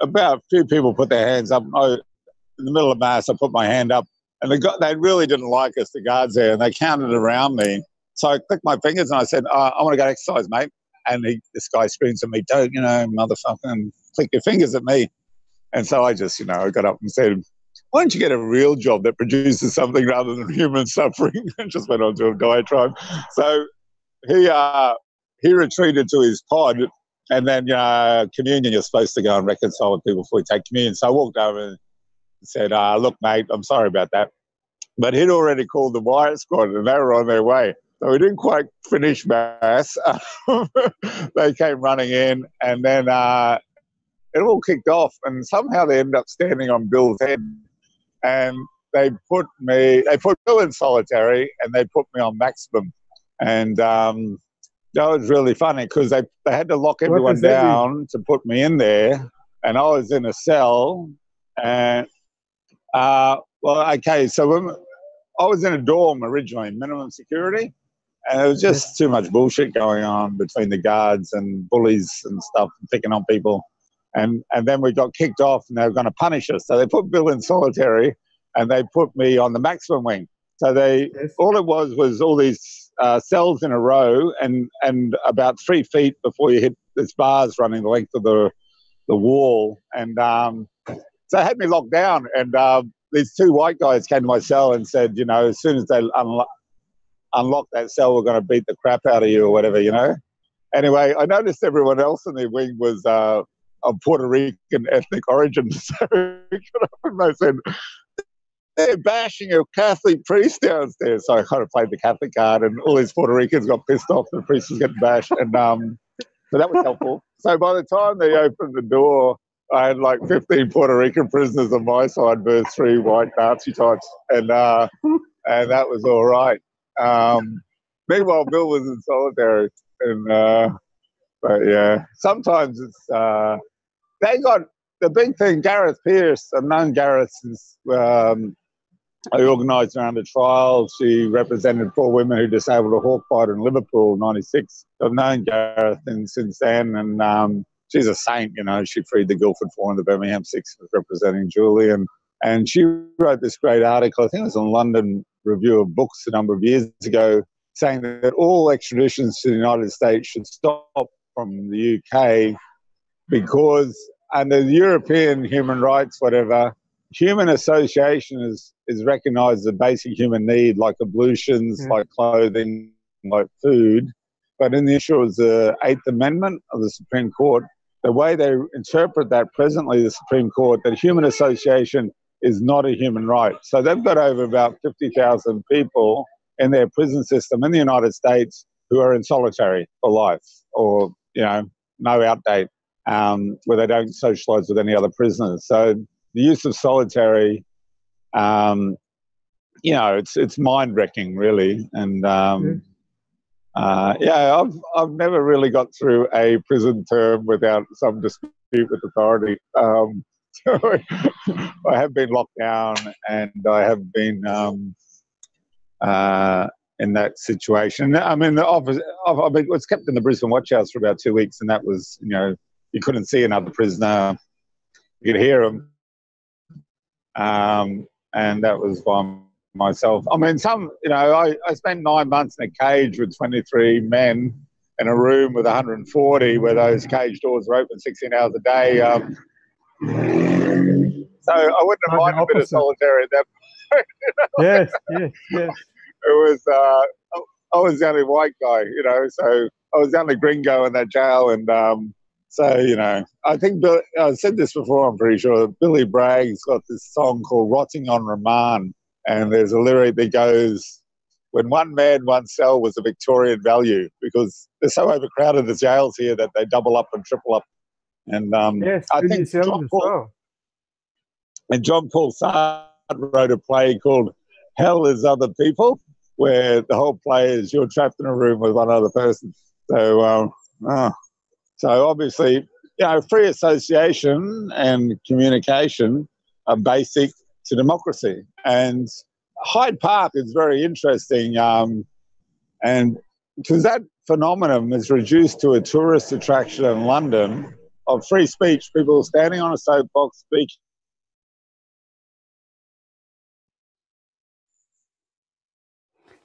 About a few people put their hands up. In the middle of mass, I put my hand up. And they really didn't like us, the guards there, and they counted around me. So I clicked my fingers and I said, I want to go exercise, mate. And this guy screams at me, "Don't, you know, motherfucker," and click your fingers at me. And so I just, you know, I got up and said, "Why don't you get a real job that produces something rather than human suffering?" And just went on to a diatribe. So he retreated to his pod, and then communion, you're supposed to go and reconcile with people before you take communion. So I walked over and said, "Look, mate, I'm sorry about that." But he'd already called the riot squad and they were on their way. So we didn't quite finish mass. They came running in, and then it all kicked off, and somehow they ended up standing on Bill's head. And they put Bill in solitary, and they put me on maximum. And that was really funny because they had to lock everyone down to put me in there, and I was in a cell. And so when I was in a dorm originally, minimum security, and there was just too much bullshit going on between the guards and bullies and stuff, and picking on people. And then we got kicked off, and they were going to punish us. So they put Bill in solitary, and they put me on the maximum wing. So all it was all these cells in a row, and about 3 feet before you hit this bars running the length of the wall. And so they had me locked down, and these 2 white guys came to my cell and said, you know, as soon as they unlock that cell, we're going to beat the crap out of you or whatever, you know. Anyway, I noticed everyone else in the wing was of Puerto Rican ethnic origin. So I said, "They're bashing a Catholic priest downstairs." So I kind of played the Catholic card, and all these Puerto Ricans got pissed off the priest was getting bashed. And so that was helpful. So by the time they opened the door, I had like 15 Puerto Rican prisoners on my side versus 3 white Nazi types. And and that was all right. Meanwhile, Bill was in solitary, and but yeah, sometimes it's they got the big thing. Gareth Pearce, I've known Gareth since I organised around a trial. She represented 4 women who disabled a hawk fighter in Liverpool in '96. I've known Gareth since then, and she's a saint. You know, she freed the Guildford 4 and the Birmingham 6 representing Julian. And she wrote this great article, I think it was in London Review of Books a number of years ago, saying that all extraditions to the United States should stop from the UK because under the European human rights, whatever, human association is recognised as a basic human need, like ablutions, like clothing, like food. But in the issue of the 8th Amendment of the Supreme Court, the way they interpret that presently, the Supreme Court, that human association is not a human right. So they've got over about 50,000 people in their prison system in the United States who are in solitary for life, or, you know, no outdate, where they don't socialise with any other prisoners. So the use of solitary, you know, it's mind-wrecking, really. And yeah, I've never really got through a prison term without some dispute with authority. So I have been locked down, and I have been in that situation. I mean, I was kept in the Brisbane Watch House for about 2 weeks, and that was, you know, you couldn't see another prisoner, you could hear them, and that was by myself. I mean, you know, I spent 9 months in a cage with 23 men in a room with 140, where those cage doors were open 16 hours a day. So I wouldn't have minded a bit of solitary at that point. Yes. It was, I was the only white guy, you know, so I was the only gringo in that jail. And so, you know, I think, I said this before, I'm pretty sure, Billy Bragg's got this song called Rotting on Remand. And there's a lyric that goes, when one man, one cell was a Victorian value, because they're so overcrowded, the jails here, that they double up and triple up. And yes, I think John Paul Sartre wrote a play called Hell is Other People, where the whole play is you're trapped in a room with one other person. So, so obviously, you know, free association and communication are basic to democracy. And Hyde Park is very interesting, and because that phenomenon is reduced to a tourist attraction in London of free speech, people standing on a soapbox speaking.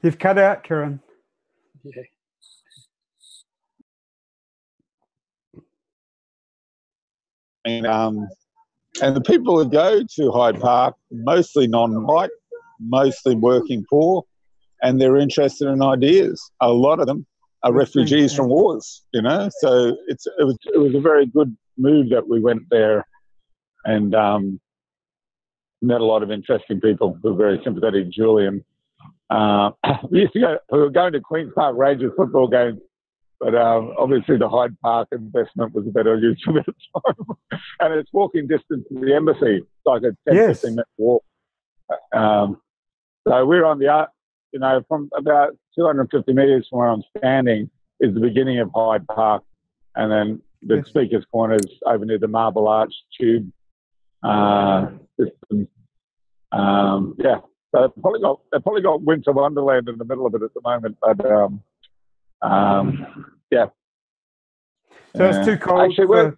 You've cut out, Kieran. Yeah. And the people who go to Hyde Park, mostly non-white, mostly working poor, and they're interested in ideas. A lot of them are refugees from wars, you know. So it was a very good move that we went there, and met a lot of interesting people who were very sympathetic to Julian. We were going to Queen's Park Rangers football games, but obviously the Hyde Park investment was a better use of its time. And it's walking distance to the embassy. It's like a 10-15-minute walk. So we're on the, you know, from about 250 metres from where I'm standing is the beginning of Hyde Park. And then the Speaker's Corner is over near the Marble Arch tube system. Yeah. So they've probably got Winter Wonderland in the middle of it at the moment, but yeah. So it's too cold. Actually,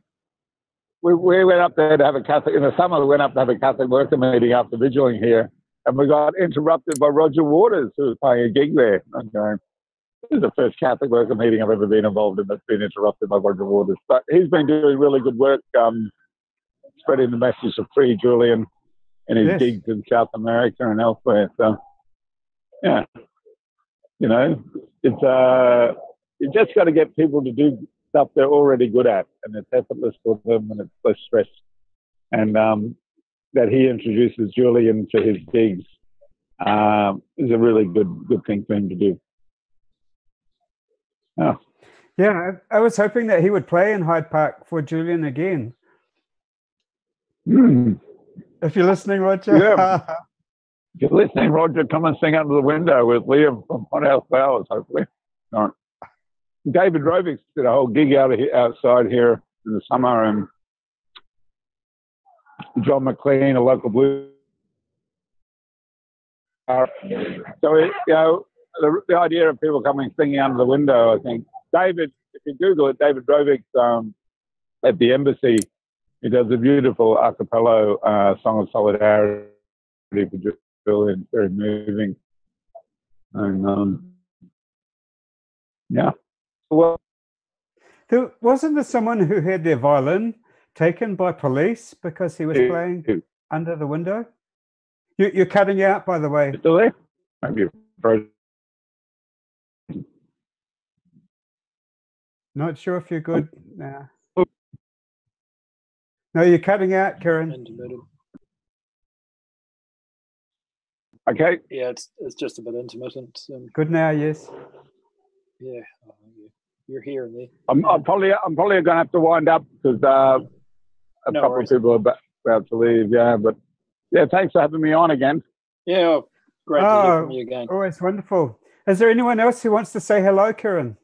we went up there to have a Catholic, in the summer we went up to have a Catholic worker meeting after vigiling here, and we got interrupted by Roger Waters, who was playing a gig there. Okay. This is the first Catholic worker meeting I've ever been involved in that's been interrupted by Roger Waters. But he's been doing really good work, spreading the message of free Julian in his gigs in South America and elsewhere. So, yeah, you know, it's you just got to get people to do stuff they're already good at, and it's effortless for them, and it's less stress. And that he introduces Julian to his gigs is a really good thing for him to do. Oh. Yeah, I was hoping that he would play in Hyde Park for Julian again. If you're listening, Roger. Yeah. If you're listening, Roger, come and sing under the window with Liam from Hot House Flowers, hopefully. All right. David Rovics did a whole gig outside here in the summer, and John McLean, a local blues. So, the idea of people coming singing under the window, I think. David, if you Google it, David Rovics at the Embassy, he does a beautiful a cappella song of solidarity for Julian, very moving. And, yeah. Well, wasn't there someone who had their violin taken by police because he was playing under the window? You're cutting out, by the way. Still there? Maybe frozen. Not sure if you're good now. No, you're cutting out, Kieran. Okay. Yeah, it's just a bit intermittent. Good now, yes. Yeah, you're here and there. I'm probably going to have to wind up because a couple of people are about to leave. Yeah, but yeah, thanks for having me on again. Yeah, great to hear from you again. Always wonderful. Is there anyone else who wants to say hello, Kieran?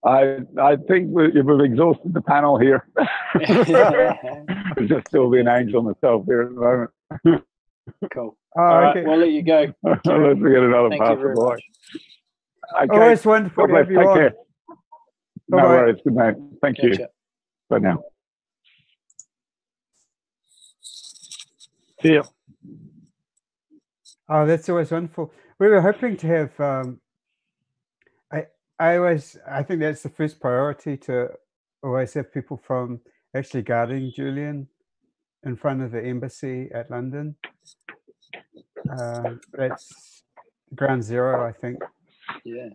I think we've exhausted the panel here. I'm just still being an angel myself here at the moment. Cool. All right, we'll let you go. Let's get another pass of boy. Okay. Always wonderful to have you on. Care. No worries. Good night. Thank you. Bye now. See you. Oh, that's always wonderful. We were hoping to have. I think that's the first priority, to always have people from actually guarding Julian in front of the embassy at London. That's ground zero, I think. Yeah.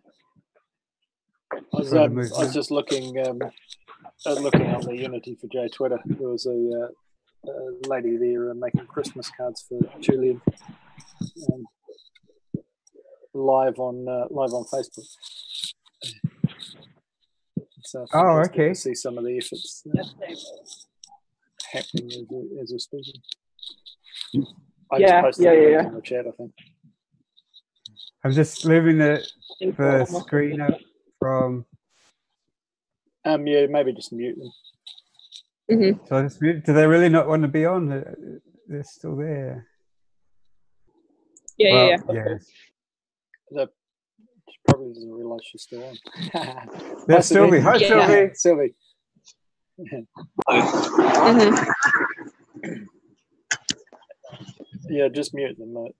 I was just looking on the Unity for J Twitter. There was a lady there making Christmas cards for Julian, live on Facebook. So okay. To see some of the efforts happening as we're speaking. I just posted it in the chat, I think. I'm just leaving the screen up from. Yeah, maybe just mute them. Mm-hmm. So I just mute. Do they really not want to be on? They're still there. Yeah. She probably doesn't realise she's still on. There's Sylvie. Hi, Sylvie. Sylvie. Yeah, just mute them, mate.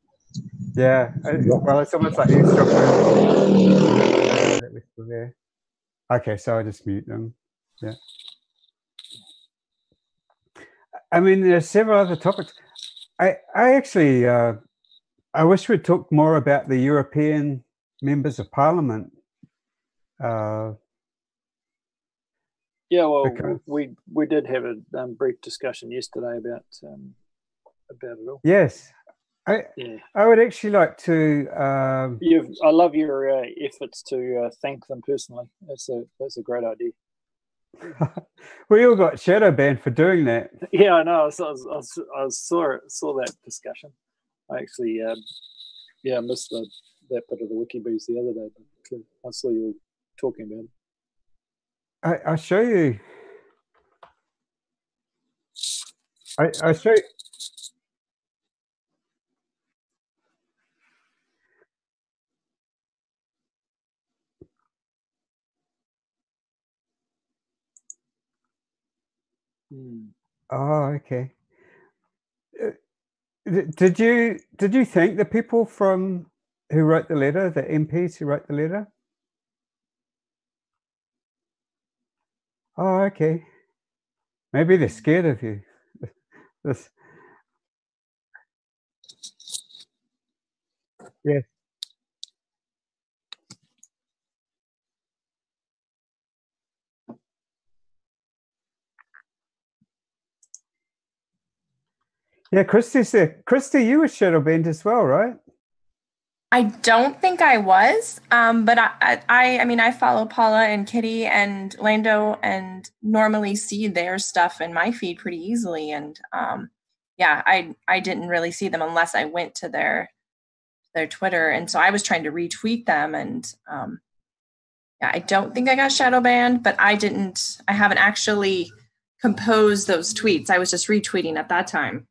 Yeah. Well, it's almost like eavesdropping. That we're still there. Okay, so I just mute them. Yeah. I mean, there's several other topics. I actually I wish we'd talk more about the European members of Parliament. Yeah, well, we did have a brief discussion yesterday about it all. Yes, I would actually like to. I love your efforts to thank them personally. That's a great idea. We all got shadow banned for doing that. Yeah, I know. I saw that discussion. I actually missed that bit of the WikiBees the other day, but I saw you talking about it. I'll show you. I'll show you. Oh, okay. Did you thank the people who wrote the letter, the MPs who wrote the letter? Oh, okay. Maybe they're scared of you. Yes. Yeah, Christy's there. Christy, you were shadow banned as well, right? I don't think I was, but I mean, I follow Paula and Kitty and Lando and normally see their stuff in my feed pretty easily. And I didn't really see them unless I went to their their Twitter. And so I was trying to retweet them, and yeah, I don't think I got shadow banned, but I haven't actually composed those tweets. I was just retweeting at that time.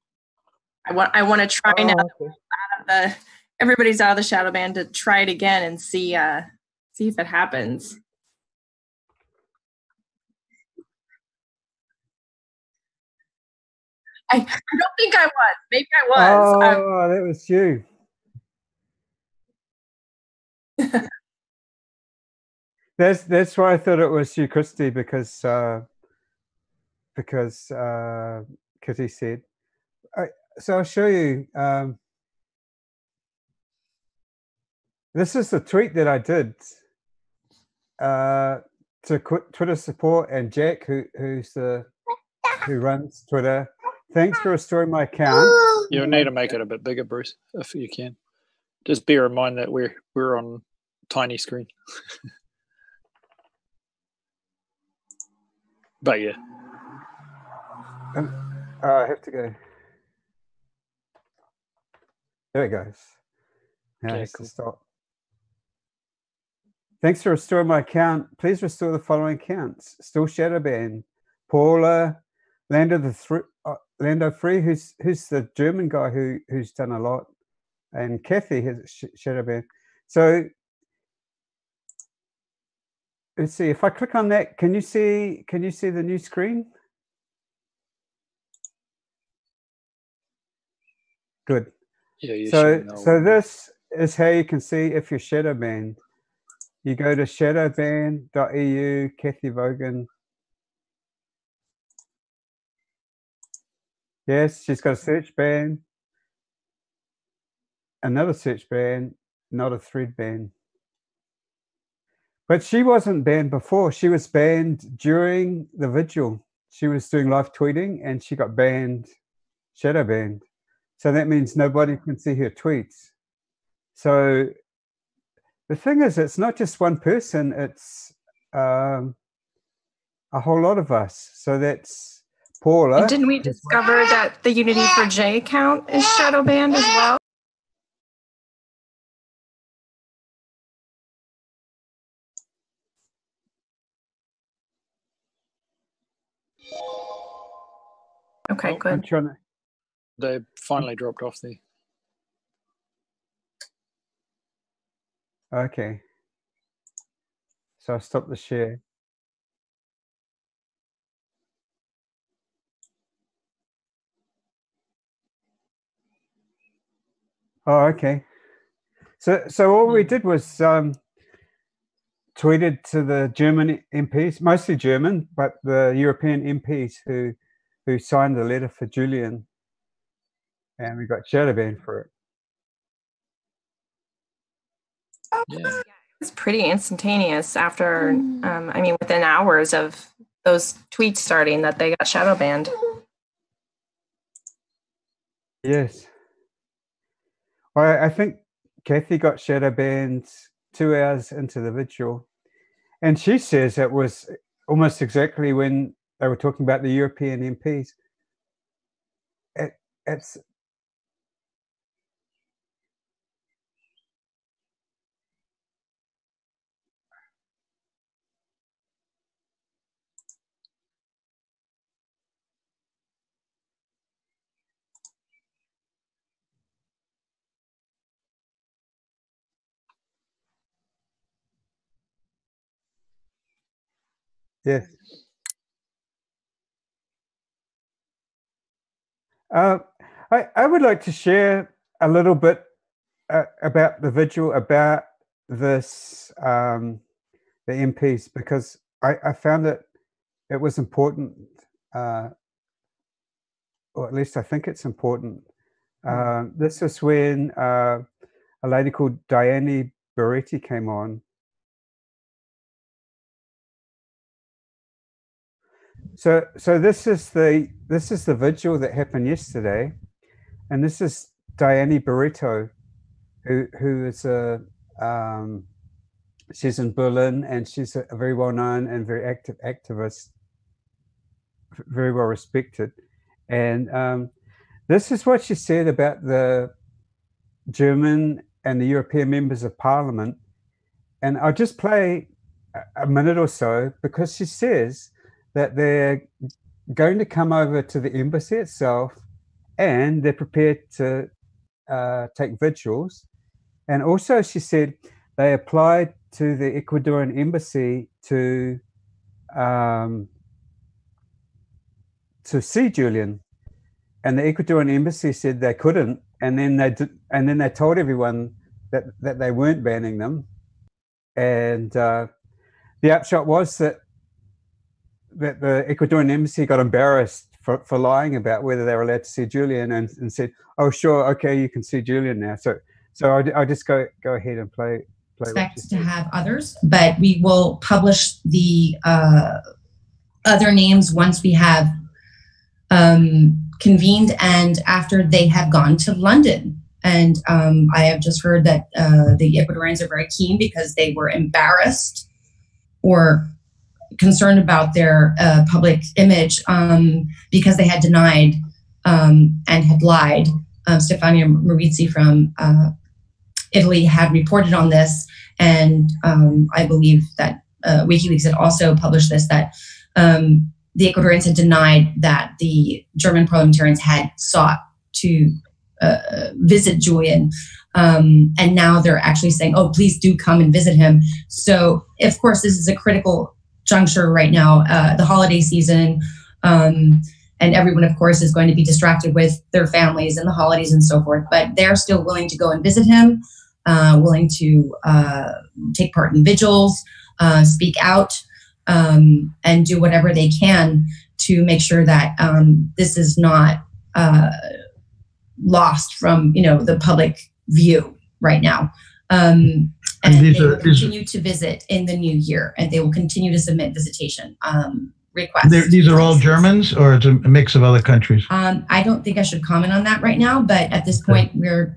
I want to try now. Okay. Everybody's out of the shadow ban to try it again and see if it happens. I don't think I was. Maybe I was. Oh, that was you. That's why I thought it was you, Christy, because Kitty said. So I'll show you. This is the tweet that I did to Twitter support and Jack, who runs Twitter. Thanks for restoring my account. You'll need to make it a bit bigger, Bruce, if you can. Just bear in mind that we're on tiny screen. But yeah. I have to go. There it goes. Now I have to stop. Thanks for restoring my account. Please restore the following accounts. Still shadow banned. Paula, Lando Free, who's the German guy who's done a lot, and Kathy has shadow banned. So let's see. If I click on that, can you see the new screen? Good. Yeah. So this is how you can see if you're shadow banned. You go to shadowban.eu, Kathy Vogan. Yes, she's got a search ban, another search ban, not a thread ban. But she wasn't banned before. She was banned during the vigil. She was doing live tweeting and she got banned, shadow banned. So that means nobody can see her tweets. So the thing is, it's not just one person, it's a whole lot of us. So that's Paula. And didn't we discover that the Unity for J account is shadow banned as well? Okay, good. They finally dropped off there. Okay. So I stopped the share. Oh, okay. So all we did was tweeted to the German MPs, mostly German, but the European MPs who signed the letter for Julian, and we got shadow banned for it. Yeah. It's pretty instantaneous after, I mean, within hours of those tweets starting that they got shadow banned. Yes. Well, I think Kathy got shadow banned 2 hours into the vigil. And she says it was almost exactly when they were talking about the European MPs. It's yes. I would like to share a little bit about the vigil, about this, the MPs, because I found it was important, or at least I think it's important. This is when a lady called Diane Beretti came on. So this is the vigil that happened yesterday, and this is Diane Barreto, who is she's in Berlin, and she's a very well known and very active activist, very well respected, and this is what she said about the German and the European members of parliament. And I'll just play a minute or so, because she says that they're going to come over to the embassy itself, and they're prepared to take vigils. And also she said they applied to the Ecuadorian embassy to see Julian, and the Ecuadorian embassy said they couldn't, and then they told everyone that they weren't banning them. And the upshot was that the Ecuadorian embassy got embarrassed for lying about whether they were allowed to see Julian, and said, "Oh, sure, okay, you can see Julian now." So I'll just go ahead and play. Expect to have others, but we will publish the other names once we have convened and after they have gone to London. And I have just heard that the Ecuadorians are very keen because they were embarrassed or concerned about their public image because they had denied and had lied. Stefania Marizzi from Italy had reported on this, and I believe that WikiLeaks had also published this, that the Ecuadorians had denied that the German parliamentarians had sought to visit Julian, and now they're actually saying, "Oh, please do come and visit him." So, of course, this is a critical juncture right now, the holiday season, and everyone, of course, is going to be distracted with their families and the holidays and so forth. But they're still willing to go and visit him, willing to take part in vigils, speak out, and do whatever they can to make sure that this is not lost from the public view right now. And they will continue to visit in the new year, and they will continue to submit visitation requests. These are all Germans, or it's a mix of other countries? I don't think I should comment on that right now, but at this point, we're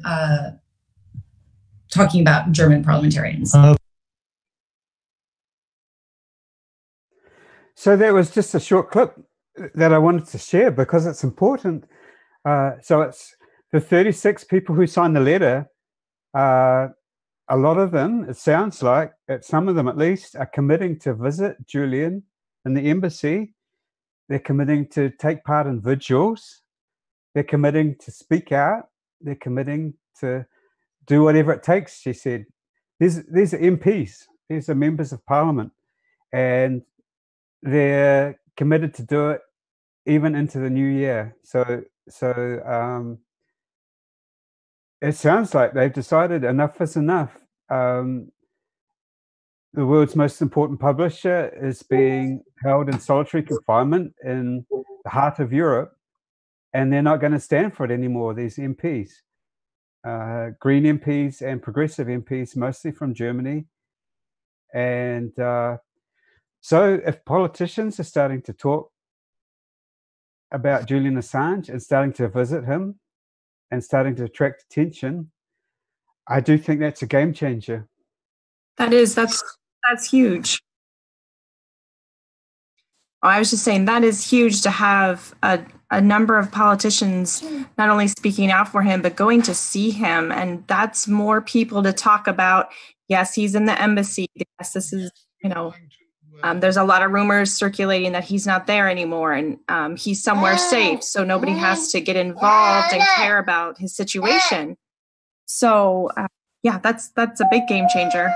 talking about German parliamentarians. So that was just a short clip that I wanted to share because it's important. So it's the 36 people who signed the letter. A lot of them, it sounds like, some of them at least, are committing to visit Julian in the embassy. They're committing to take part in vigils. They're committing to speak out. They're committing to do whatever it takes, she said. These are MPs. These are members of parliament. And they're committed to do it even into the new year. So it sounds like they've decided enough is enough. The world's most important publisher is being held in solitary confinement in the heart of Europe, and they're not going to stand for it anymore, these MPs. Green MPs and progressive MPs, mostly from Germany. And so if politicians are starting to talk about Julian Assange and starting to visit him and starting to attract attention, I do think that's a game changer. That's huge. I was just saying that is huge to have a number of politicians not only speaking out for him, but going to see him. And that's more people to talk about. Yes, he's in the embassy. Yes, this is, there's a lot of rumors circulating that he's not there anymore, and he's somewhere safe. So nobody has to get involved and care about his situation. So yeah, that's a big game changer.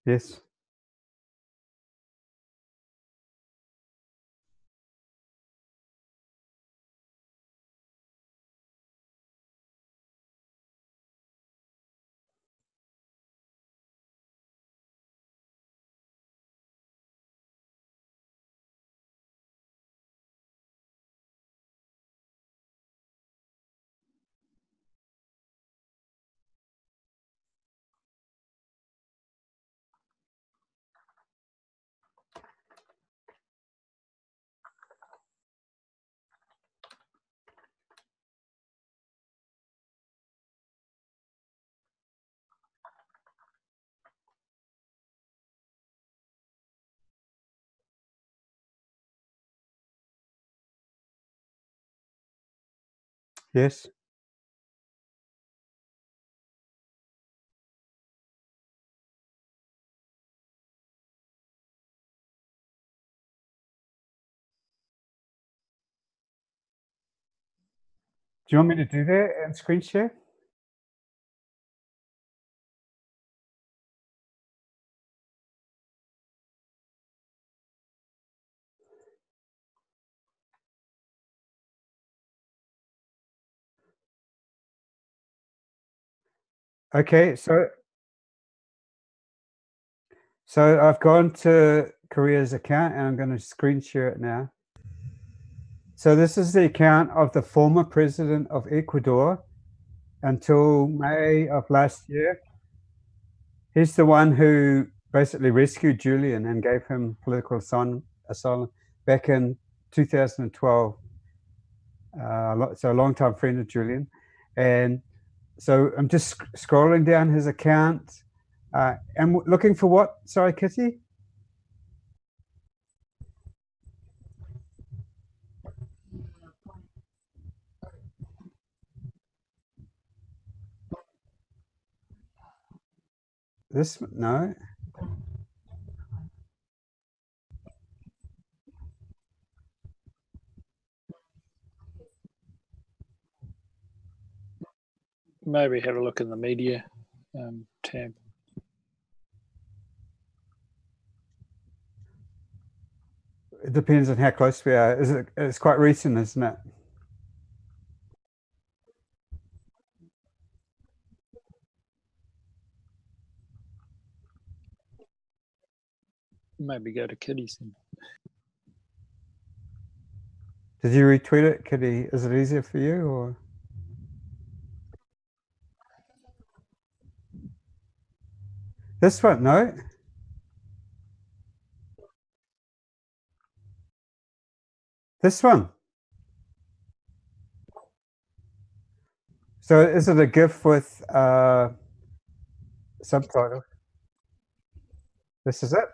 Yes. Yes. Do you want me to do that and screen share? Okay, so I've gone to Korea's account and I'm going to screen share it now. So this is the account of the former president of Ecuador until May of last year. He's the one who basically rescued Julian and gave him political asylum back in 2012. So a long-time friend of Julian. And so I'm just scrolling down his account. And looking for what? Sorry, Kitty? This, no. Maybe have a look in the media tab. It depends on how close we are. It's quite recent, isn't it? Maybe go to Kitty's. Did you retweet it, Kitty? Is it easier for you or? This one, no? This one. So is it a GIF with subtitle? This is it?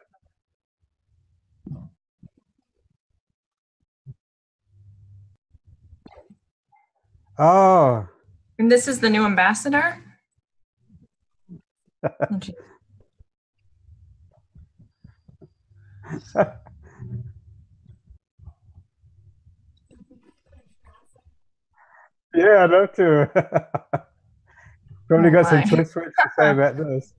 Oh. And this is the new ambassador? Yeah, I'd love to. Probably got some my. choice words to say about this.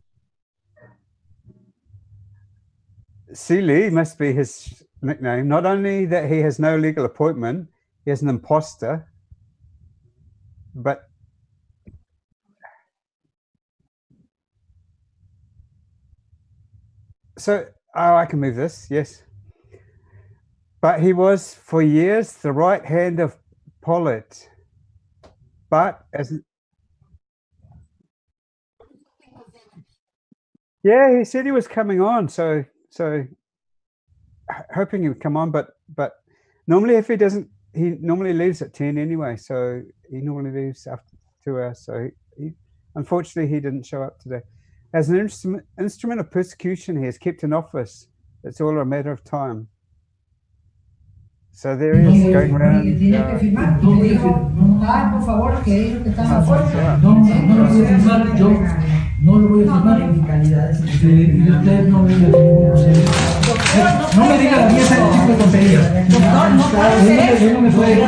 Seeley must be his nickname. Not only that he has no legal appointment, he is an imposter, but so, oh, I can move this, yes. But he was for years the right hand of Pollitt. But as yeah, he said he was coming on, so hoping he would come on, but normally if he doesn't, he normally leaves at 10 anyway, so he normally leaves after 2 hours. So he unfortunately he didn't show up today. As an instrument of persecution, he is kept in office. It's all a matter of time. So there he is going around. No lo voy a firmar en mi calidad de y usted no venga no me diga la pieza de tipo de tonterías. Doctor, no puede ser. Yo no me puedo.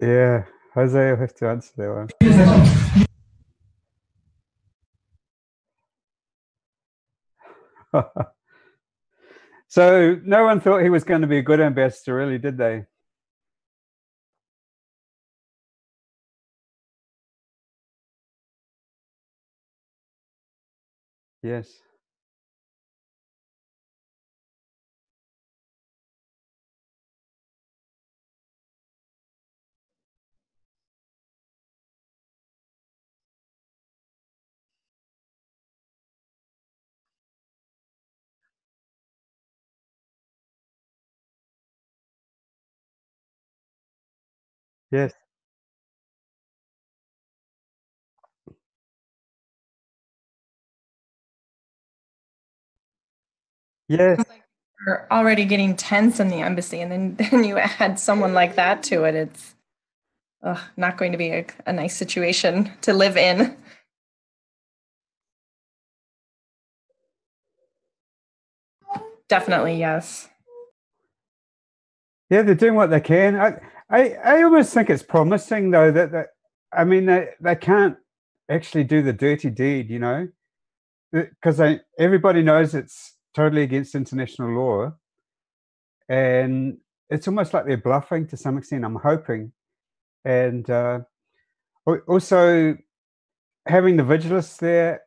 Yeah, Jose will have to answer that one. So no one thought he was going to be a good ambassador, really, did they? Yes. Yes. Yes. We're already getting tense in the embassy, and then you add someone like that to it. It's not going to be a nice situation to live in. Definitely, yes. Yeah, they're doing what they can. I almost think it's promising, though, that I mean, they can't actually do the dirty deed, you know, because everybody knows it's totally against international law, and it's almost like they're bluffing to some extent. I'm hoping, and also having the vigilists there,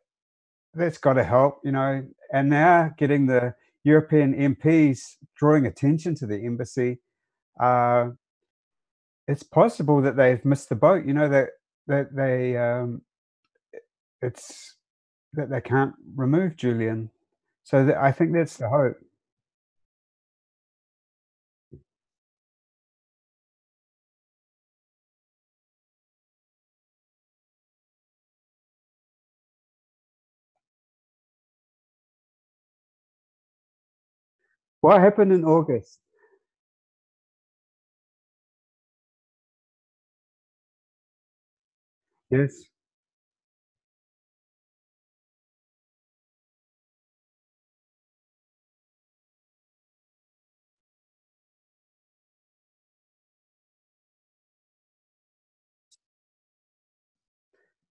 that's got to help, you know. And now getting the European MPs drawing attention to the embassy. It's possible that they've missed the boat, you know, that they it's that they can't remove Julian. So I think that's the hope. What happened in August? Yes,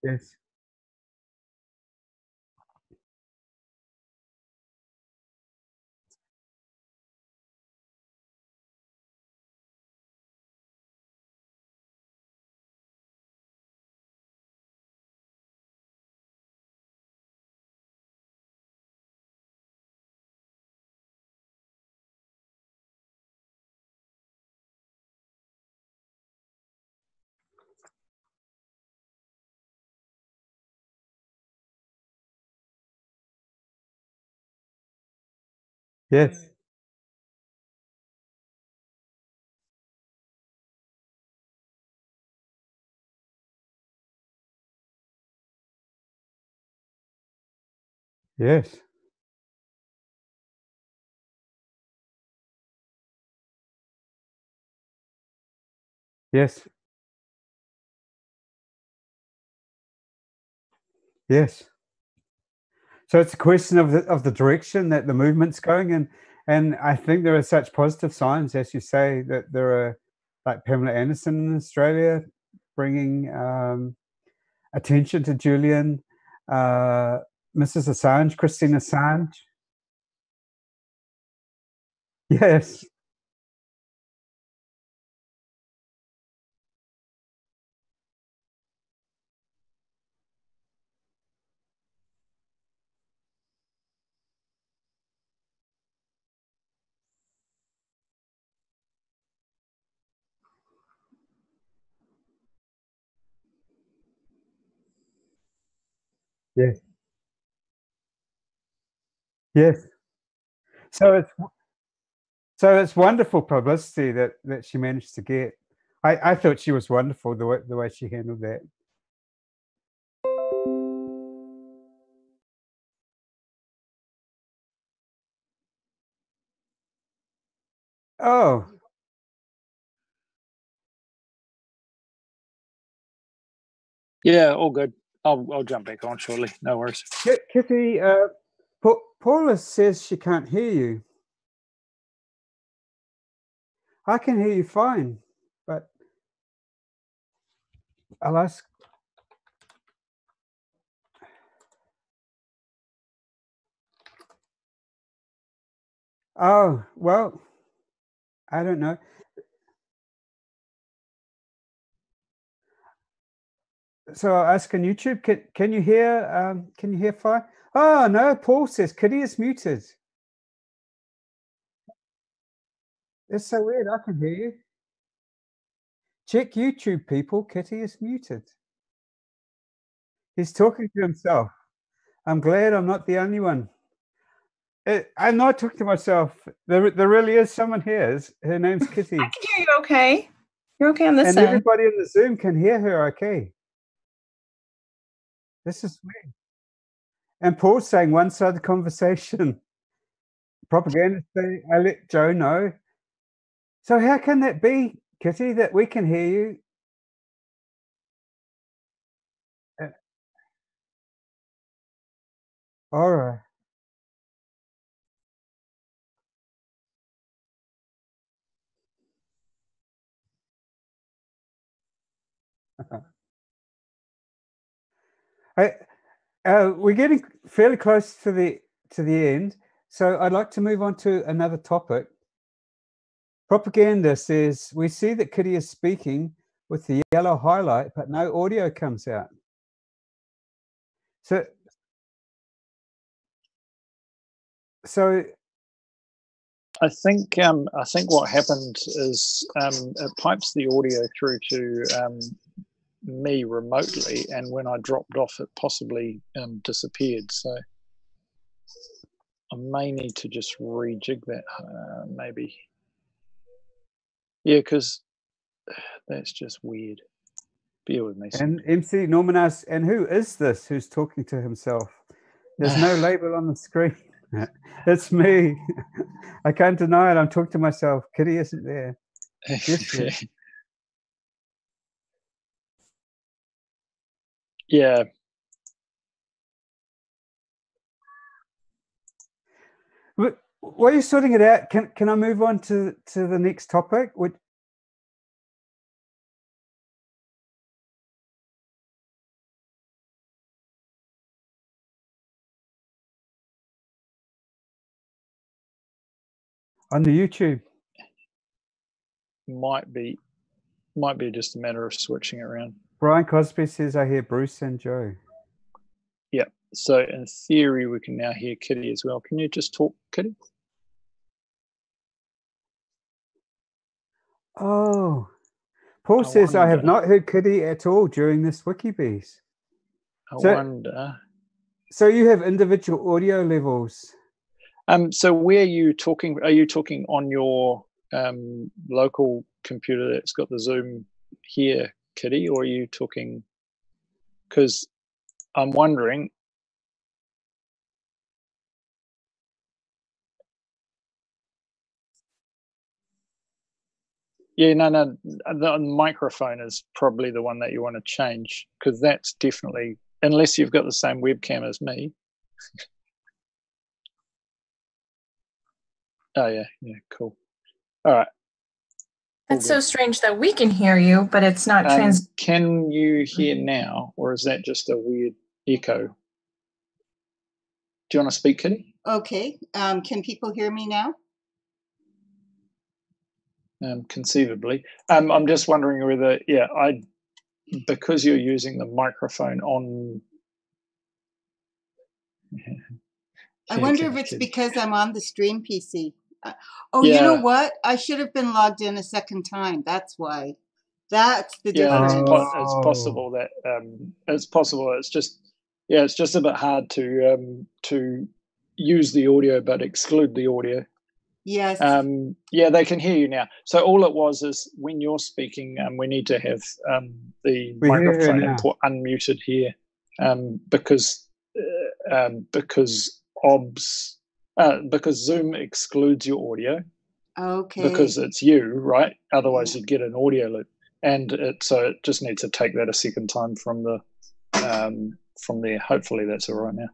yes, yes, yes, yes, yes. So it's a question of the direction that the movement's going in, and I think there are such positive signs, as you say, that there are like Pamela Anderson in Australia bringing attention to Julian, uh, Mrs. Assange, Christine Assange. Yes, yes, yes. So it's wonderful publicity that she managed to get. I thought she was wonderful the way she handled that. Oh, Yeah, all good. I'll jump back on shortly. No worries. Kitty, Paula says she can't hear you. I can hear you fine, but I'll ask. Oh, well, I don't know. So I'll ask on YouTube. Can you hear? Can you hear fine? Oh no, Paul says Kitty is muted. It's so weird. I can hear you. Check YouTube, people. Kitty is muted. He's talking to himself. I'm glad I'm not the only one. I'm not talking to myself. There really is someone here. Her name's Kitty. I can hear you okay. You're okay on this And end. everybody in the Zoom can hear her okay. This is weird. And Paul's saying one-sided conversation. propaganda thing. I let Joe know. So how can that be, Kitty, that we can hear you? All right. We're getting fairly close to the end, so I'd like to move on to another topic. Propaganda says we see that Kitty is speaking with the yellow highlight, but no audio comes out. So I think what happened is it pipes the audio through to me remotely, and when I dropped off, it possibly disappeared. So I may need to just rejig that, maybe. Yeah, because that's just weird. Bear with me. And MC Norman asks, and who is this who's talking to himself? There's no label on the screen. It's me. I can't deny it. I'm talking to myself. Kitty isn't there. Yes, yeah. But while you're sorting it out, can I move on to the next topic? On the YouTube. Might be just a matter of switching around. Brian Cosby says I hear Bruce and Joe. Yeah. So in theory, we can now hear Kitty as well. Can you just talk, Kitty? Oh, Paul says I have not heard Kitty at all during this WikiBees. I wonder. So you have individual audio levels. So where are you talking? Are you talking on your local computer that's got the Zoom here, Kitty, or are you talking? Because I'm wondering. Yeah, no. The microphone is probably the one that you want to change, because that's definitely, unless you've got the same webcam as me. Oh yeah, cool. All right. That's so strange that we can hear you, but it's not trans. Can you hear now, or is that just a weird echo? Do you want to speak, Kitty? Okay. Can people hear me now? Conceivably. I'm just wondering whether, because you're using the microphone on. I wonder if it's because I'm on the stream PC. You know what? I should have been logged in a second time. That's why. That's the difference. It's possible that it's possible. It's just a bit hard to use the audio but exclude the audio. Yes. They can hear you now. So all it was is when you're speaking, we need to have the microphone input unmuted here, because Zoom excludes your audio. Okay. Because it's you, right? Otherwise, you'd get an audio loop, and it just needs to take that a second time from there. Hopefully, that's all right now.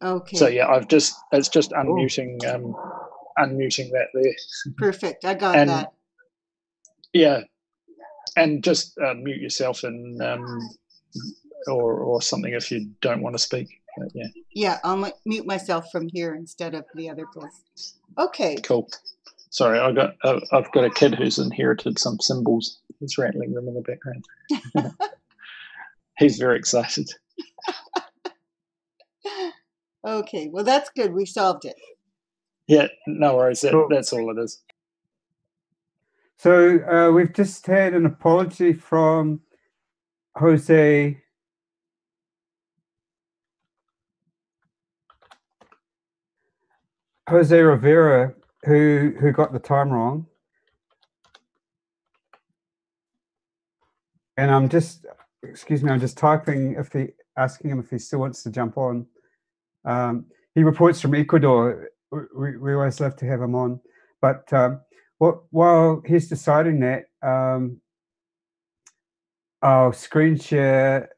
Okay. So it's just unmuting that there. Perfect. I got that. Yeah, and just mute yourself and or something if you don't want to speak. Yeah. Yeah, I'll mute myself from here instead of the other place. Okay. Cool. Sorry, I've got a kid who's inherited some symbols. He's rattling them in the background. He's very excited. Okay, well that's good. We solved it. Yeah, no worries. That's all it is. So we've just had an apology from Jose Rivera, who got the time wrong. And I'm just typing asking him if he still wants to jump on. He reports from Ecuador, we always love to have him on. But while he's deciding that, I'll screen share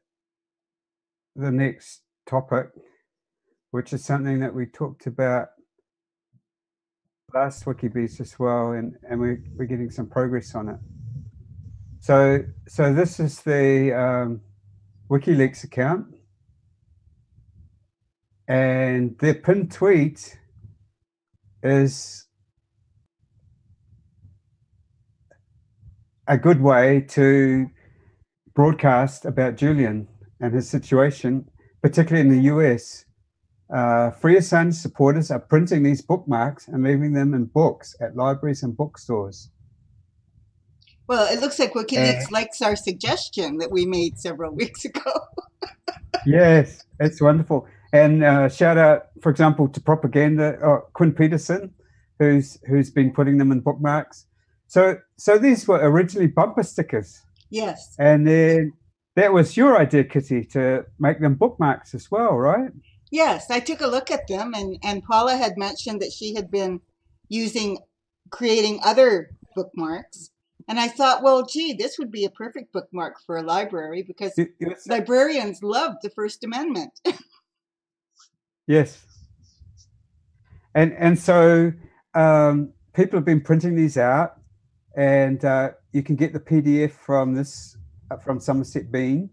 the next topic, which is something that we talked about last WikiBeast as well, and we're getting some progress on it. So this is the WikiLeaks account, and their pinned tweet is a good way to broadcast about Julian and his situation, particularly in the US. Free Assange supporters are printing these bookmarks and leaving them in books at libraries and bookstores. Well, it looks like WikiLeaks likes our suggestion that we made several weeks ago. Yes, it's wonderful. And shout out, for example, to Propaganda, Quinn Peterson, who's been putting them in bookmarks. So these were originally bumper stickers. Yes. And then that was your idea, Kitty, to make them bookmarks as well, right? Yes, I took a look at them, and Paula had mentioned that she had been creating other bookmarks. And I thought, well, gee, this would be a perfect bookmark for a library because librarians love the First Amendment. Yes. And so people have been printing these out, and you can get the PDF from Somerset Bean,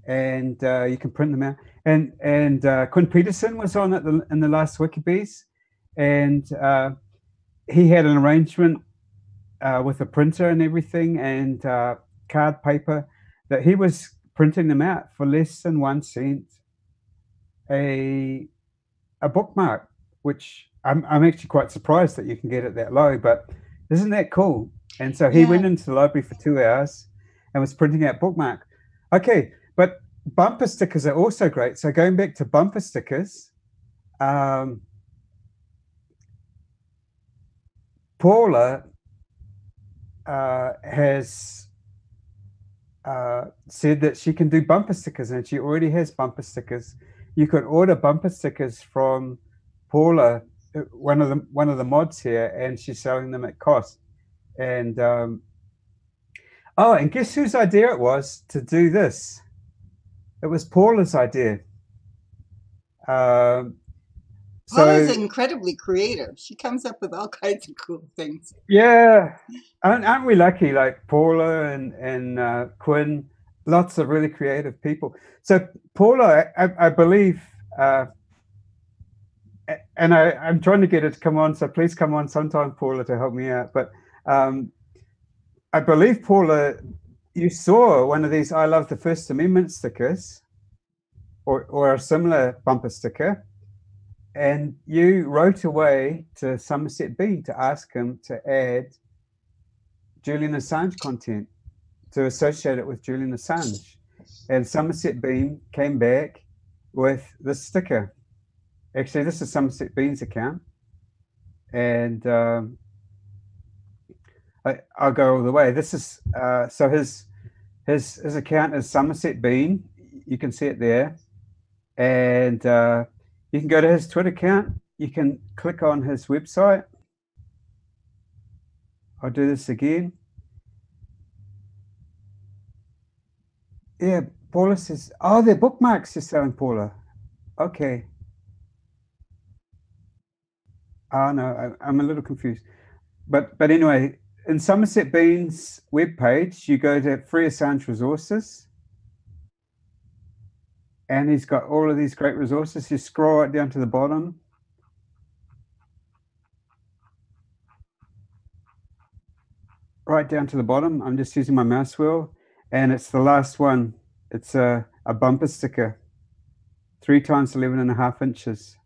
and you can print them out. And Quinn Peterson was on in the last WikiBeast, and he had an arrangement with a printer and everything, and card paper, that he was printing them out for less than 1 cent a bookmark, which I'm actually quite surprised that you can get it that low, but isn't that cool? And so he went into the library for 2 hours and was printing out bookmark. Okay, but bumper stickers are also great. So going back to bumper stickers, Paula has said that she can do bumper stickers, and she already has bumper stickers. You could order bumper stickers from Paula, one of the mods here, and she's selling them at cost. And and guess whose idea it was to do this? It was Paula's idea. Paula's incredibly creative. She comes up with all kinds of cool things. Yeah, aren't we lucky? Like Paula and Quinn, lots of really creative people. So Paula, I believe, and I'm trying to get her to come on. So please come on sometime, Paula, to help me out. But I believe, Paula, you saw one of these "I love the First Amendment" stickers, or a similar bumper sticker. And you wrote away to Somerset Bean to ask him to add Julian Assange content, to associate it with Julian Assange. And Somerset Bean came back with this sticker. Actually, this is Somerset Bean's account. And I'll go all the way. This is, so his account is Somerset Bean. You can see it there. And you can go to his Twitter account. You can click on his website. I'll do this again. Yeah, Paula says, oh, they're bookmarks you're selling, Paula. Okay. Oh, no, I'm a little confused. But anyway, in Somerset Bean's webpage, you go to Free Assange Resources. And he's got all of these great resources. You scroll right down to the bottom. Right down to the bottom. I'm just using my mouse wheel. And it's the last one. It's a bumper sticker. 3 times 11.5 inches.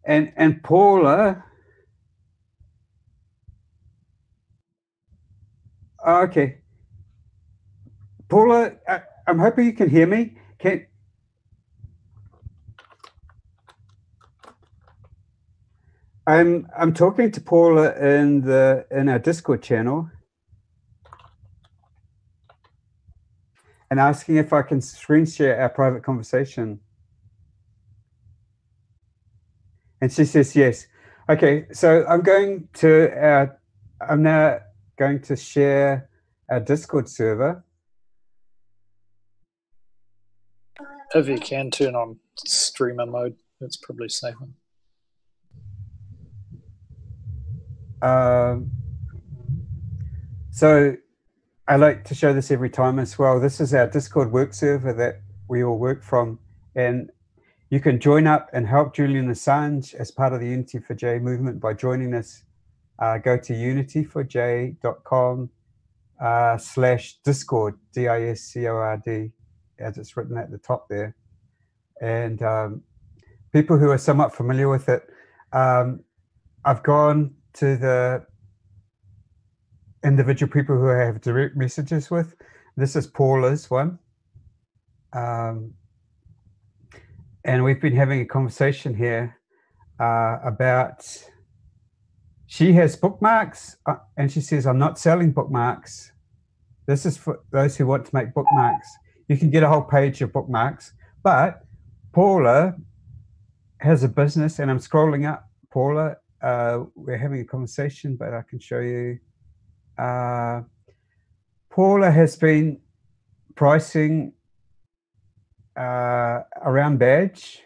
And Paula. Okay. Paula, I'm hoping you can hear me. I'm talking to Paula in our Discord channel and asking if I can screen share our private conversation. And she says yes. Okay, so I'm now going to share our Discord server. If you can turn on streamer mode, it's probably safer. So I like to show this every time as well. This is our Discord work server that we all work from, and you can join up and help Julian Assange as part of the Unity for J movement by joining us. Go to unityforj.com/Discord, DISCORD, as it's written at the top there. And people who are somewhat familiar with it, I've gone to the individual people who I have direct messages with. This is Paula's one. And we've been having a conversation here about, she has bookmarks and she says, I'm not selling bookmarks. This is for those who want to make bookmarks. You can get a whole page of bookmarks, but Paula has a business, and I'm scrolling up. Paula, we're having a conversation, but I can show you. Paula has been pricing a round badge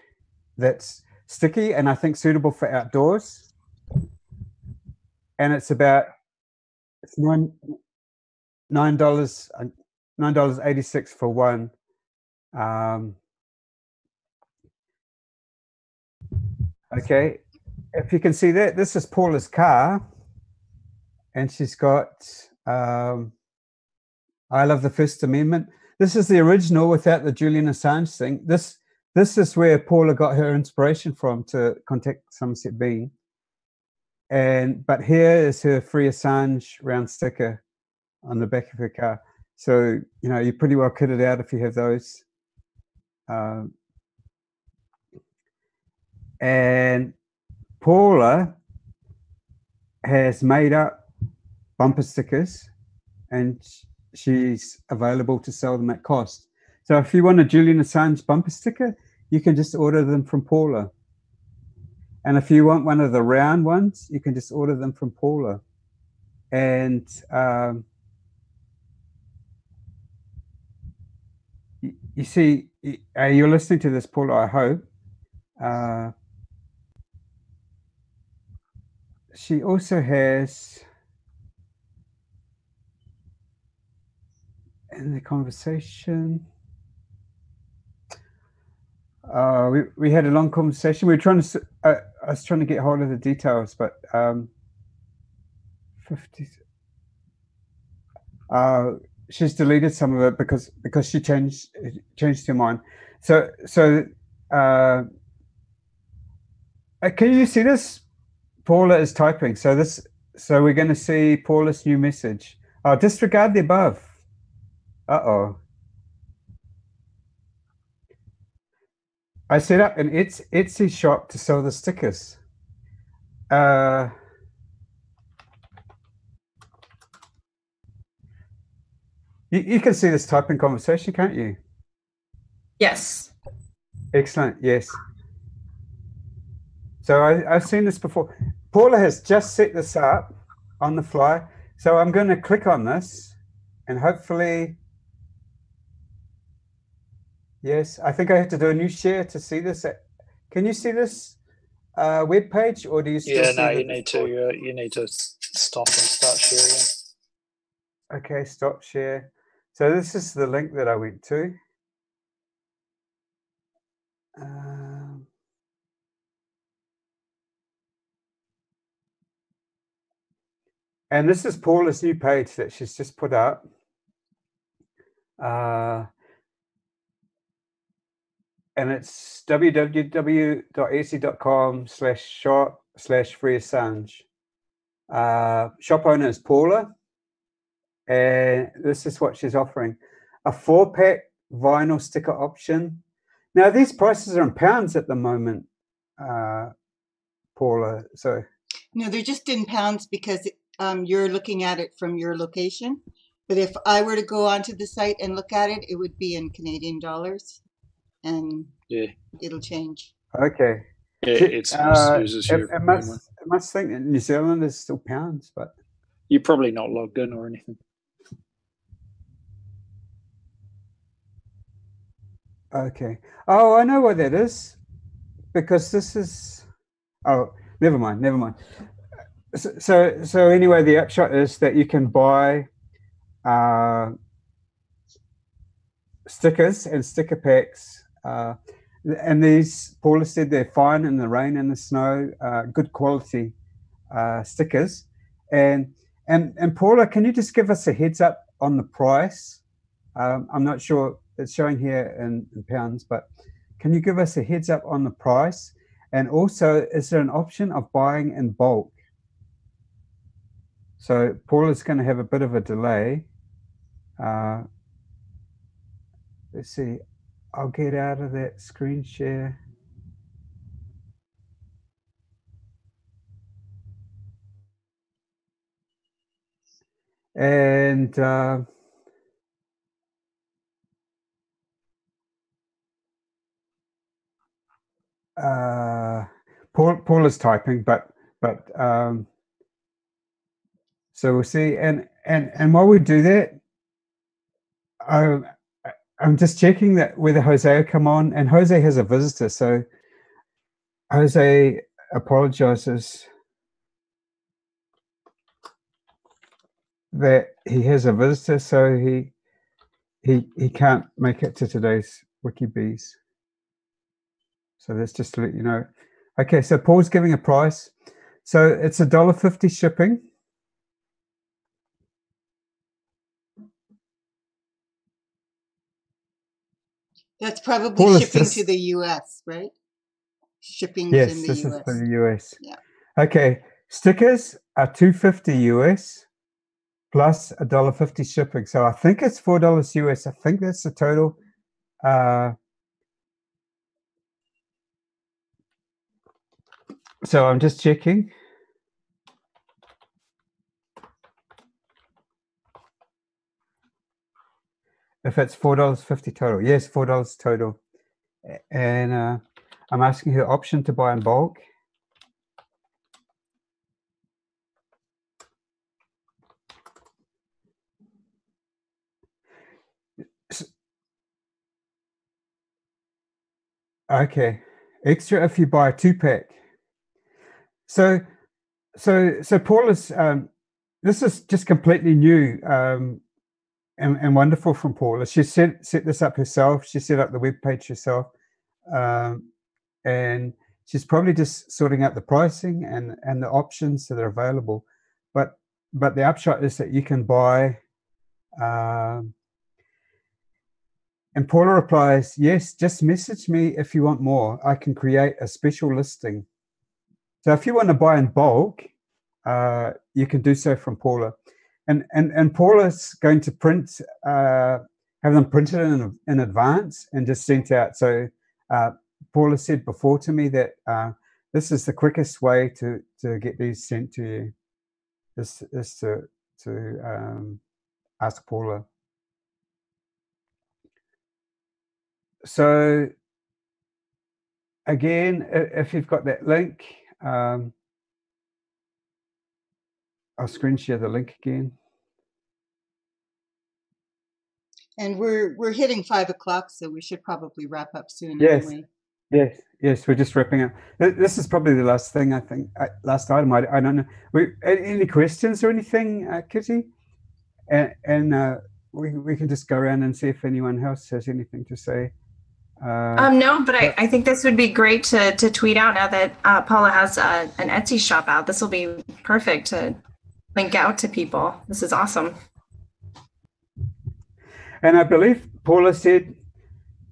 that's sticky and I think suitable for outdoors. And it's $9.86 for one. Okay, if you can see that, this is Paula's car, and she's got I love the First Amendment. This is the original without the Julian Assange thing. This is where Paula got her inspiration from to contact Somerset Bean. But here is her Free Assange round sticker on the back of her car. So, you know, you're pretty well kitted out if you have those. And Paula has made up bumper stickers, and she's available to sell them at cost. So if you want a Julian Assange bumper sticker, you can just order them from Paula. And if you want one of the round ones, you can just order them from Paula. And you see, you're listening to this, Paula, I hope. She also has, in the conversation, we had a long conversation. We were trying to, I was trying to get hold of the details, but 50. She's deleted some of it because she changed her mind. So can you see this? Paula is typing. So we're going to see Paula's new message. Disregard the above. Uh-oh. I set up an Etsy shop to sell the stickers. You can see this typing conversation, can't you? Yes. Excellent. Yes. So I've seen this before. Paula has just set this up on the fly. So I'm going to click on this, and hopefully, yes, I think I have to do a new share to see this. Can you see this web page, or do you still see you need to stop and start sharing. Okay, stop share. So this is the link that I went to. And this is Paula's new page that she's just put up. And it's www.etsy.com/shop/freeassange. Shop owner is Paula. And this is what she's offering. A 4-pack vinyl sticker option. Now, these prices are in pounds at the moment, Paula. So no, they're just in pounds because you're looking at it from your location. But if I were to go onto the site and look at it, it would be in Canadian dollars, and it'll change. Okay. It uses your it must think that New Zealand is still pounds, but you're probably not logged in or anything. okay. Oh, I know what that is, because this is. Oh, never mind. So anyway, the upshot is that you can buy stickers and sticker packs. And these, Paula said, they're fine in the rain and the snow, good quality stickers. And Paula, can you just give us a heads up on the price? I'm not sure, it's showing here in pounds, but can you give us a heads up on the price? And also, is there an option of buying in bulk? So Paula's going to have a bit of a delay. Let's see. I'll get out of that screen share. And Paul is typing, but so we'll see. And while we do that, I'm just checking that whether Jose will come on, and Jose has a visitor. So Jose apologizes that he has a visitor, so he can't make it to today's WikiBees. So that's just to let you know. Okay, so Paul's giving a price. So it's $1.50 shipping. That's probably shipping to the US, right? Shipping yes, in the this US. is for the US. Yeah. Okay, stickers are $2.50 US plus $1.50 shipping. So I think it's $4 US. I think that's the total. So I'm just checking. If it's $4.50 total. Yes, $4 total. And I'm asking her option to buy in bulk. Okay, extra if you buy a 2-pack. So Paula's, this is just completely new and wonderful from Paula. She set this up herself. She set up the web page herself, and she's probably just sorting out the pricing and the options that are available. But the upshot is that you can buy. And Paula replies, yes, just message me if you want more. I can create a special listing. So if you want to buy in bulk, you can do so from Paula. And Paula's going to print, have them printed in advance and just sent out. So Paula said before to me that this is the quickest way to get these sent to you. This is to ask Paula. So again, if you've got that link, I'll screen share the link again. And we're hitting 5 o'clock, so we should probably wrap up soon. Yes, anyway. yes, we're just wrapping up. This is probably the last thing, I think, last item. I don't know. Any questions or anything, Kitty? And we can just go around and see if anyone else has anything to say. No, but I think this would be great to tweet out now that Paula has an Etsy shop out. This will be perfect to link out to people. This is awesome. And I believe Paula said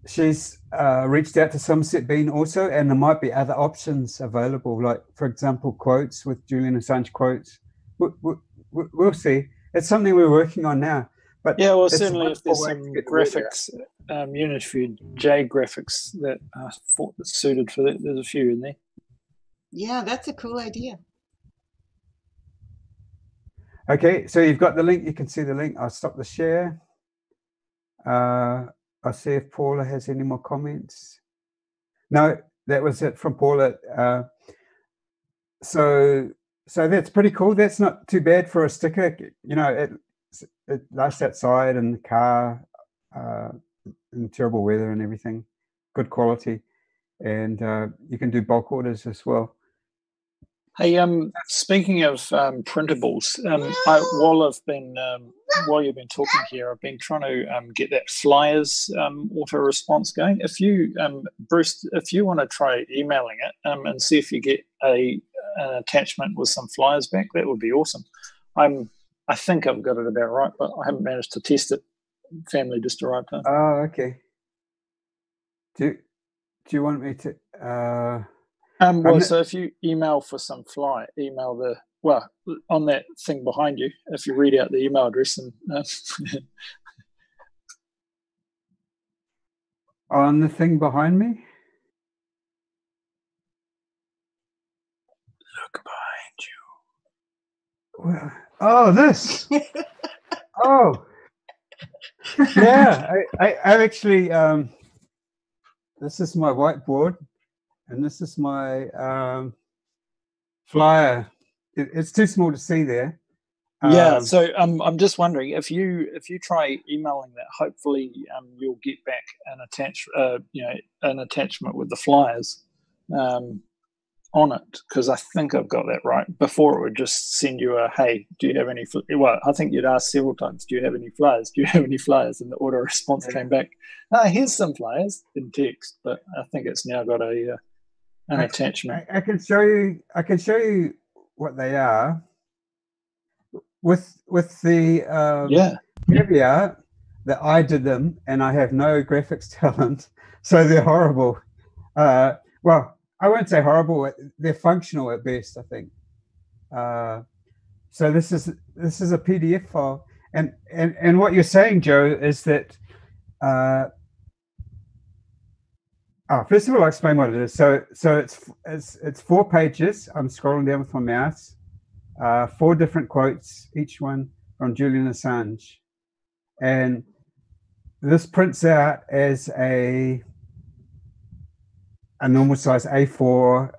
she's reached out to Somerset Bean also, and there might be other options available, like, for example, quotes with Julian Assange quotes. We'll see. It's something we're working on now. But yeah, well, certainly if there's some graphics, Unify J graphics that are suited for that, there's a few in there. Yeah, that's a cool idea. Okay, so you've got the link. You can see the link. I'll stop the share. I'll see if Paula has any more comments. No, that was it from Paula. So that's pretty cool. That's not too bad for a sticker. You know, it lasts outside in the car, in terrible weather and everything. Good quality, and you can do bulk orders as well. Hey, speaking of printables, while you've been talking here, I've been trying to get that flyers auto response going. If you, Bruce, if you want to try emailing it and see if you get an attachment with some flyers back, that would be awesome. I think I've got it about right, but I haven't managed to test it. Family just arrived home. Oh, okay. Do you want me to? So if you email for some on that thing behind you, if you read out the email address and on the thing behind me. Look behind you. Oh, this. Oh, yeah. I actually. This is my whiteboard. And this is my flyer. It's too small to see there. Yeah, so I'm just wondering if you try emailing that, hopefully you'll get back an attachment with the flyers on it, because I think I've got that right. Before it would just send you a, hey, do you have any? Well, I think you'd asked several times, do you have any flyers? Do you have any flyers? And the auto response came back, here's some flyers in text. But I think it's now got an attachment. I can show you what they are with the caveat that I did them and I have no graphics talent, so they're horrible. Well, I won't say horrible. They're functional at best, I think. So this is a PDF file, and what you're saying, Joe, is that. First of all, I'll explain what it is. So it's 4 pages. I'm scrolling down with my mouse. 4 different quotes, each one from Julian Assange, and this prints out as a normal size A4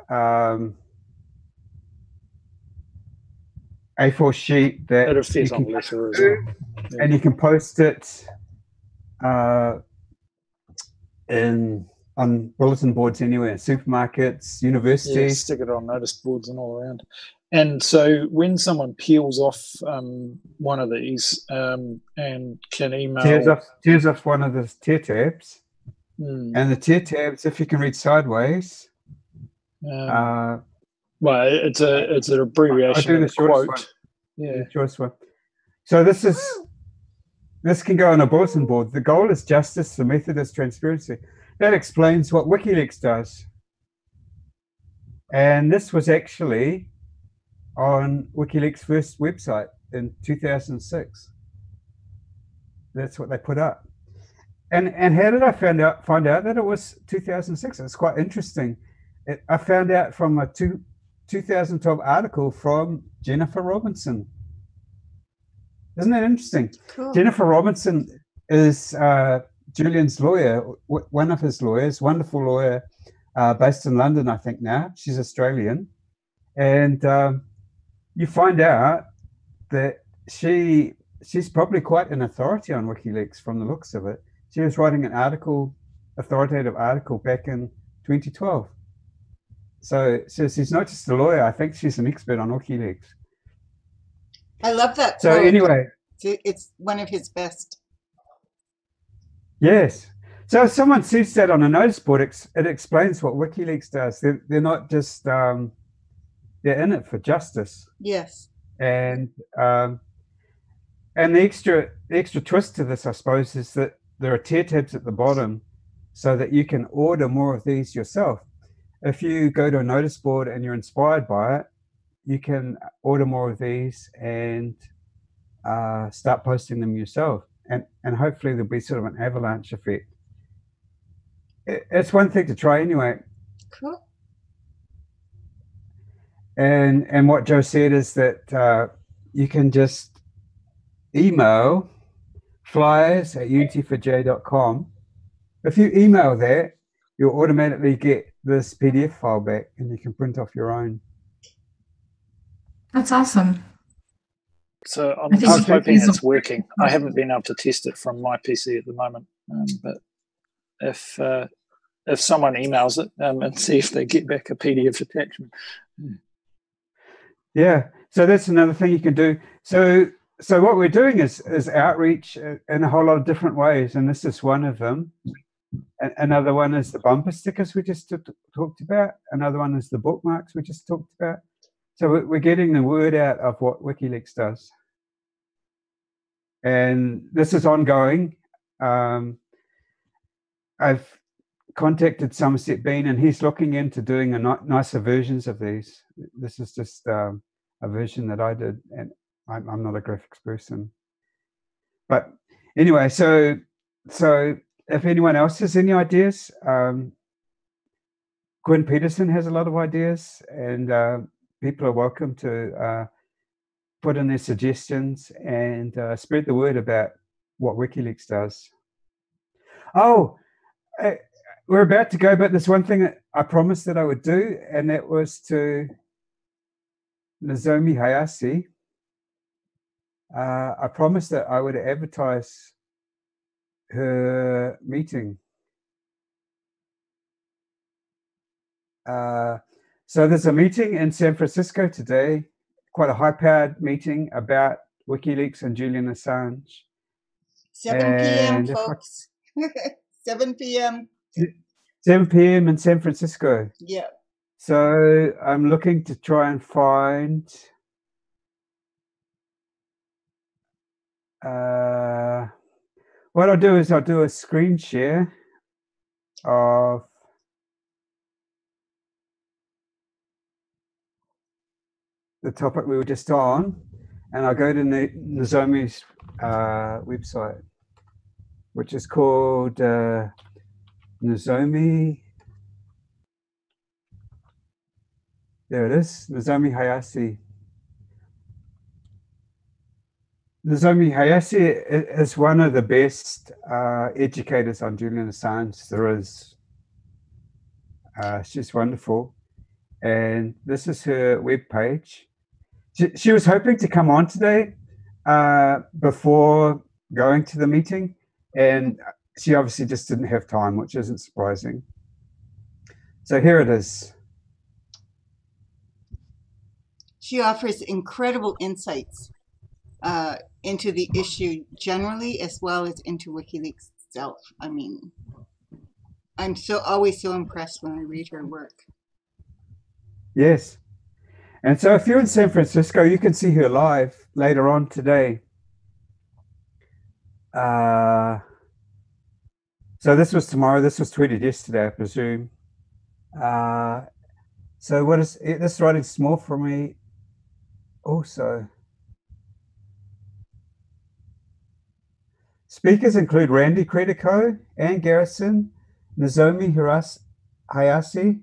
A4 sheet that you can letter as well. And you can post it on bulletin boards anywhere, supermarkets, universities. Yeah, stick it on notice boards and all around. And so when someone peels off one of these and can email... Tears off one of the tear tabs. And the tear tabs, if you can read sideways... well, it's an abbreviation of a quote. One. Yeah, the shortest one. So this can go on a bulletin board. The goal is justice, the method is transparency. That explains what WikiLeaks does. And this was actually on WikiLeaks' first website in 2006. That's what they put up. And how did I find out that it was 2006? It's quite interesting. I found out from a 2012 article from Jennifer Robinson. Isn't that interesting? Cool. Jennifer Robinson is Julian's lawyer, one of his lawyers, wonderful lawyer, based in London, I think now. She's Australian. And you find out that she's probably quite an authority on WikiLeaks from the looks of it. She was writing an authoritative article back in 2012. So she's not just a lawyer, I think she's an expert on WikiLeaks. I love that. So quote. Anyway. It's one of his best. Yes. So if someone sees that on a notice board, it explains what WikiLeaks does. They're not just, they're in it for justice. Yes. And the extra twist to this, I suppose, is that there are tear tabs at the bottom so that you can order more of these yourself. If you go to a notice board and you're inspired by it, you can order more of these and start posting them yourself. And hopefully there'll be sort of an avalanche effect. It's one thing to try anyway. Cool. And what Joe said is that you can just email flyers@unityforj.com. If you email that, you'll automatically get this PDF file back, and you can print off your own. That's awesome. So I'm just hoping it's working. I haven't been able to test it from my PC at the moment, but if someone emails it and see if they get back a PDF attachment. Yeah, so that's another thing you can do. So what we're doing is outreach in a whole lot of different ways, and this is one of them. Another one is the bumper stickers we just talked about. Another one is the bookmarks we just talked about. So we're getting the word out of what WikiLeaks does. And this is ongoing. I've contacted Somerset Bean, and he's looking into doing nicer versions of these. This is just a version that I did, and I'm not a graphics person. But anyway, so if anyone else has any ideas, Gwen Peterson has a lot of ideas, and people are welcome to put in their suggestions and spread the word about what WikiLeaks does. Oh, we're about to go, but there's one thing that I promised that I would do, and that was to Nozomi Hayase. I promised that I would advertise her meeting. So there's a meeting in San Francisco today, quite a high-powered meeting about WikiLeaks and Julian Assange. 7 p.m., folks. 7 p.m. 7 p.m. in San Francisco. Yeah. So I'm looking to try and find what I'll do is I'll do a screen share of the topic we were just on, and I'll go to Nozomi's website, which is called Nozomi. There it is, Nozomi Hayase. Nozomi Hayase is one of the best educators on Julian Assange there is. She's wonderful. And this is her webpage. She was hoping to come on today before going to the meeting, and she obviously just didn't have time, which isn't surprising. So here it is. She offers incredible insights into the issue generally, as well as into WikiLeaks itself. I mean, I'm always so impressed when I read her work. Yes. And so if you're in San Francisco, you can see her live later on today. So this was tomorrow. This was tweeted yesterday, I presume. So what is this writing small for me also? Speakers include Randy Credico, Ann Garrison, Nozomi Hayase,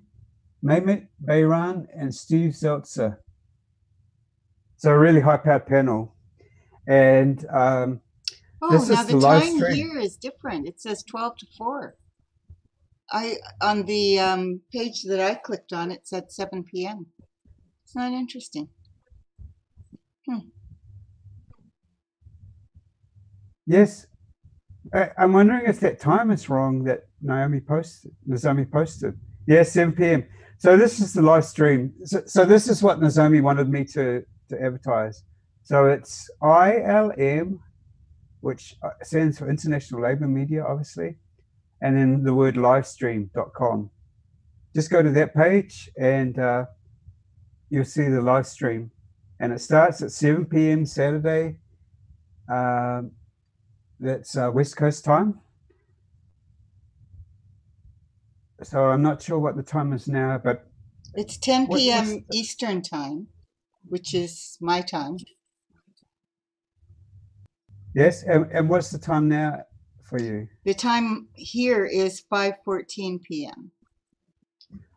Mehmet Bayram, and Steve Zeltzer. So a really high-powered panel. And this now is the time here is different. It says 12 to 4. On the page that I clicked on, it said 7 p.m. It's not interesting. Yes. I'm wondering if that time is wrong that Nozomi posted. Yeah, 7 p.m. So this is the live stream. So this is what Nozomi wanted me to advertise. So it's ILM, which stands for International Labour Media, obviously, and then the word livestream.com. Just go to that page and you'll see the live stream. And it starts at 7 p.m. Saturday. That's West Coast time. So I'm not sure what the time is now, but it's 10 p.m. Eastern time, which is my time. Yes, and what's the time now for you? The time here is 5:14 p.m.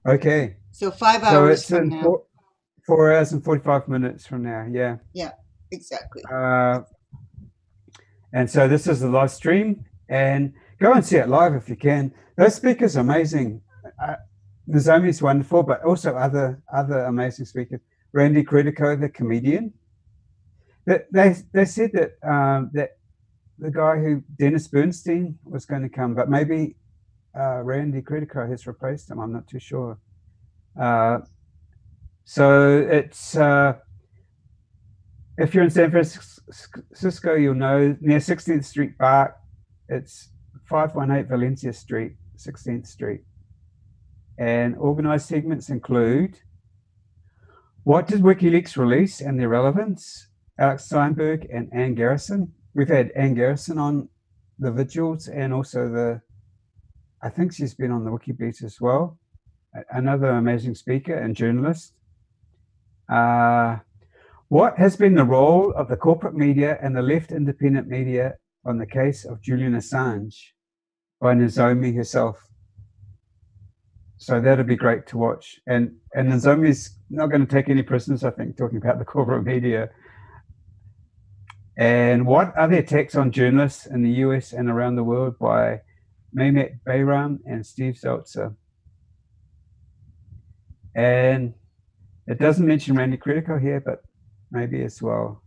Okay. So 5 hours from now. 4 hours and 45 minutes from now, yeah. Yeah, exactly. And so this is the live stream, and go and see it live if you can. Those speakers are amazing. Nozomi's wonderful, but also other amazing speakers. Randy Credico, the comedian. They said that that the guy who Dennis Bernstein was going to come, but maybe Randy Credico has replaced him. I'm not too sure. So it's if you're in San Francisco, you'll know near 16th Street Park. It's 518 Valencia Street, 16th Street. And organized segments include what did WikiLeaks release and their relevance? Alex Steinberg and Ann Garrison. We've had Ann Garrison on the vigils and also I think she's been on the WikiBeats as well. Another amazing speaker and journalist. What has been the role of the corporate media and the left independent media on the case of Julian Assange by Nozomi herself? So that'd be great to watch. And Nozomi's not going to take any prisoners, I think, talking about the corporate media. And what are the attacks on journalists in the US and around the world by Mehmet Bayram and Steve Zeltzer? And it doesn't mention Randy Credico here, but maybe as well.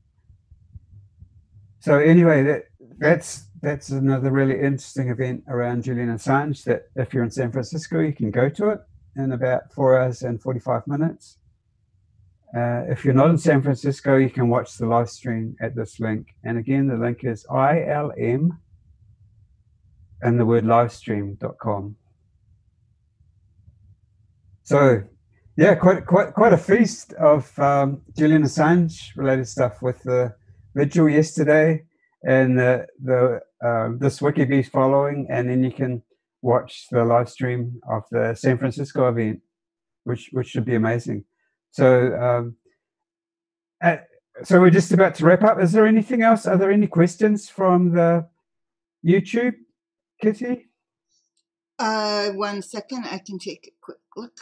So anyway, that's another really interesting event around Julian Assange that if you're in San Francisco, you can go to it in about 4 hours and 45 minutes. If you're not in San Francisco, you can watch the live stream at this link. And again, the link is ILM and the word livestream.com. So yeah, quite a feast of Julian Assange related stuff with the vigil yesterday and this WikiBeats following, and then you can watch the live stream of the San Francisco event, which should be amazing. So so we're just about to wrap up. Is there anything else? Are there any questions from the YouTube, Kitty? 1 second, I can take a quick look.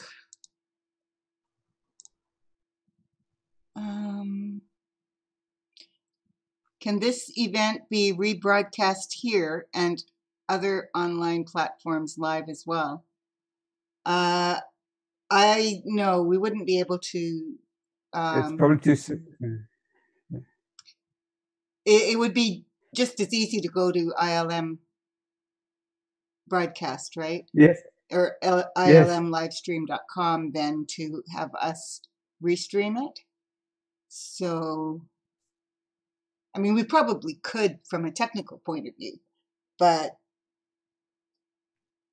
Can this event be rebroadcast here and other online platforms live as well? No, we wouldn't be able to. It's probably too soon. It would be just as easy to go to ILM broadcast, right? Yes. Or ilmlivestream.com than to have us restream it. So, I mean, we probably could from a technical point of view, but,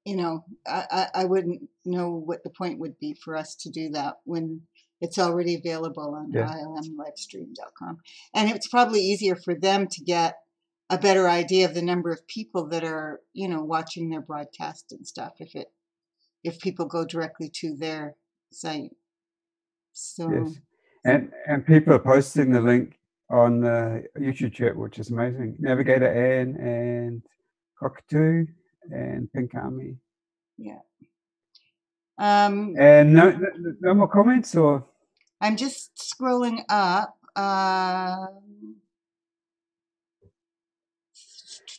you know, I wouldn't know what the point would be for us to do that when it's already available on ilmlivestream.com. And it's probably easier for them to get a better idea of the number of people that are, you know, watching their broadcast and stuff if people go directly to their site. So. Yes. And people are posting the link on the YouTube chat, which is amazing. Navigator Ann and Cockatoo and Pink Army. Yeah. And no more comments, or? I'm just scrolling up.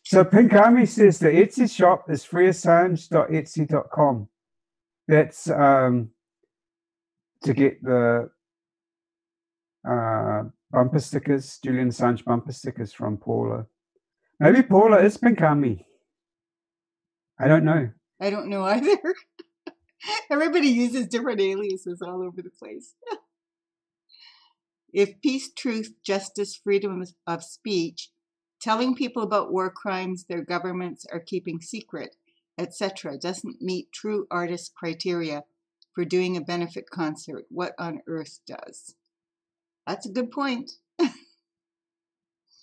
So Pink Army says the Etsy shop is freeassange.etsy.com. That's to get the bumper stickers, Julian Assange bumper stickers from Paula. Maybe Paula is Pink Army. I don't know. I don't know either. Everybody uses different aliases all over the place. If peace, truth, justice, freedom of speech, telling people about war crimes their governments are keeping secret, etc., doesn't meet true artist criteria for doing a benefit concert, what on earth does? That's a good point.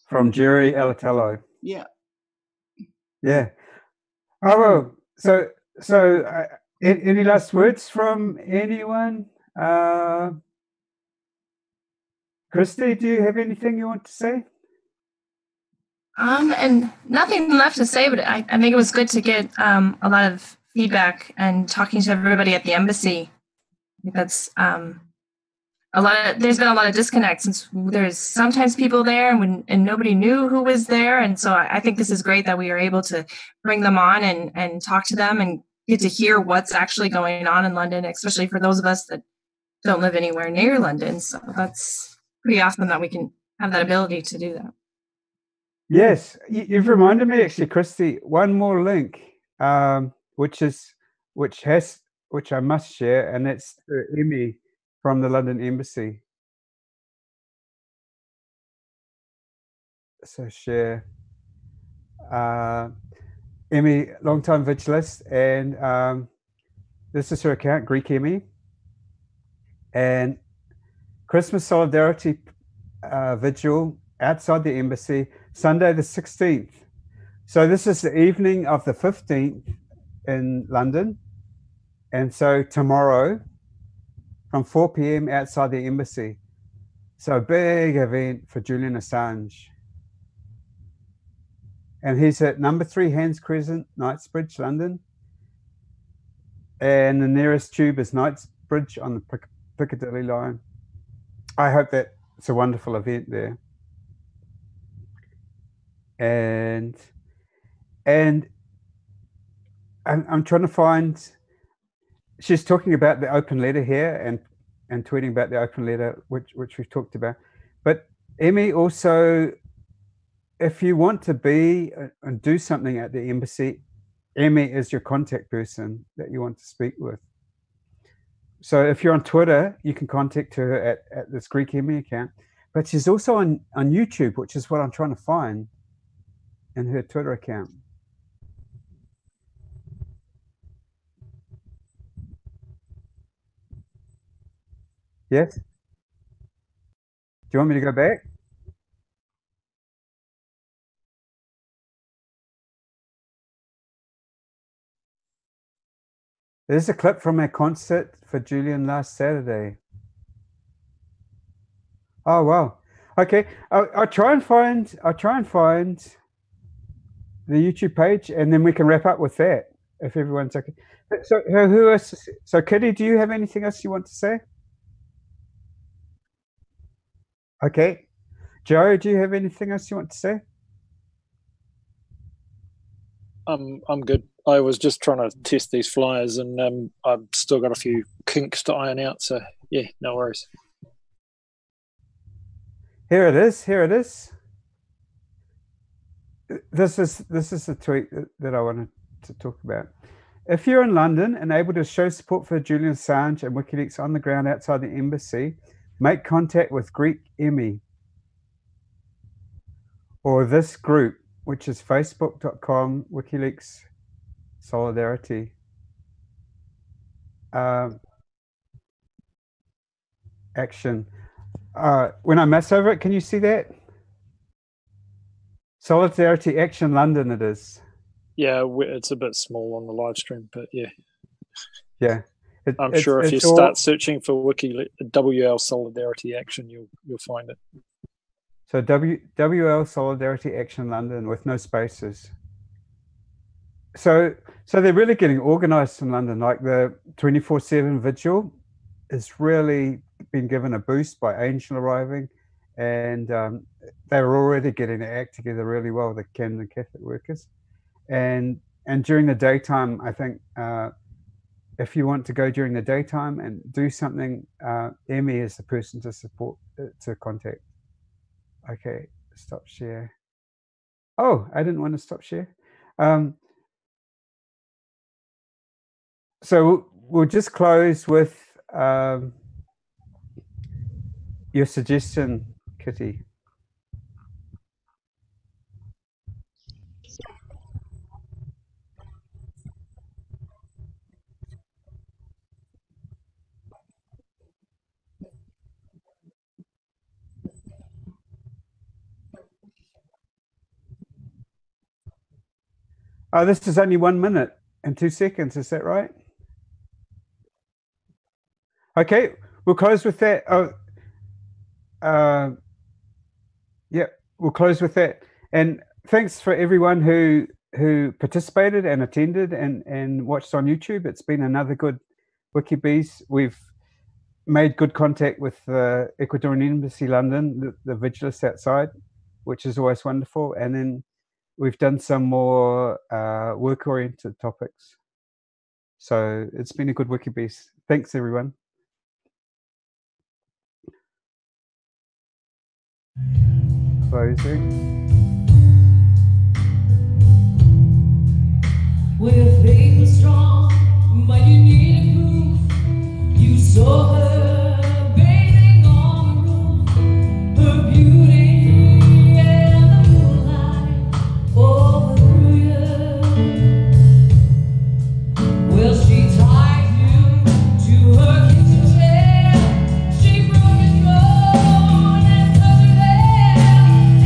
From Jerry Alatello. Yeah. Yeah. Oh, well, so any last words from anyone? Christy, do you have anything you want to say? And nothing left to say, but I think it was good to get a lot of feedback and talking to everybody at the embassy. I think that's there's been a lot of disconnect since there's sometimes people there and nobody knew who was there. And so I think this is great that we are able to bring them on and talk to them and get to hear what's actually going on in London, especially for those of us that don't live anywhere near London. So that's pretty awesome that we can have that ability to do that. Yes, you've reminded me actually, Christy, one more link, which I must share, and it's Emmy from the London Embassy. So share. Emmy, long-time vigilist, and this is her account, Greek Emmy, and Christmas Solidarity Vigil outside the embassy, Sunday the 16th. So this is the evening of the 15th in London, and so tomorrow from 4 p.m. outside the embassy. So big event for Julian Assange. And he's at number 3 Hands Crescent, Knightsbridge, London. And the nearest tube is Knightsbridge on the Piccadilly line. I hope that it's a wonderful event there. And I'm trying to find, she's talking about the open letter here and tweeting about the open letter, which we've talked about. But Emmy, also, if you want to be and do something at the embassy, Emmy is your contact person that you want to speak with. So if you're on Twitter, you can contact her at this Greek Emmy account. But she's also on YouTube, which is what I'm trying to find in her Twitter account. Yes? Do you want me to go back? There's a clip from our concert for Julian last Saturday. Oh wow! Okay, I'll try and find the YouTube page, and then we can wrap up with that if everyone's okay. So who else? So Kitty, do you have anything else you want to say? Okay, Joe, do you have anything else you want to say? I'm good. I was just trying to test these flyers, and I've still got a few kinks to iron out. So yeah, no worries. Here it is. Here it is. This is the tweet that I wanted to talk about. If you're in London and able to show support for Julian Assange and WikiLeaks on the ground outside the embassy, make contact with Greek Emmy or this group, which is facebook.com WikiLeaks Solidarity. Action. When I mouse over it, can you see that? Solidarity Action London it is. Yeah, it's a bit small on the live stream, but yeah. Yeah. I'm sure if you start searching for WL Solidarity Action, you'll find it. So WL Solidarity Action London with no spaces. So they're really getting organized in London, like the 24/7 vigil is really been given a boost by Angel arriving, and they were already getting their act together really well, the Camden Catholic workers. And during the daytime, I think if you want to go during the daytime and do something, Emmy is the person to support, to contact. Okay, stop share. Oh, I didn't want to stop share. So we'll just close with your suggestion, Kitty. Oh, this is only 1 minute and 2 seconds. Is that right? Okay, we'll close with that. Yeah, we'll close with that. And thanks for everyone who participated and attended and watched on YouTube. It's been another good WikiBees. We've made good contact with the Ecuadorian Embassy London, the vigilists outside, which is always wonderful. And then we've done some more work-oriented topics. So it's been a good WikiBees. Thanks, everyone. Closing. Well, faith was strong, but you needed proof. You saw her bathing on the roof, her beauty and the moonlight overthrew you. Well, she tied you to her kitchen chair. She broke his bone and touched your hair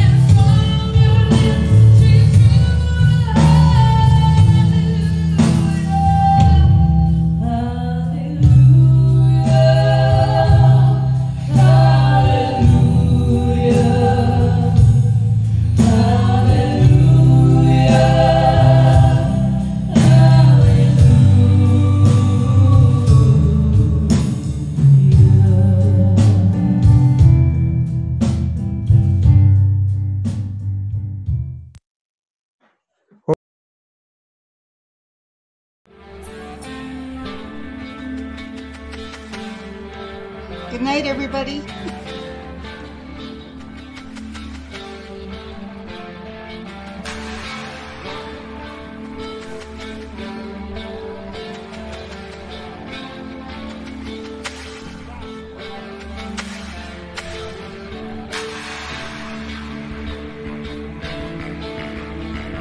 and swung your lips. She threw Good night, everybody.